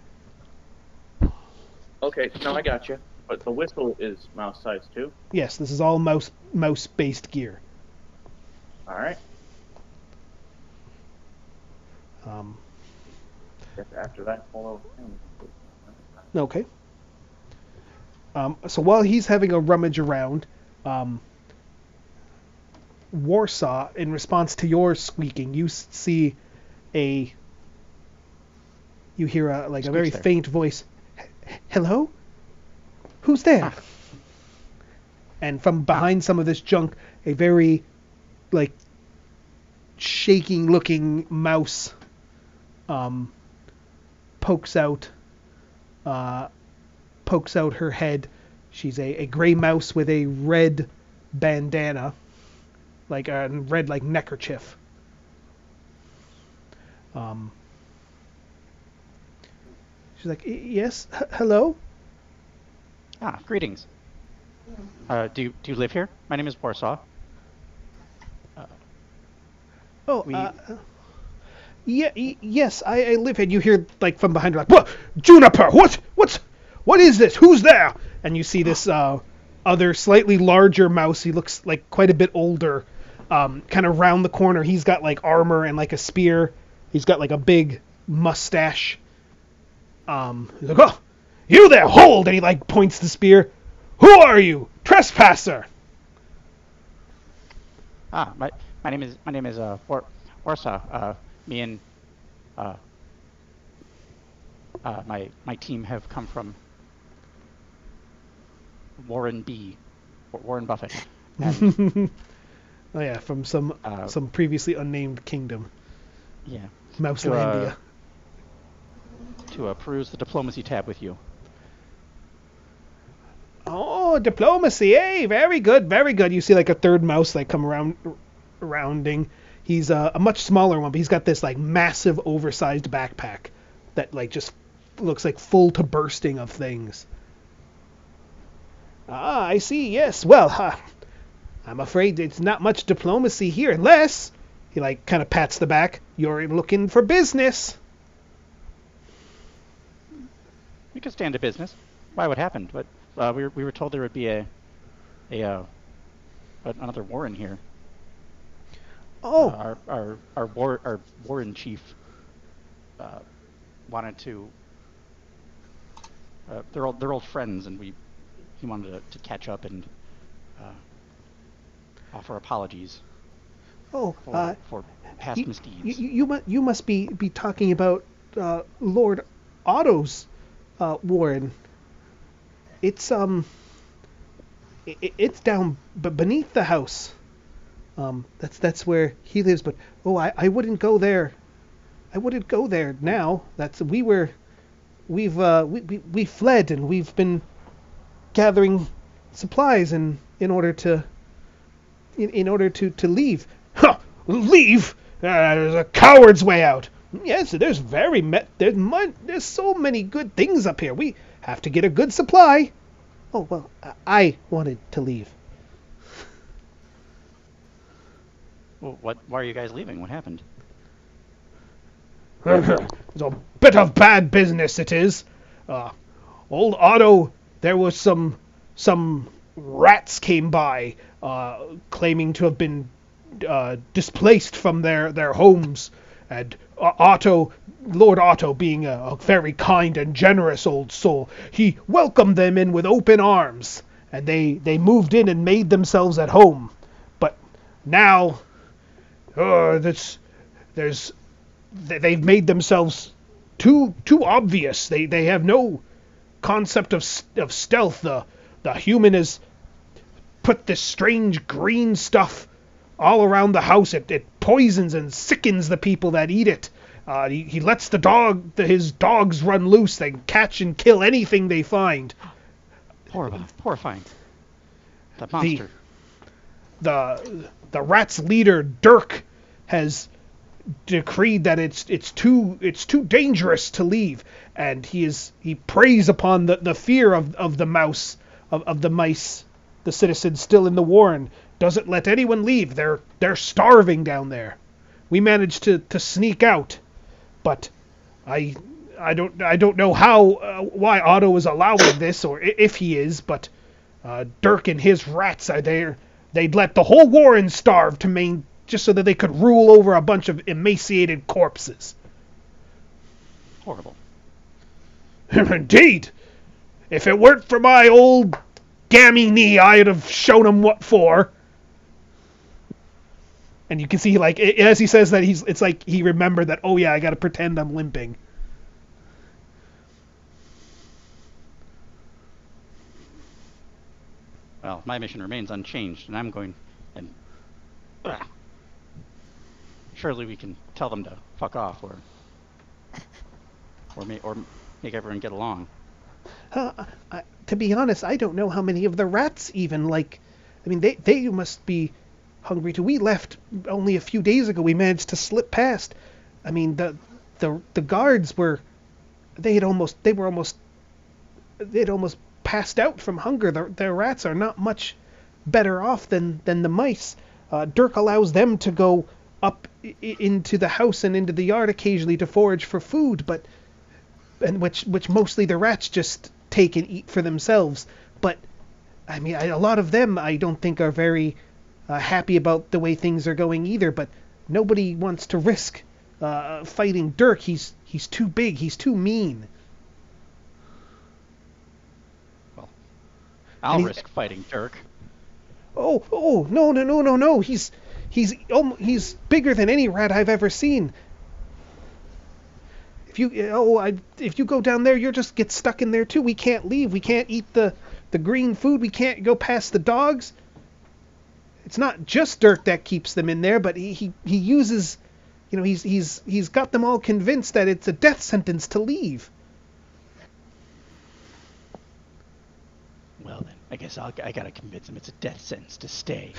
Okay. No, I got you. But the whistle is mouse size too. Yes, this is all mouse-based gear. All right. Guess after that, follow him. Okay. So while he's having a rummage around, Warsaw, in response to your squeaking, you hear a very there. faint voice. Hello? Who's there? And from behind some of this junk, a very, shaking-looking mouse pokes out her head. She's a gray mouse with a red bandana, like a red neckerchief. She's like, yes, hello. Greetings. Do you live here? My name is Warsaw. Yes, I live here. And you hear from behind her, what? Juniper, what is this? Who's there? And you see this other slightly larger mouse. He looks like quite a bit older. Kind of round the corner. He's got armor and a spear. He's got a big mustache. He's like, oh, You there, hold! And he like points the spear. Who are you? Trespasser! My name is Orsa. Me and my team have come from Warren Buffett. And, Oh yeah, from some previously unnamed kingdom. yeah. Mouselandia. To peruse the diplomacy tab with you. Oh, diplomacy, eh? Very good, very good. You see like a third mouse like come rounding. He's a much smaller one, but he's got this like massive oversized backpack that like just looks like full to bursting of things. Ah, I see, yes. Well, I'm afraid it's not much diplomacy here, unless, he like kind of pats the back, you're looking for business. We could stand to business. Why? What happened? But we were told there would be another Warren here. Oh, Our Warren chief wanted to. They're old friends, and he wanted to catch up and offer apologies for past misdeeds. You must be talking about Lord Otto's Warren. It's it's down beneath the house. That's where he lives. But I wouldn't go there. I wouldn't go there now. We fled, and we've been gathering supplies in order to leave. Huh, leave? There's a coward's way out. Yes, there's so many good things up here. We have to get a good supply. Oh well, I wanted to leave. Well, why are you guys leaving? What happened? It's a bit of bad business, it is. Old Otto, there was some rats came by, claiming to have been displaced from their homes, and Lord Otto, being a very kind and generous old soul, he welcomed them in with open arms, and they moved in and made themselves at home. But now, they've made themselves too obvious. They have no concept of stealth. The human has put this strange green stuff all around the house. It poisons and sickens the people that eat it. He lets his dogs run loose. They catch and kill anything they find. Horrifying. That monster. The rat's leader, Dirk, has decreed that it's too dangerous to leave, and he preys upon the fear of the mouse, of the mice, the citizens still in the warren. Doesn't let anyone leave. They're starving down there. We managed to sneak out, but I don't know why Otto is allowing this, or if he is, but Dirk and his rats are there. They'd let the whole warren starve just so that they could rule over a bunch of emaciated corpses. Horrible. Indeed. If it weren't for my old gammy knee, I'd have shown him what for. And you can see, like, as he says that, it's like he remembered that, oh yeah, I gotta pretend I'm limping. Well, my mission remains unchanged, and I'm going and... Surely we can tell them to fuck off, or make everyone get along. To be honest, I don't know how many of the rats even like. I mean, they must be hungry too. We left only a few days ago. We managed to slip past. I mean, the guards they'd almost passed out from hunger. Their rats are not much better off than the mice. Dirk allows them to go up into the house and into the yard occasionally to forage for food, which mostly the rats just take and eat for themselves. But I mean, a lot of them I don't think are very happy about the way things are going either. But nobody wants to risk fighting Dirk. He's too big. He's too mean. I'll he's- risk fighting Dirk. Oh, no. He's bigger than any rat I've ever seen. If you go down there, you'll just get stuck in there too. We can't leave. We can't eat the green food. We can't go past the dogs. It's not just Dirk that keeps them in there, but he uses, he's got them all convinced that it's a death sentence to leave. Well then, I guess I gotta convince him it's a death sentence to stay.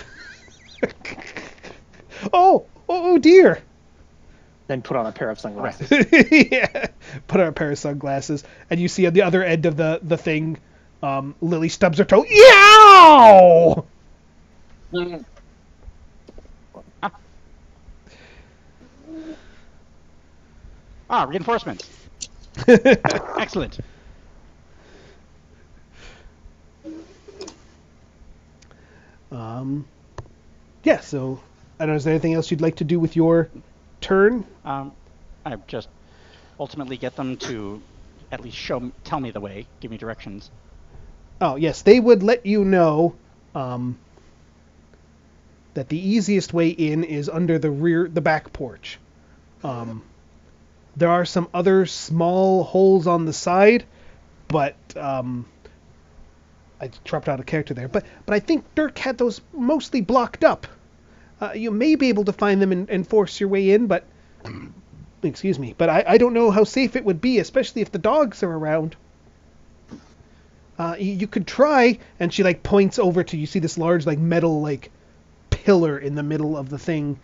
Oh dear. Then put on a pair of sunglasses. Yeah. Put on a pair of sunglasses, and you see on the other end of the thing, Lily stubs her toe. Yow! Reinforcements. Excellent. Yeah, so I don't know, is there anything else you'd like to do with your turn? I just ultimately get them to at least tell me the way, give me directions. Oh, yes, they would let you know that the easiest way in is under the back porch. There are some other small holes on the side, but I dropped out of character there. But I think Dirk had those mostly blocked up. You may be able to find them and force your way in, but excuse me. But I don't know how safe it would be, especially if the dogs are around. You could try, and she points over to, you see this large metal pillar in the middle of the thing.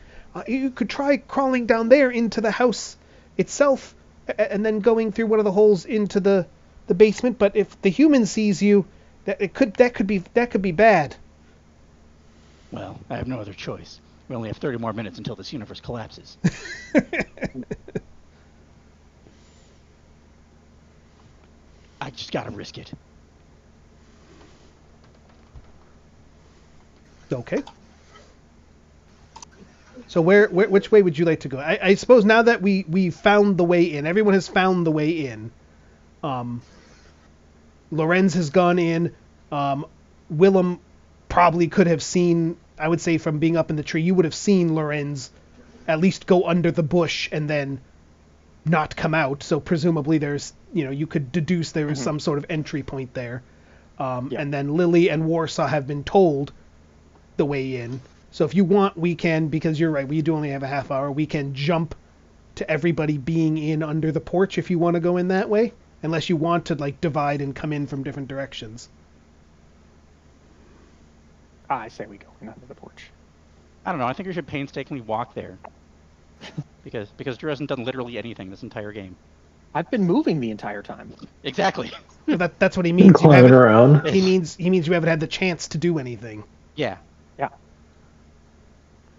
You could try crawling down there into the house itself, and then going through one of the holes into the basement. But if the human sees you, that could be bad. Well, I have no other choice. We only have 30 more minutes until this universe collapses. I just gotta risk it. Okay. So which way would you like to go? I suppose now that we found the way in, everyone has found the way in. Lorenz has gone in. Willem probably could have seen, I would say from being up in the tree, you would have seen Lorenz at least go under the bush and then not come out. So presumably there's, you could deduce there was some sort of entry point there. And then Lily and Warsaw have been told the way in. So if you want, we can, because you're right, we do only have a half hour, we can jump to everybody being in under the porch if you want to go in that way. Unless you want to divide and come in from different directions. I say we go in under the porch. I don't know. I think we should painstakingly walk there. because Drew hasn't done literally anything this entire game. I've been moving the entire time. Exactly. So that's what he means. Climbing around. He means you haven't had the chance to do anything. Yeah.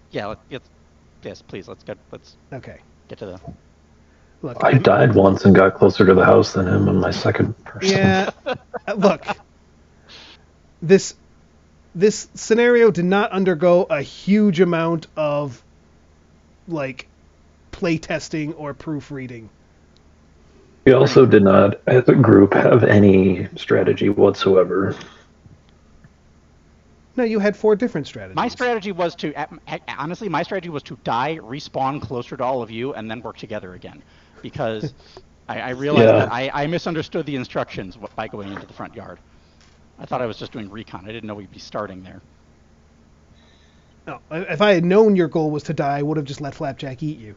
Yeah. Yes, please. Let's Okay. get to the. Look, I died once and got closer to the house than him on my second person. Yeah. Look. This scenario did not undergo a huge amount of play testing or proofreading. We also did not, as a group, have any strategy whatsoever. No, you had 4 different strategies. My strategy was to honestly, my strategy was to die, respawn closer to all of you, and then work together again, because I realized that I misunderstood the instructions by going into the front yard. I thought I was just doing recon. I didn't know we'd be starting there. No, if I had known your goal was to die, I would have just let Flapjack eat you.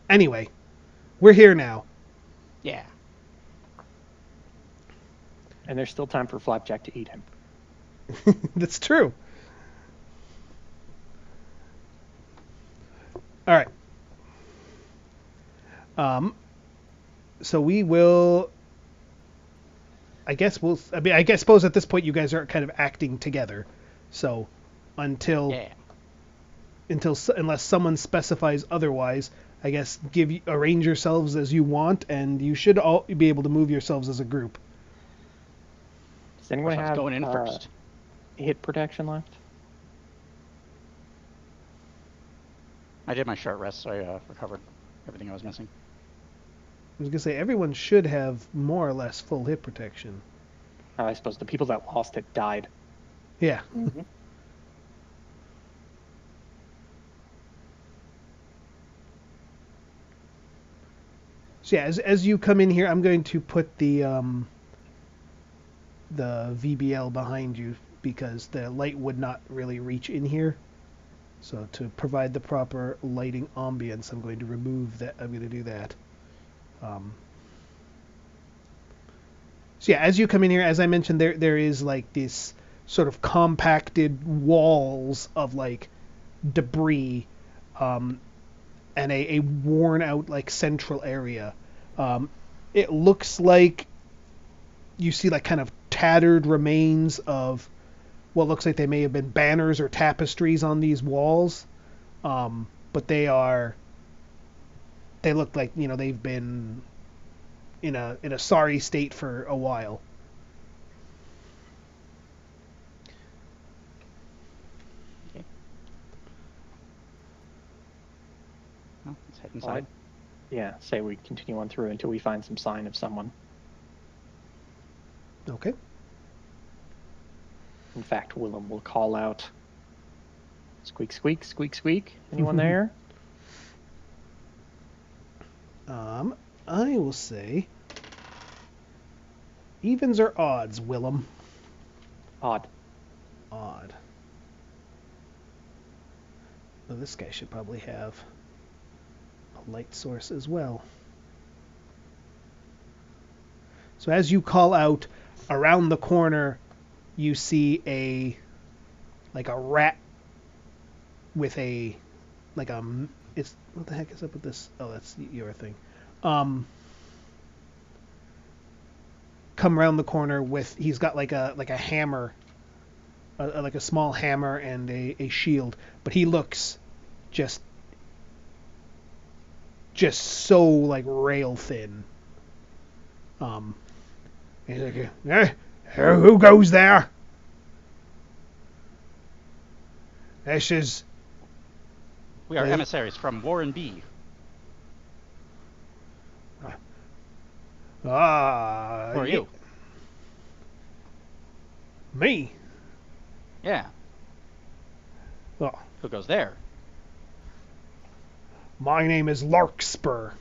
Anyway, we're here now. Yeah. And there's still time for Flapjack to eat him. That's true. All right. So we will. I suppose at this point you guys are kind of acting together. So unless someone specifies otherwise, I guess arrange yourselves as you want, and you should all be able to move yourselves as a group. Does anyone have going in first? hit protection left? I did my short rest, so I recovered everything I was missing. was gonna say everyone should have more or less full hit protection. I suppose the people that lost it died. Yeah. Mm-hmm. So yeah, as you come in here, I'm going to put the VBL behind you because the light would not really reach in here. So to provide the proper lighting ambience, I'm going to remove that. I'm going to do that. So yeah, as you come in here, as I mentioned, there is like this sort of compacted walls of like debris, and a worn out like central area. It looks like you see like kind of tattered remains of what looks like they may have been banners or tapestries on these walls, but they look like they've been in a sorry state for a while. Okay. Well, let's head inside. Yeah, say we continue on through until we find some sign of someone. Okay. In fact, Willem will call out, "Squeak, squeak, squeak, squeak. Anyone there?" I will say evens or odds, Willem? Odd. Odd. Well, this guy should probably have a light source as well. So as you call out, around the corner, you see a rat with it's what the heck is up with this? Oh, that's your thing. Come around the corner with he's got like a hammer, like a small hammer and a shield, but he looks just so like rail thin. He's like, who goes there? This is. We are emissaries from Warren B. Who Who are you? Me. Yeah. Oh, Who goes there? my name is Larkspur.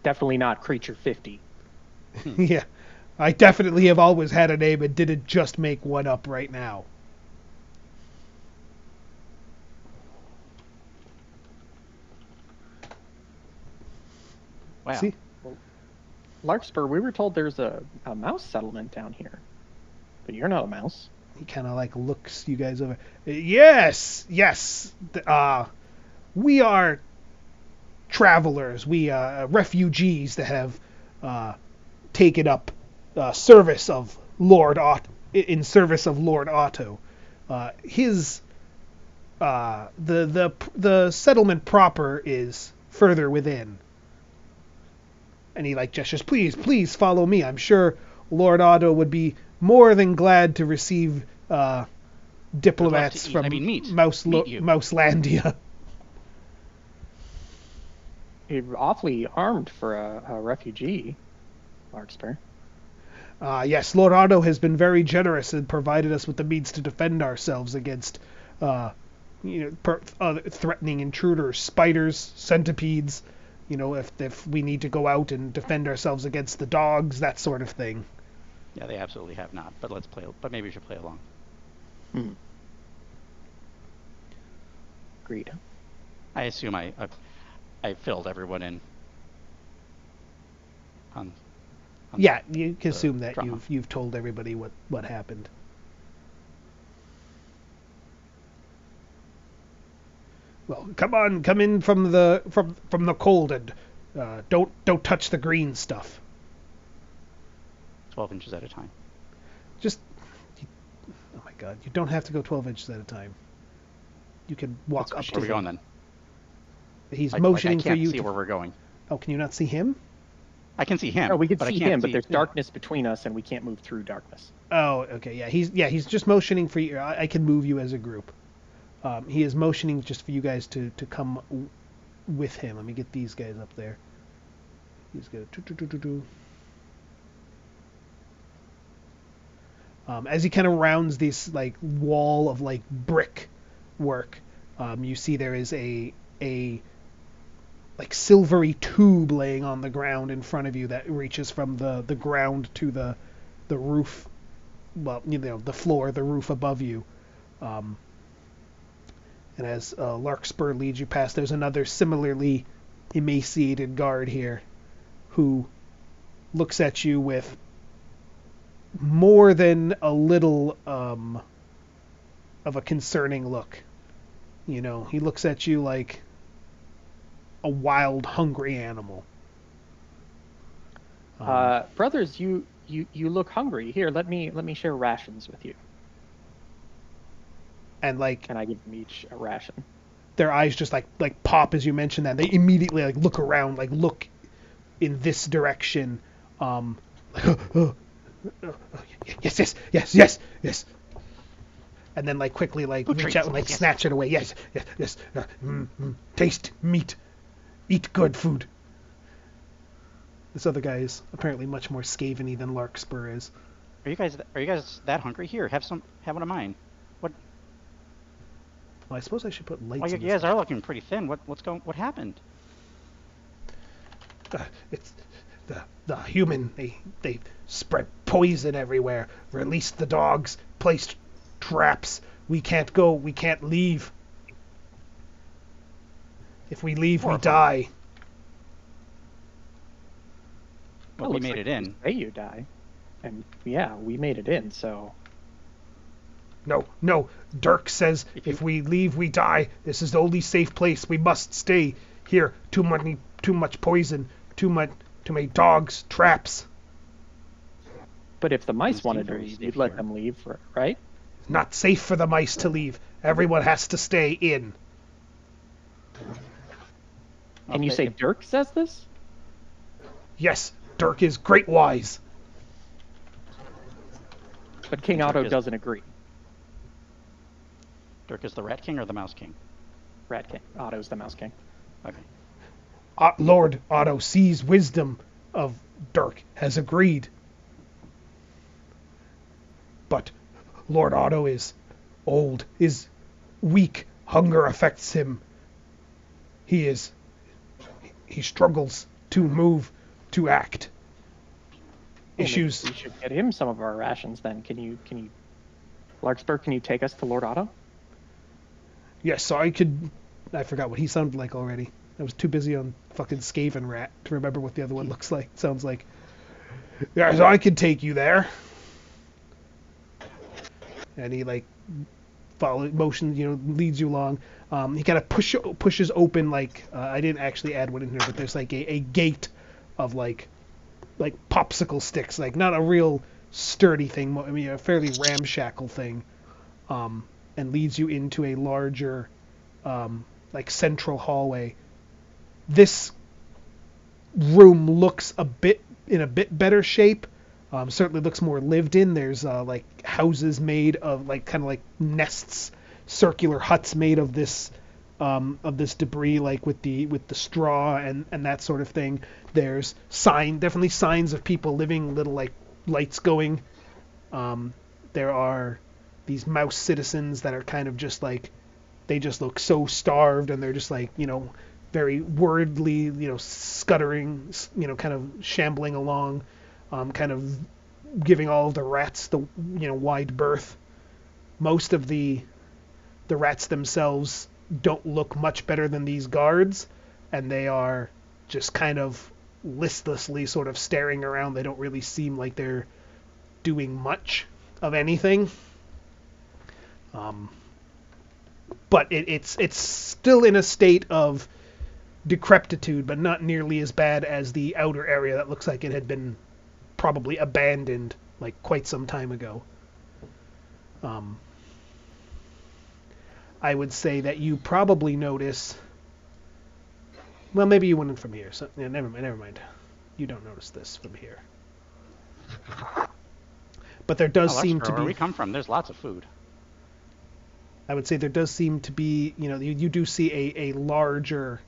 Definitely not Creature 50. Yeah, I definitely have always had a name and didn't just make one up right now. Wow. See? Larkspur, we were told there's a mouse settlement down here. But you're not a mouse. He kind of like looks you guys over. Yes. We are travelers. We refugees that have taken up service of Lord in service of Lord Otto. His the settlement proper is further within. And he like gestures, please follow me. I'm sure Lord Otto would be more than glad to receive diplomats from Mouselandia. You're awfully armed for a refugee, Larkspur. Yes, Lord Otto has been very generous and provided us with the means to defend ourselves against threatening intruders, spiders, centipedes. If we need to go out and defend ourselves against the dogs, that sort of thing. Yeah, they absolutely have not. But let's play. But maybe we should play along. Agreed. I assume I filled everyone in. Yeah, you can assume that drama. you've told everybody what happened. Well, come in from the cold and don't touch the green stuff. 12 inches at a time. Oh my God, you don't have to go 12 inches at a time. You can walk up to Where are we going then? He's motioning I for can't you see where we're going. Oh, can you not see him? I can see him. No, we can but see I can't him, but see there's darkness between us, and we can't move through darkness. Oh, okay, yeah. He's just motioning for you. I can move you as a group. He is motioning just for you guys to come with him. Let me get these guys up there. He's gonna. As he kind of rounds this like wall of like brick work, you see there is a like silvery tube laying on the ground in front of you that reaches from the ground to the roof. Well, the floor, the roof above you. And as Larkspur leads you past, there's another similarly emaciated guard here who looks at you with more than a little of a concerning look. He looks at you like a wild, hungry animal. Brothers, you look hungry. Here, let me share rations with you. And like, Can I give them each a ration? their eyes just like pop as you mention that. They immediately like look around, like look in this direction. Yes. And then like quickly like reach out and like snatch it away. Yes. Taste meat, eat good food. This other guy is apparently much more scaveny than Larkspur is. Are you guys that hungry? Here, have one of mine. What? Well, I suppose I should put lights. Well, you guys are looking pretty thin. What happened? It's the human. They spread poison everywhere. Released the dogs. Placed traps. We can't go. We can't leave. If we leave, we die. Well, we made it in. You say you die, and yeah, we made it in. So. No. Dirk says if we leave, we die. This is the only safe place. We must stay here. Too much poison. Too many dogs. Traps. But if the mice wanted to leave, you'd let them leave, right? Not safe for the mice to leave. Everyone has to stay in. And you say Dirk says this? Yes, Dirk is great wise. But King Otto doesn't agree. Dirk is the Rat King or the Mouse King? Rat King. Otto's the Mouse King. Okay. Lord Otto sees wisdom of Dirk, has agreed. But Lord Otto is old, is weak. Hunger affects him. He struggles to move, to act. Well, Issues. We should get him some of our rations then. Can you, Larkspur, can you take us to Lord Otto? Yes, so I forgot what he sounded like already. I was too busy on fucking Skaven Rat to remember what the other one sounds like. Yeah, so I could take you there. And he like leads you along. He kind of pushes open like I didn't actually add one in here, but there's like a gate of like popsicle sticks, like not a real sturdy thing, I mean a fairly ramshackle thing, and leads you into a larger like central hallway. This room looks in a bit better shape. Certainly looks more lived in. There's like houses made of like kind of like nests, circular huts made of this debris, like with the straw and that sort of thing. There's definitely signs of people living, little like lights going. There are these mouse citizens that are kind of just like, they just look so starved, and they're just like, very worriedly, scuttering, kind of shambling along. Kind of giving all of the rats the wide berth. Most of the rats themselves don't look much better than these guards, and they are just kind of listlessly sort of staring around. They don't really seem like they're doing much of anything. But it's still in a state of decrepitude, but not nearly as bad as the outer area that looks like it had been probably abandoned like quite some time ago. I would say that you probably notice, well, maybe you wouldn't from here, so yeah, never mind. You don't notice this from here. But there does seem to be, where we come from, there's lots of food. I would say there does seem to be, you do see a larger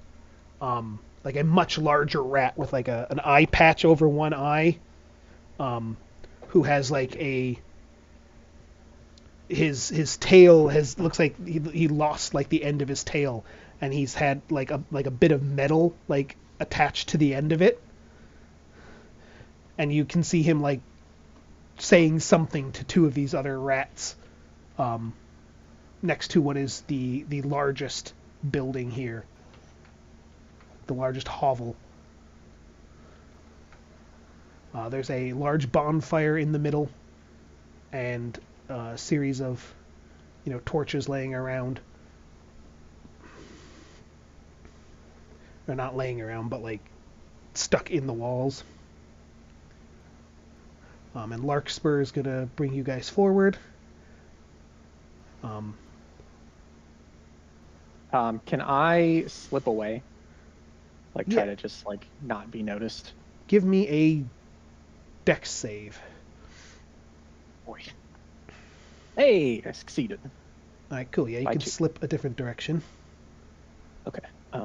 like a much larger rat with like an eye patch over one eye, who has like his tail looks like he lost like the end of his tail, and he's had like a bit of metal like attached to the end of it, and you can see him like saying something to two of these other rats, next to what is the largest building here, the largest hovel. There's a large bonfire in the middle, and a series of, torches laying around. Or not laying around, but like stuck in the walls. And Larkspur is gonna bring you guys forward. Can I slip away? Like try Yeah. to just like not be noticed. Give me a dex save. Boy. Hey, I succeeded. All right, cool. Yeah, you By can 2. slip a different direction. Okay. I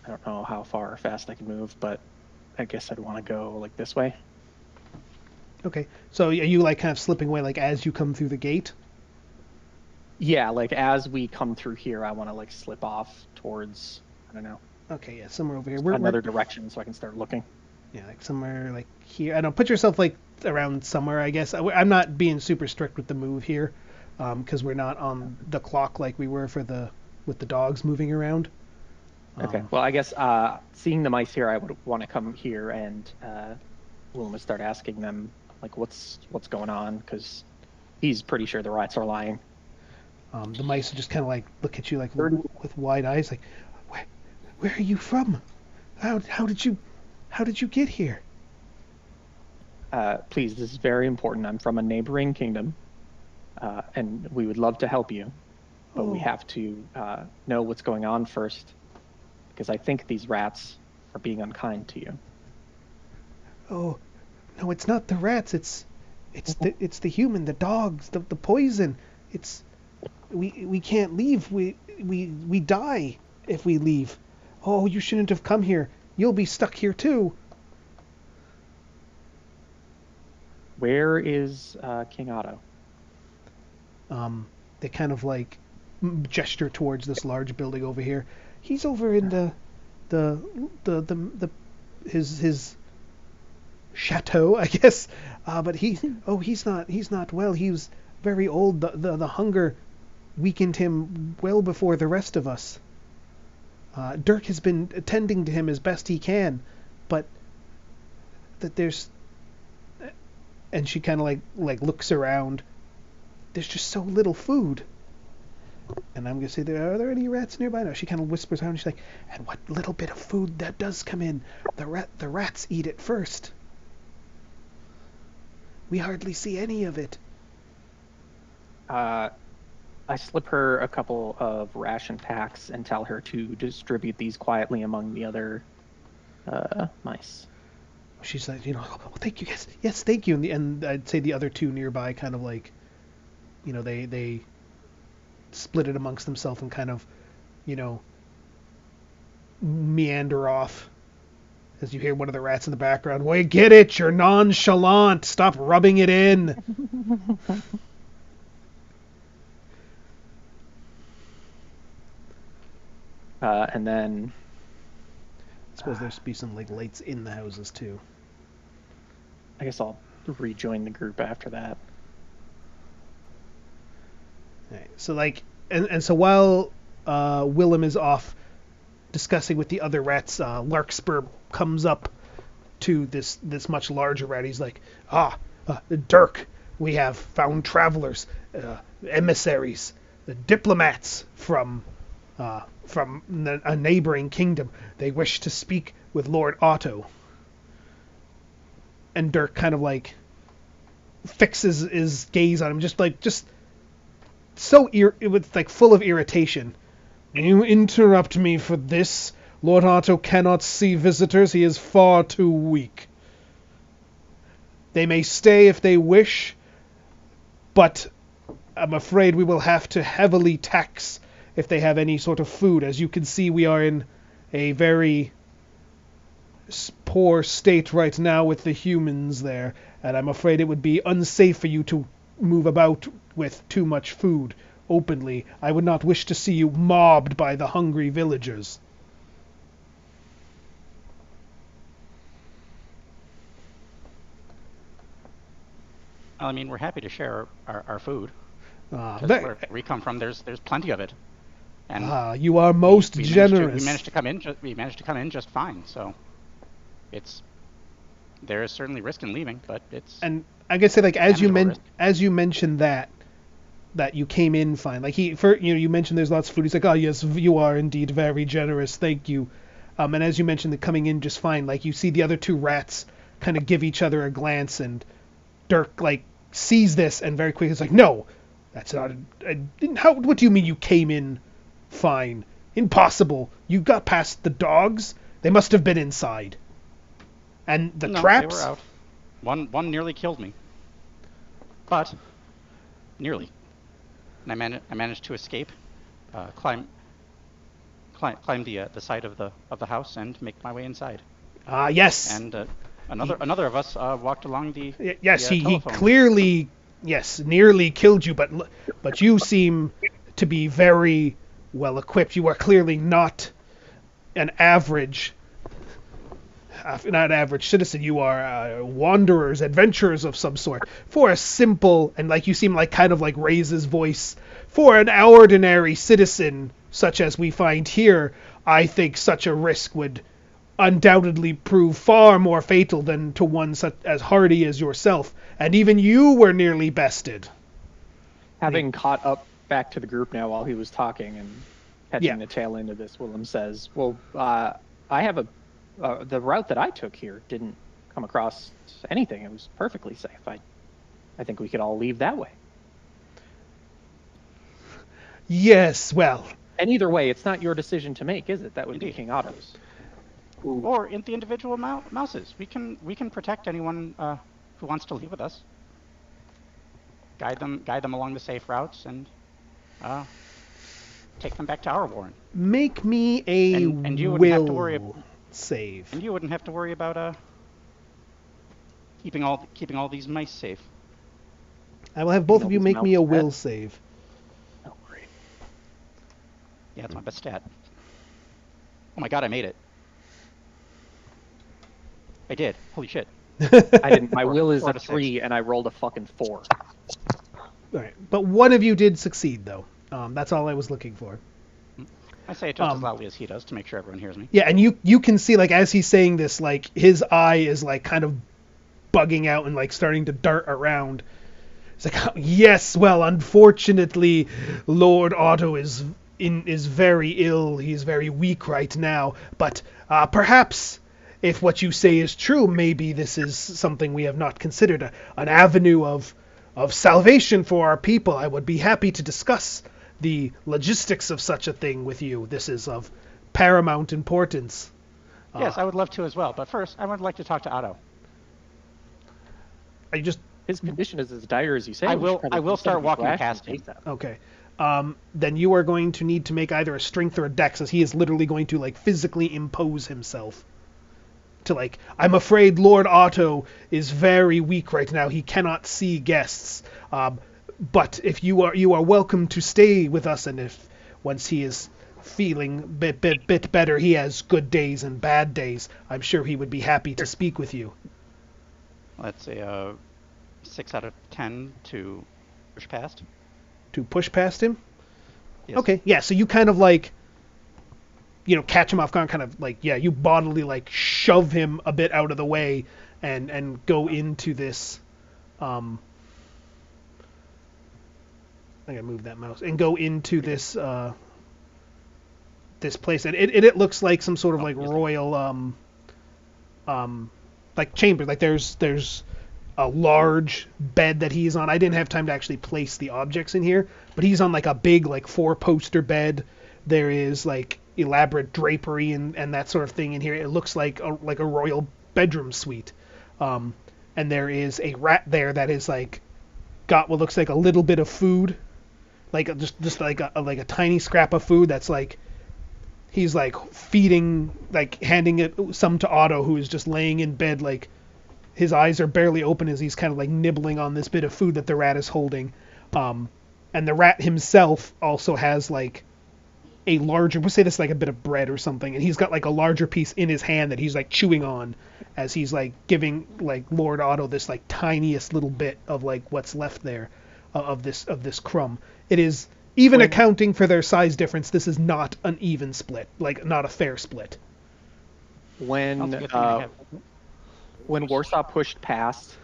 don't know how far or fast I can move, but I guess I'd want to go like this way. Okay. So are you like kind of slipping away like as you come through the gate? Yeah, like as we come through here, I want to like slip off towards, I don't know, Okay, yeah, somewhere over here. another direction so I can start looking. Yeah, like somewhere like here. I don't put yourself like around somewhere. I guess I'm not being super strict with the move here, because we're not on the clock like we were with the dogs moving around. Okay. Well, I guess seeing the mice here, I would want to come here and Willem would start asking them like what's going on, because he's pretty sure the rats are lying. The mice just kind of like look at you like with wide eyes, like, where are you from? How did you get here? Please, this is very important. I'm from a neighboring kingdom, and we would love to help you, but we Oh. have to know what's going on first, because I think these rats are being unkind to you. Oh, no, it's not the rats. It's the human, the dogs, the poison. We can't leave. We die if we leave. Oh, you shouldn't have come here. You'll be stuck here too. Where is King Otto? They kind of like gesture towards this large building over here. He's over in his chateau, I guess. But he's not well. He was very old. The hunger weakened him well before the rest of us. Dirk has been attending to him as best he can, but that there's, and she kind of like looks around. There's just so little food. And I'm gonna say, are there any rats nearby? No. She kind of whispers around. She's like, and what little bit of food that does come in, the rats eat it first. We hardly see any of it. I slip her a couple of ration packs and tell her to distribute these quietly among the other mice. She's like, oh, thank you, yes, thank you. And I'd say the other two nearby kind of like, they split it amongst themselves and kind of, meander off. As you hear one of the rats in the background, "Wait, get it? You're nonchalant. Stop rubbing it in." And then I suppose there's be some like lights in the houses too. I guess I'll rejoin the group after that. Right. So like, and so while Willem is off discussing with the other rats, Larkspur comes up to this much larger rat. He's like, Dirk, we have found travelers, emissaries, diplomats from a neighboring kingdom. They wish to speak with Lord Otto. And Dirk kind of like fixes his gaze on him, just so it was like full of irritation. You interrupt me for this? Lord Otto cannot see visitors. He is far too weak. They may stay if they wish, but I'm afraid we will have to heavily tax if they have any sort of food. As you can see, we are in a very poor state right now with the humans there, and I'm afraid it would be unsafe for you to move about with too much food openly. I would not wish to see you mobbed by the hungry villagers. I mean, we're happy to share our food. Ah, 'Cause where we come from, there's plenty of it, and you are most generous. we managed to come in. We managed to come in just fine. So, there is certainly risk in leaving, but it's. And I guess like as you manageable risk. mentioned that you came in fine. Like you mentioned there's lots of food. He's like, oh yes, you are indeed very generous. Thank you. And as you mentioned, the coming in just fine. Like you see the other two rats kind of give each other a glance, and Dirk like sees this and very quickly is like, no, that's not. What do you mean you came in fine? Impossible. You got past the dogs. They must have been inside. And the traps. They were out. One nearly killed me, but nearly. And I managed to escape, climb the side of the house and make my way inside. Yes. And another of us walked along the yes, he telephone. clearly nearly killed you, but you seem to be very well equipped. You are clearly not an average citizen. You are wanderers, adventurers of some sort. For a simple, and like you seem like kind of like raise his voice, for an ordinary citizen such as we find here, I think such a risk would undoubtedly prove far more fatal than to one such as hardy as yourself. And even you were nearly bested. Having caught up back to the group now while he was talking and catching the tail end of this, Willem says, well, I have the route that I took here didn't come across anything. It was perfectly safe. I think we could all leave that way. Yes, well. And either way, it's not your decision to make, is it? That would Indeed. be King Otto's. Or in the individual mouses. We can protect anyone who wants to leave with us. Guide them along the safe routes and take them back to our warren. Make me a and you wouldn't have to worry save. And you wouldn't have to worry about keeping all these mice safe. I will have both of you make me a will save. Oh, great. Yeah, that's my best stat. Oh my god, I made it. I did. Holy shit. I didn't. My will is a 4 to 3, and I rolled a fucking 4. All right, but one of you did succeed, though. That's all I was looking for. I say it just as loudly as he does to make sure everyone hears me. Yeah, and you can see, like, as he's saying this, like, his eye is, like, kind of bugging out and, like, starting to dart around. It's like, oh, yes, well, unfortunately, Lord Otto is very ill. He's very weak right now. But perhaps, if what you say is true, maybe this is something we have not considered, an avenue of salvation for our people. I would be happy to discuss the logistics of such a thing with you. This is of paramount importance. Yes, I would love to as well. But first, I would like to talk to Otto. His condition is as dire as you say. I will start walking past him. Okay. Then you are going to need to make either a strength or a dex, as he is literally going to, like, physically impose himself. To, like, I'm afraid Lord Otto is very weak right now. He cannot see guests. But if you are welcome to stay with us, and if once he is feeling a bit better, he has good days and bad days, I'm sure he would be happy to speak with you. Let's say 6 out of 10 to push past. To push past him? Yes. Okay, yeah, so you kind of, like, catch him off guard, kind of, like, yeah, you bodily, like, shove him a bit out of the way and go into this, I gotta move that mouse, and go into this, this place, and it looks like some sort of, like, royal, like, chamber, like, there's a large bed that he's on. I didn't have time to actually place the objects in here, but he's on, like, a big, like, 4-poster bed. There is, like, elaborate drapery and that sort of thing in here. It looks like a royal bedroom suite. And there is a rat there that is, like, got what looks like a little bit of food like just like a tiny scrap of food that's like he's like feeding, like handing it some to Otto, who is just laying in bed, like his eyes are barely open as he's kind of like nibbling on this bit of food that the rat is holding. And the rat himself also has like a larger, we'll say this is like a bit of bread or something, and he's got like a larger piece in his hand that he's like chewing on as he's like giving like Lord Otto this like tiniest little bit of like what's left there of this crumb. It is, even accounting for their size difference, this is not an even split, like not a fair split. When That's a good thing I have. when Warsaw pushed past,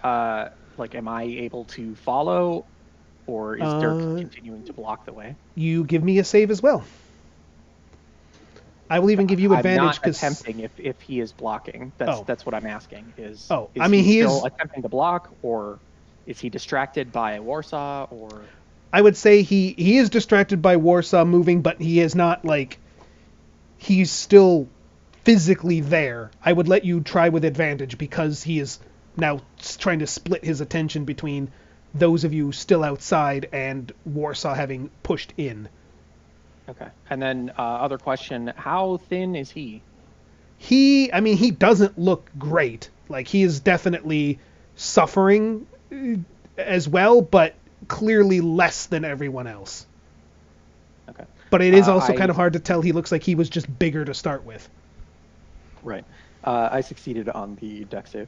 like, am I able to follow, or is Dirk continuing to block the way? You give me a save as well. I will even give you advantage I'm not because attempting if he is blocking. That's what I'm asking. Is I mean, he still is attempting to block, or is he distracted by Warsaw? Or I would say he is distracted by Warsaw moving, but he is not like he's still physically there. I would let you try with advantage because he is now trying to split his attention between those of you still outside and Warsaw having pushed in. okay. And then other question: how thin is he? He doesn't look great. Like, he is definitely suffering as well, but clearly less than everyone else. Okay. But it is also kind of hard to tell. He looks like he was just bigger to start with. Right. I succeeded on the deck save.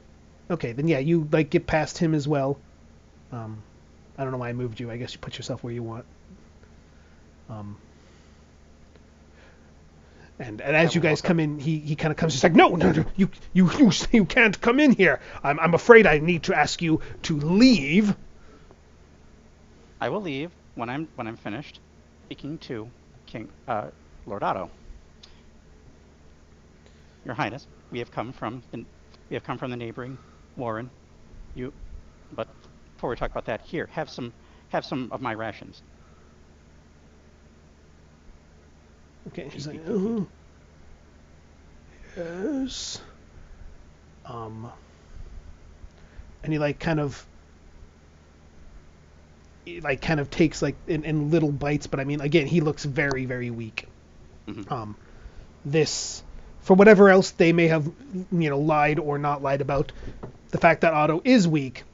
Okay, then yeah, you like get past him as well. I don't know why I moved you. I guess you put yourself where you want. And as you guys come in, he kind of comes, just like, no, you can't come in here. I'm afraid I need to ask you to leave. I will leave when I'm finished speaking to King Lord Otto. Your Highness, we have come from the neighboring warren. But before we talk about that, here, have some of my rations. Okay, he's like, yes. And he kind of takes like in little bites, but I mean, again, he looks very, very weak. Mm-hmm. This, for whatever else they may have, lied or not lied about, the fact that Otto is weak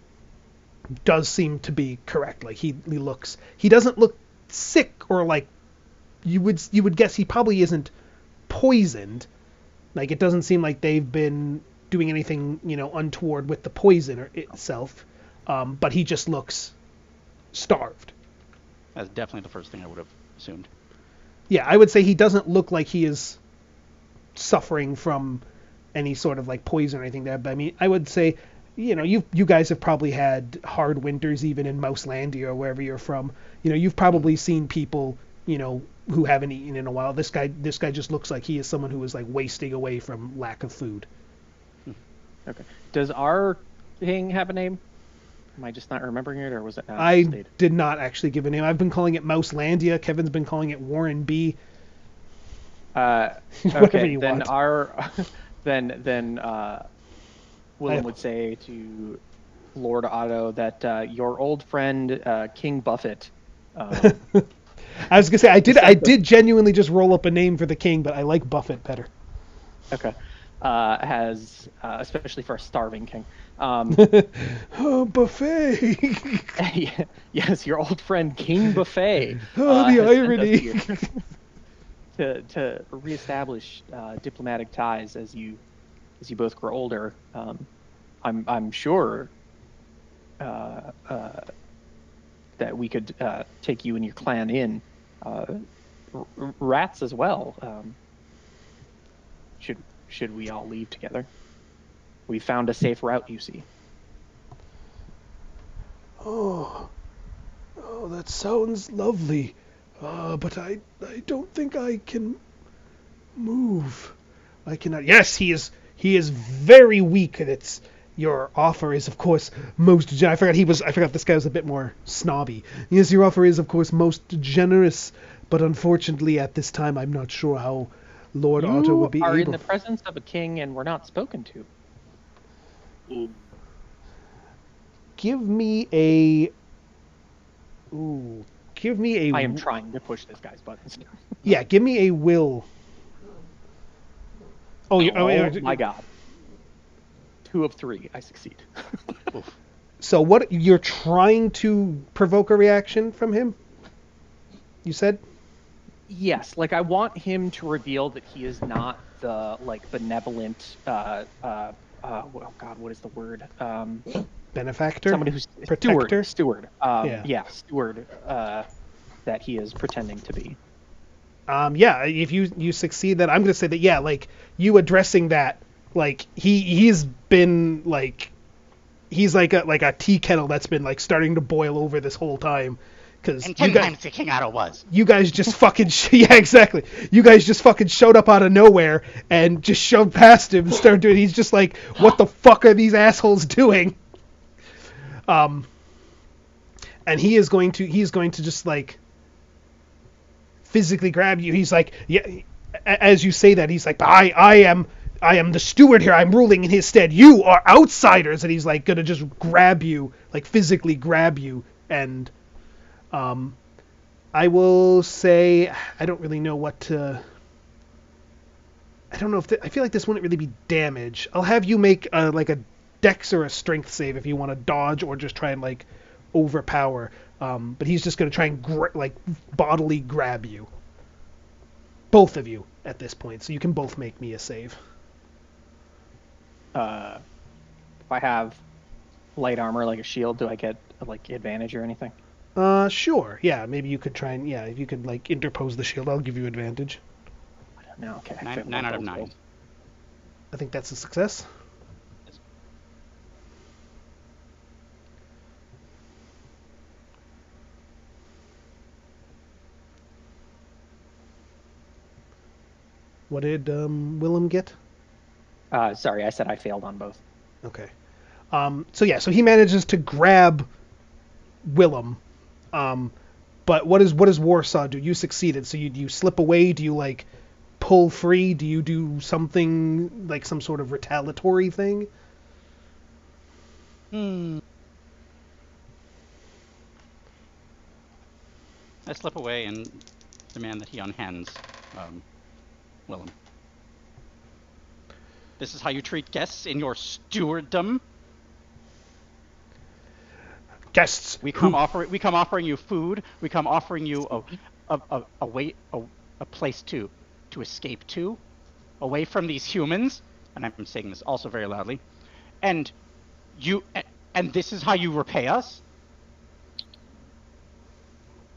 does seem to be correct. Like, he doesn't look sick, or like you would guess he probably isn't poisoned. Like, it doesn't seem like they've been doing anything, untoward with the poison itself. But he just looks starved. That's definitely the first thing I would have assumed. Yeah, I would say he doesn't look like he is suffering from any sort of like poison or anything there. But I mean, I would say, you guys have probably had hard winters even in Mauslandia or wherever you're from. You've probably seen people, who haven't eaten in a while. This guy just looks like he is someone who is like wasting away from lack of food. Okay. Does our king have a name? Am I just not remembering it, or was it not I stated? did not actually give a name. I've been calling it Mauslandia. Kevin's been calling it Warren B. Okay, you then want. then Willem would say to Lord Otto that your old friend King Buffett. I was gonna say I did genuinely just roll up a name for the king, but I like Buffett better. Okay. Has especially for a starving king. Oh, Buffet. Yes, your old friend King Buffet. Oh, the has sent irony. us here to reestablish diplomatic ties as you both grow older. I'm sure that we could take you and your clan in. Rats as well. Should we all leave together? We found a safe route, you see. Oh, that sounds lovely. But I don't think I can move. I cannot. Yes, he is very weak, and your offer is, of course, most. I forgot this guy was a bit more snobby. Yes, your offer is, of course, most generous, but unfortunately, at this time, I'm not sure how Lord Otto would be You are able. in the presence of a king, and we're not spoken to. Give me a Ooh. Give me a... I am trying to push this guy's buttons. Yeah, give me a will. Oh, My God. 2 of 3. I succeed. Oof. So what, you're trying to provoke a reaction from him? You said? Yes, like I want him to reveal that he is not the like benevolent. Oh God, what is the word? Benefactor? Somebody who's Protector? Steward. Yeah. Steward. That he is pretending to be. Yeah, if you succeed, that I'm gonna say that, yeah, like you addressing that, like he's been like, he's like a tea kettle that's been like starting to boil over this whole time, because And 10 times the King Otto was. you guys just fucking yeah, exactly, you guys just fucking showed up out of nowhere and just shoved past him and started doing. He's just like, what the fuck are these assholes doing? And he's going to just like physically grab you. He's like, yeah, as you say that, he's like, I am the steward here. I'm ruling in his stead. You are outsiders. And he's like gonna just grab you, like physically grab you. And I will say, I don't really know what to. I don't know if I feel like this wouldn't really be damage. I'll have you make like a dex or a strength save if you want to dodge or just try and like overpower. But he's just going to try and like bodily grab you. Both of you at this point. So you can both make me a save. If I have light armor like a shield, do I get like advantage or anything? Sure. Yeah, maybe you could try and, yeah, if you could like interpose the shield, I'll give you advantage. I don't know. Okay. 9 out of 9. I think that's a success. What did Willem get? Sorry, I said I failed on both. Okay. So he manages to grab Willem. But what does Warsaw do? You succeeded. So you slip away? Do you like pull free? Do you do something like some sort of retaliatory thing? I slip away and demand that he unhands Willem. This is how you treat guests in your stewarddom? Guests. We come offering you food. We come offering you a place to escape to, away from these humans. And I'm saying this also very loudly. And this is how you repay us?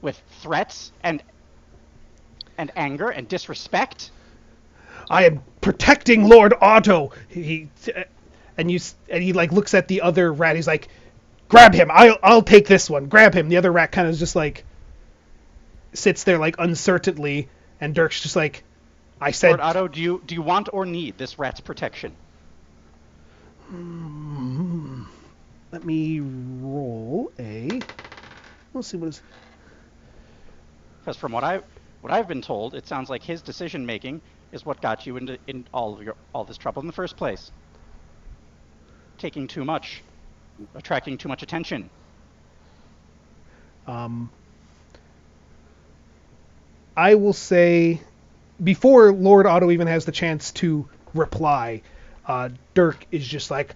With threats and anger and disrespect? I am protecting Lord Otto. He like looks at the other rat. He's like, grab him. I'll take this one. Grab him. The other rat kind of just like sits there like uncertainly, and Dirk's just like, I said. Lord Otto, do you want or need this rat's protection? Let me roll a. We'll see what is. Because from what I've been told, it sounds like his decision making is what got you in all this trouble in the first place. Taking too much, attracting too much attention. I will say, before Lord Otto even has the chance to reply, Dirk is just like,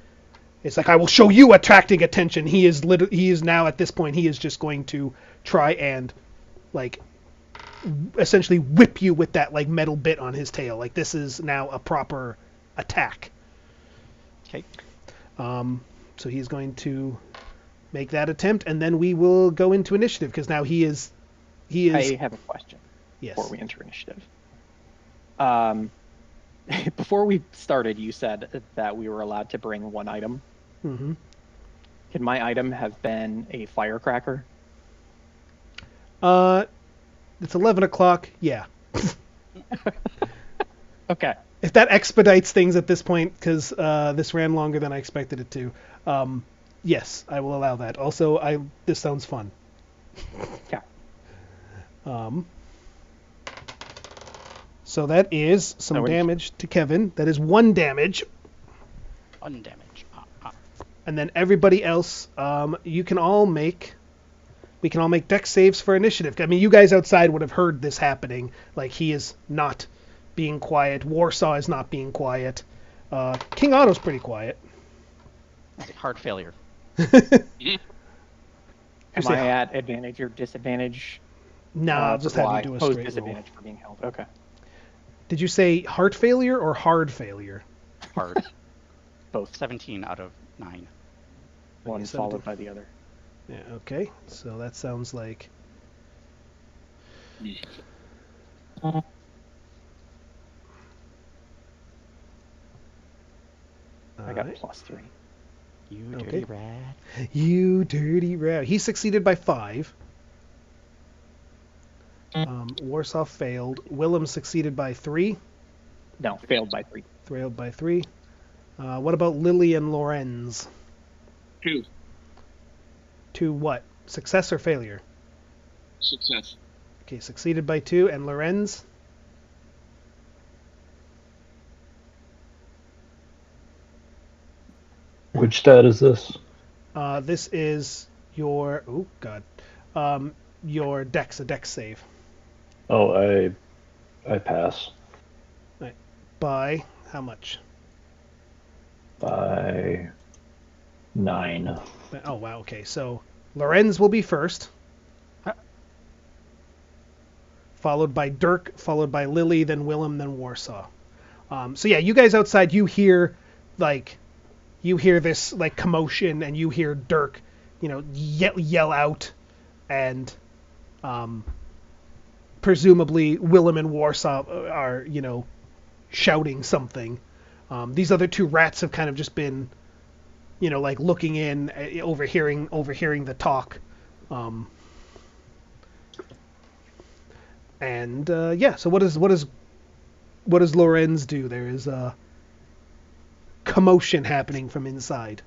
it's like, I will show you attracting attention. He is now at this point, he is just going to try and like essentially whip you with that like metal bit on his tail. Like this is now a proper attack. Okay. So he's going to make that attempt, and then we will go into initiative because now he is. I have a question. Yes. Before we enter initiative. Before we started, you said that we were allowed to bring one item. Mm-hmm. Could my item have been a firecracker? It's 11 o'clock. Yeah. Okay. If that expedites things at this point, because this ran longer than I expected it to, yes, I will allow that. Also, this sounds fun. Yeah. So that is some damage to Kevin. That is 1 damage. 1 damage. And then everybody else, you can all make we can all make dex saves for initiative. I mean, you guys outside would have heard this happening. Like, he is not being quiet. Warsaw is not being quiet. King Otto's pretty quiet. Hard failure. Am I at advantage or disadvantage? No, I'll just have you do a straight roll. Disadvantage for being held. Okay. Did you say heart failure or hard failure? Hard. Both. 17 out of 9. One Okay, followed by the other. Yeah, okay. So that sounds like... I got +3. You dirty rat. You dirty rat. He succeeded by 5. Warsaw failed. Willem succeeded by 3. No, failed by 3. Failed by 3. What about Lily and Lorenz? 2. 2 what? Success or failure? Success. Okay, succeeded by 2. And Lorenz? Which stat is this? This is your... Oh, God. Your dex, a dex save. Oh, I pass. Right. By how much? By 9. Oh, wow, okay. So Lorenz will be first. Followed by Dirk, followed by Lily, then Willem, then Warsaw. So yeah, you guys outside, you hear this like commotion, and you hear Dirk, yell out, and presumably Willem and Warsaw are, shouting something. These other 2 rats have kind of just been, like looking in, overhearing the talk. So what does Lorenz do? There is a commotion happening from inside.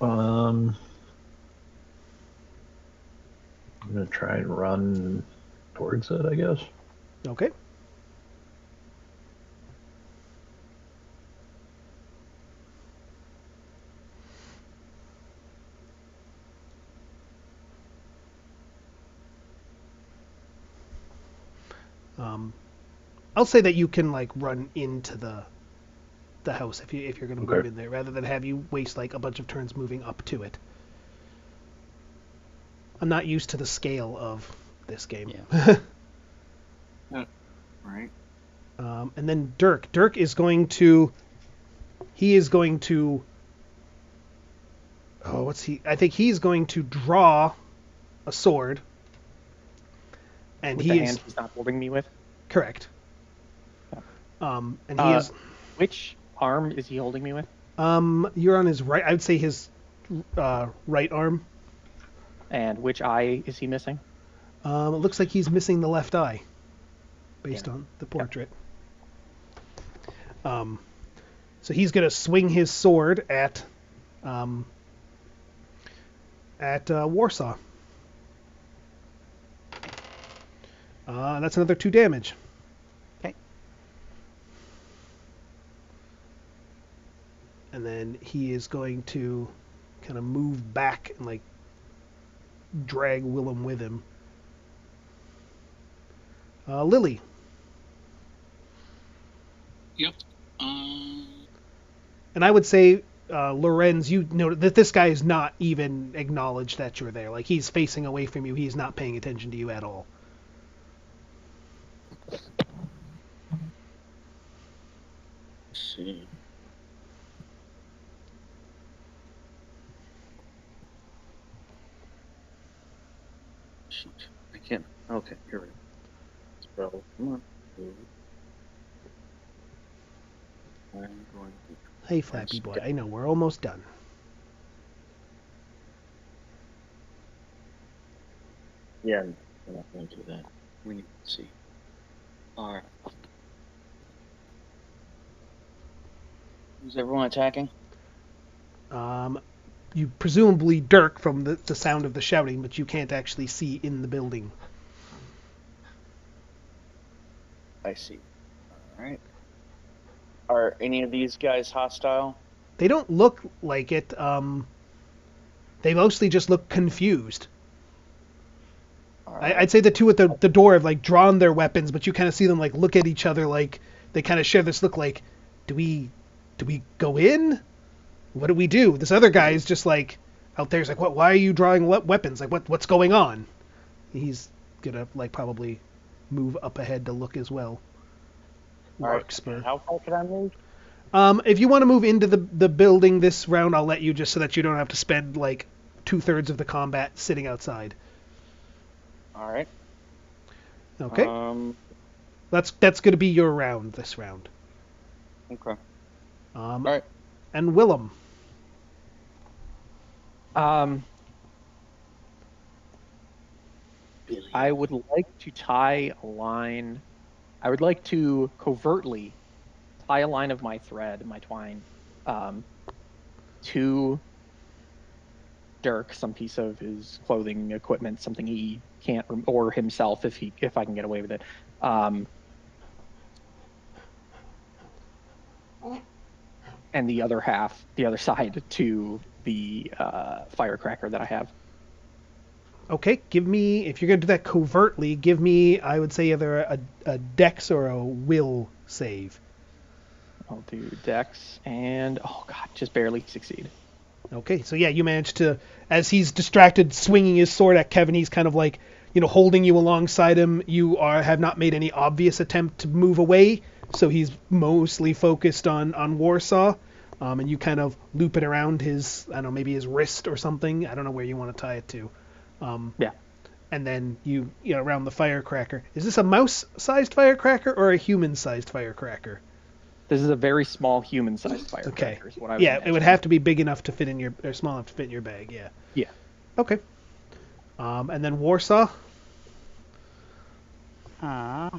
I'm gonna try and run towards it, I guess. Okay. I'll say that you can like run into the house if you're going to move in there, rather than have you waste like a bunch of turns moving up to it. I'm not used to the scale of this game. Yeah. Right. And then Dirk. Dirk is going to. He is going to. Oh, what's he? I think he's going to draw a sword. And With he the is hand he's not holding me with. correct. And he is. Which arm is he holding me with? You're on his right. I would say his right arm. And which eye is he missing? It looks like he's missing the left eye, based on the portrait. So he's gonna swing his sword at Warsaw. That's another 2 damage. Okay. And then he is going to kind of move back and like drag Willem with him. Lily. Yep. And I would say, Lorenz, you know that this guy is not even acknowledged that you're there. Like, he's facing away from you. He's not paying attention to you at all. Let's see. Shoot. I can't. Okay, here we go. Spell. Come on. I'm going to. Hey, Flappy Boy. I know, we're almost done. Yeah, we're not going to do that. We need to see. Alright. Is everyone attacking? You presumably Dirk from the sound of the shouting, but you can't actually see in the building. I see. Alright. Are any of these guys hostile? They don't look like it. They mostly just look confused. All right. I'd say the two at the door have like drawn their weapons, but you kind of see them like look at each other like they kind of share this look like, do we go in? What do we do? This other guy is just like out there. He's like, what? Why are you drawing weapons? Like what's going on? He's gonna like probably move up ahead to look as well. All right. Larkspur. How far can I move? If you want to move into the building this round, I'll let you just so that you don't have to spend like 2/3 of the combat sitting outside. All right. Okay. That's going to be your round this round. Okay. All right. And Willem. I would like to tie a line. I would like to covertly tie a line of my thread, my twine, to Dirk, some piece of his clothing, equipment, something he can't, or himself if I can get away with it. And the other side to the firecracker that I have. Okay, give me, if you're going to do that covertly, give me, I would say, either a dex or a will save. I'll do dex and, oh god, just barely succeed. Okay, so yeah, you managed to, as he's distracted swinging his sword at Kevin, he's kind of like, holding you alongside him. You have not made any obvious attempt to move away, so he's mostly focused on Warsaw, and you kind of loop it around his, I don't know, maybe his wrist or something. I don't know where you want to tie it to. Yeah. And then you around the firecracker. Is this a mouse-sized firecracker or a human-sized firecracker? This is a very small human-sized firecracker. Okay. Is what I Yeah, it would have to be big enough to fit in or small enough to fit in your bag. Yeah. Yeah. Okay. And then Warsaw. I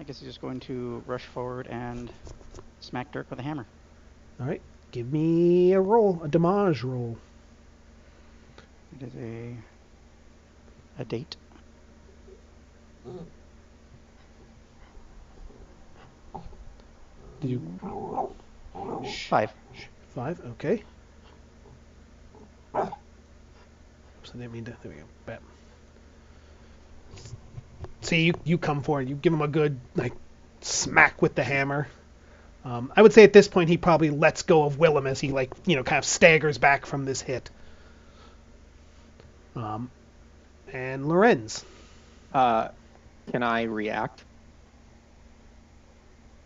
guess he's just going to rush forward and smack Dirk with a hammer. All right. Give me a roll, a damage roll. It is a date. Did you? 5. 5. Okay. Oops, I didn't mean to. There we go. Bam. See, you come forward. You give him a good smack with the hammer. I would say at this point he probably lets go of Willem as he kind of staggers back from this hit. And Lorenz. Can I react?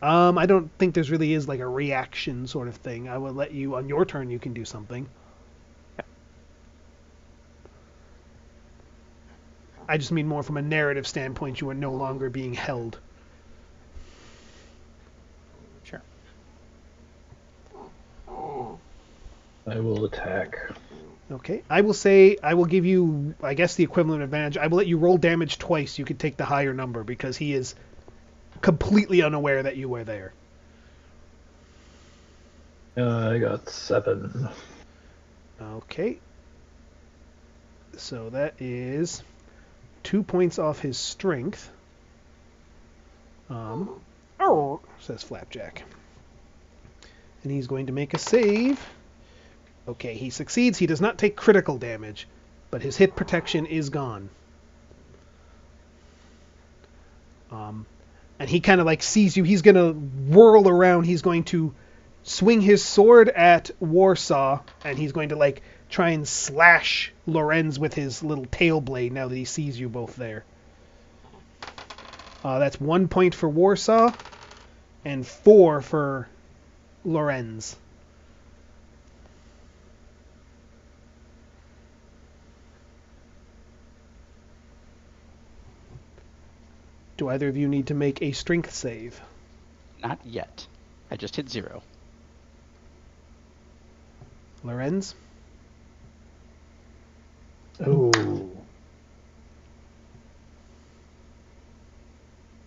I don't think there's really is like a reaction sort of thing. I would let you, on your turn, you can do something. Okay. I just mean more from a narrative standpoint. You are no longer being held. Sure. I will attack. Okay. I will say, I will give you, I guess, the equivalent advantage. I will let you roll damage twice. You could take the higher number because he is completely unaware that you were there. I got 7. Okay. So that is 2 points off his strength. Says Flapjack. And he's going to make a save. Okay, he succeeds. He does not take critical damage, but his hit protection is gone. And he kind of sees you. He's going to whirl around. He's going to swing his sword at Warsaw, and he's going to try and slash Lorenz with his little tail blade now that he sees you both there. That's 1 point for Warsaw and 4 for Lorenz. Do either of you need to make a strength save? Not yet. I just hit 0. Lorenz? Oh.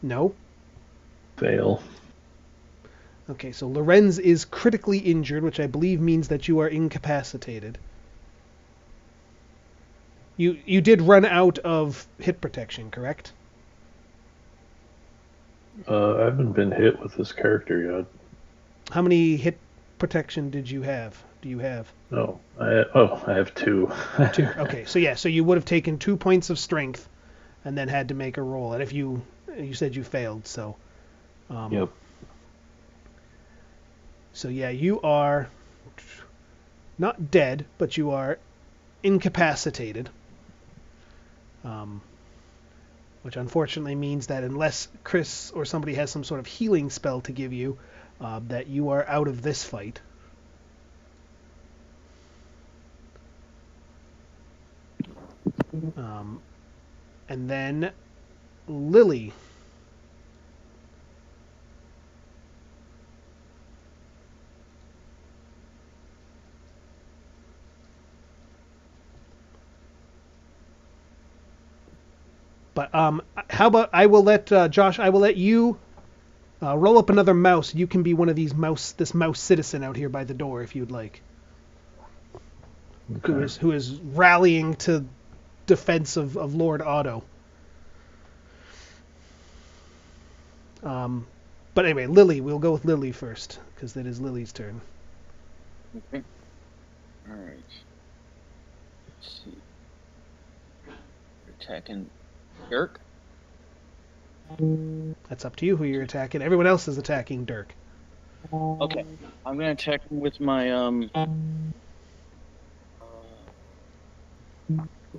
No? Fail. Okay, so Lorenz is critically injured, which I believe means that you are incapacitated. You did run out of hit protection, correct? I haven't been hit with this character yet. How many hit protection did you have? Do you have? No, I have 2. 2. Okay, so yeah, so you would have taken 2 points of strength, and then had to make a roll. And if you said you failed, so. Yep. So yeah, you are not dead, but you are incapacitated. Which unfortunately means that unless Chris or somebody has some sort of healing spell to give you, that you are out of this fight. And then Lily. But how about I will let Josh? I will let you roll up another mouse. You can be one of these this mouse citizen out here by the door if you'd like. Okay. Who is rallying to defense of Lord Otto. But anyway, Lily. We'll go with Lily first because that is Lily's turn. Okay. All right. Let's see. You're attacking Dirk. That's up to you who you're attacking. Everyone else is attacking Dirk. Okay. I'm gonna attack him with my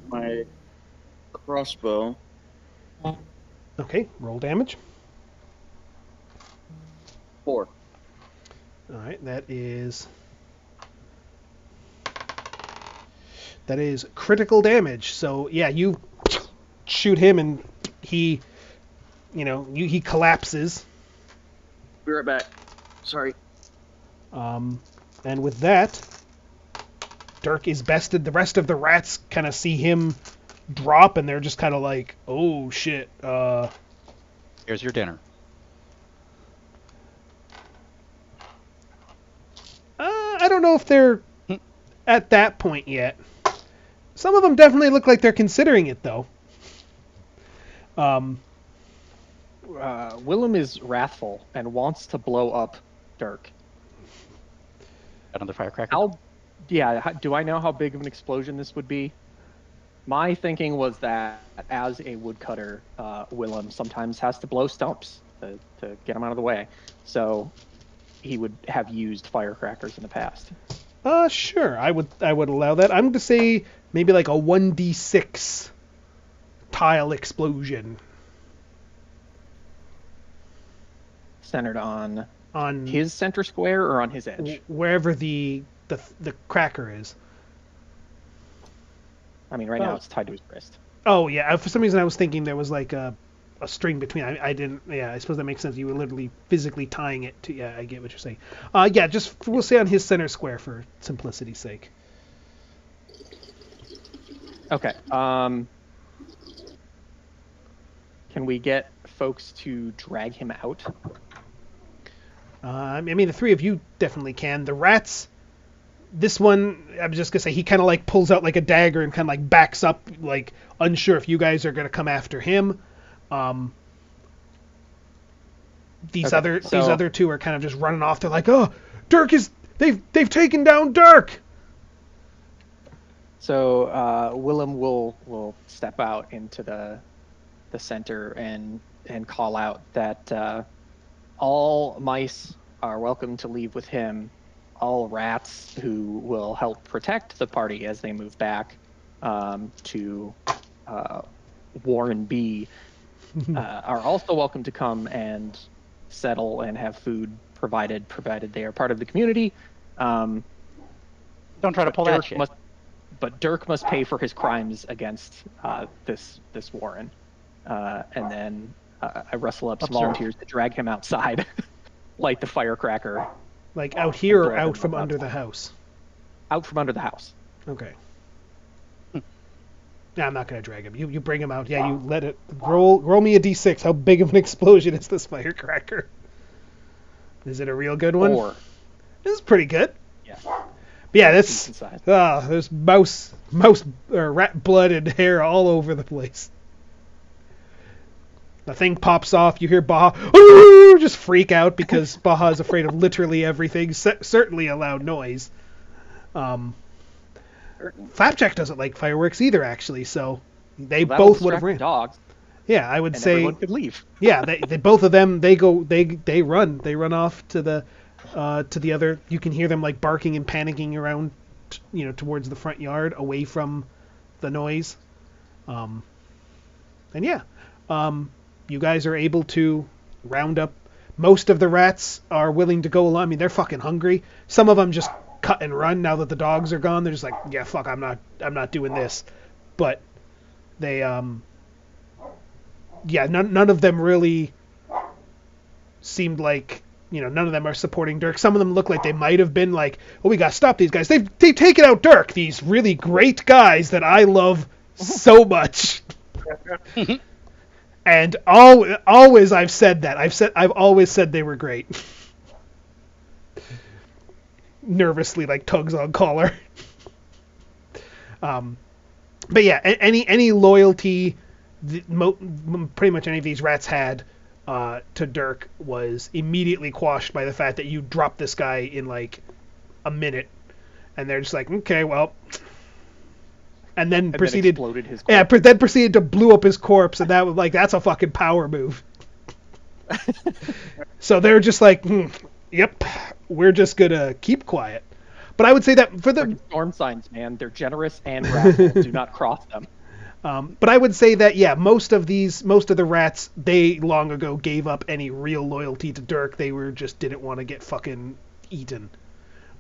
my crossbow. Okay, roll damage. 4. All right, that is critical damage. So yeah, you shoot him and he, he collapses. Be right back. Sorry. And with that, Dirk is bested. The rest of the rats kind of see him drop, and they're just kind of like, "Oh shit!" Here's your dinner. I don't know if they're at that point yet. Some of them definitely look like they're considering it, though. Willem is wrathful and wants to blow up Dirk. Another firecracker? Do I know how big of an explosion this would be? My thinking was that as a woodcutter, Willem sometimes has to blow stumps to get him out of the way. So he would have used firecrackers in the past. Sure. I would allow that. I'm going to say maybe like a 1d6 tile explosion. Centered on On his center square or on his edge? Wherever the cracker is. I mean, right now it's tied to his wrist. Oh, yeah. For some reason, I was thinking there was like a string between. I didn't. Yeah, I suppose that makes sense. You were literally physically tying it to. Yeah, I get what you're saying. Yeah, just we'll say on his center square for simplicity's sake. Okay. Can we get folks to drag him out? I mean, the three of you definitely can. The rats. This one, I'm just gonna say, he kind of like pulls out like a dagger and kind of like backs up, like unsure if you guys are gonna come after him. These other two are kind of just running off. They're like, "Oh, Dirk is they've taken down Dirk." So Willem will step out into the center and call out that all mice are welcome to leave with him. All rats who will help protect the party as they move back to Warren B are also welcome to come and settle and have food provided they are part of the community. Don't try to pull that shit. But Dirk must pay for his crimes against this Warren. And then I rustle up some volunteers to drag him outside, light the firecracker. Like out here or out from under the house? Out from under the house. Okay. Yeah, I'm not going to drag him. You bring him out. Yeah, you let it... Roll me a d6. How big of an explosion is this firecracker? Is it a real good one? 4. This is pretty good. Yeah. But yeah, that's Decent size. there's mouse or rat blood and hair all over the place. The thing pops off. You hear Baja just freak out because Baja is afraid of literally everything. Certainly a loud noise. Flapjack doesn't like fireworks either, actually. So they That both will would have distract ran. the dogs, Yeah, I would and say. everyone could leave. Yeah, they both of them they run. They run off to the other. You can hear them like barking and panicking around, towards the front yard, away from the noise. And yeah, you guys are able to round up. Most of the rats are willing to go along. I mean, they're fucking hungry. Some of them just cut and run now that the dogs are gone. They're just like, yeah, fuck, I'm not doing this. But they none of them really seemed like, none of them are supporting Dirk. Some of them look like they might have been like, oh, we got to stop these guys. They've taken out Dirk, these really great guys that I love so much. And always I've said that. I've always said they were great. Nervously, like tugs on collar. But yeah, any loyalty pretty much any of these rats had to Dirk was immediately quashed by the fact that you dropped this guy in like a minute, and they're just like, okay, well, and then proceeded exploded his corpse. then proceeded to blow up his corpse, and that was like, that's a fucking power move. So they're just like, yep, we're just gonna keep quiet. But I would say that for the Like storm signs, man, they're generous and wrathful. Do not cross them. but I would say that, yeah, most of the rats, they long ago gave up any real loyalty to Dirk. They didn't want to get fucking eaten.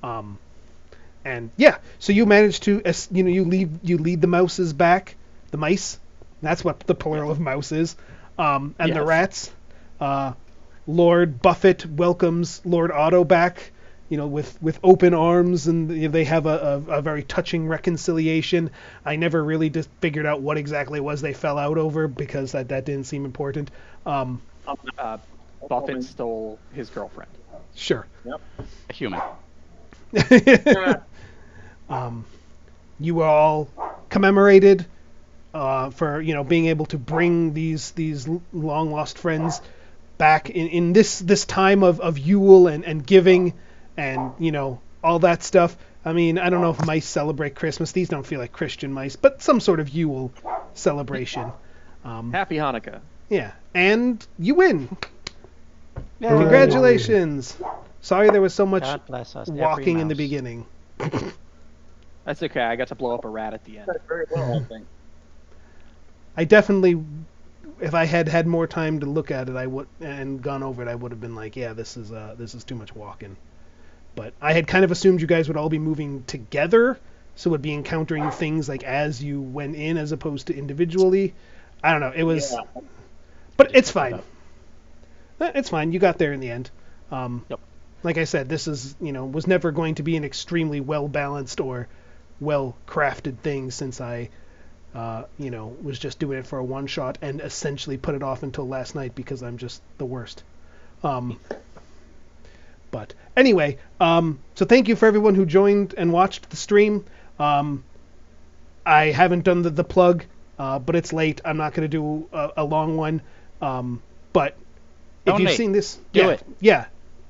And yeah, so you managed to, you lead the mouses back, the mice. That's what the plural of mouse is. And the Yes. rats. Lord Buffett welcomes Lord Otto back, with open arms, and they have a very touching reconciliation. I never really just figured out what exactly it was they fell out over, because that didn't seem important. Buffett stole his girlfriend. Sure. A human. You were all commemorated for being able to bring these long lost friends back in this time of Yule and giving and all that stuff. I mean, I don't know if mice celebrate Christmas. These don't feel like Christian mice, but some sort of Yule celebration. Happy Hanukkah. Yeah, and you win. Yay. Congratulations. Sorry there was so much God bless us. every walking in the mouse. beginning. That's okay. I got to blow up a rat at the end. Very well, I think. I definitely, if I had more time to look at it, I would and gone over it, I would have been like, yeah, this is too much walking. But I had kind of assumed you guys would all be moving together, so would be encountering things like as you went in, as opposed to individually. I don't know. It was, Yeah. but it's fine. It's fine. You got there in the end. Yep. Like I said, this is was never going to be an extremely well balanced or well crafted thing, since I was just doing it for a one shot and essentially put it off until last night because I'm just the worst. But anyway, so thank you for everyone who joined and watched the stream. I haven't done the plug, but it's late. I'm not going to do a long one. But if you've Donate. seen this, Do it. Yeah,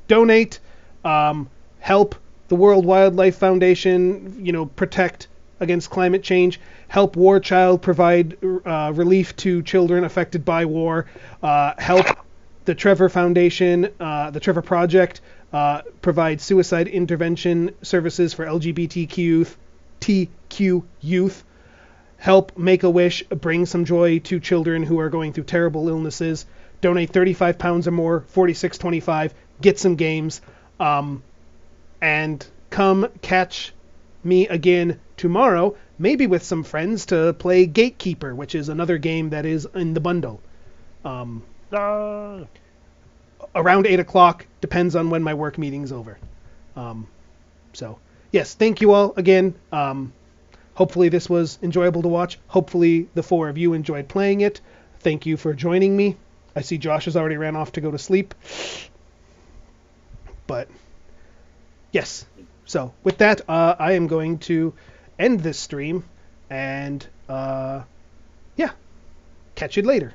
donate, help the World Wildlife Foundation, protect against climate change, help War Child provide relief to children affected by war, help the Trevor Foundation, the Trevor Project, provide suicide intervention services for LGBTQ youth, help Make-A-Wish bring some joy to children who are going through terrible illnesses, donate £35 or more, $46.25, get some games, and come catch me again tomorrow, maybe with some friends, to play Gatekeeper, which is another game that is in the bundle. Around 8 o'clock, depends on when my work meeting's over. So, yes, thank you all again. Hopefully this was enjoyable to watch. Hopefully the four of you enjoyed playing it. Thank you for joining me. I see Josh has already ran off to go to sleep. But yes. So with that, I am going to end this stream, and yeah, catch you later.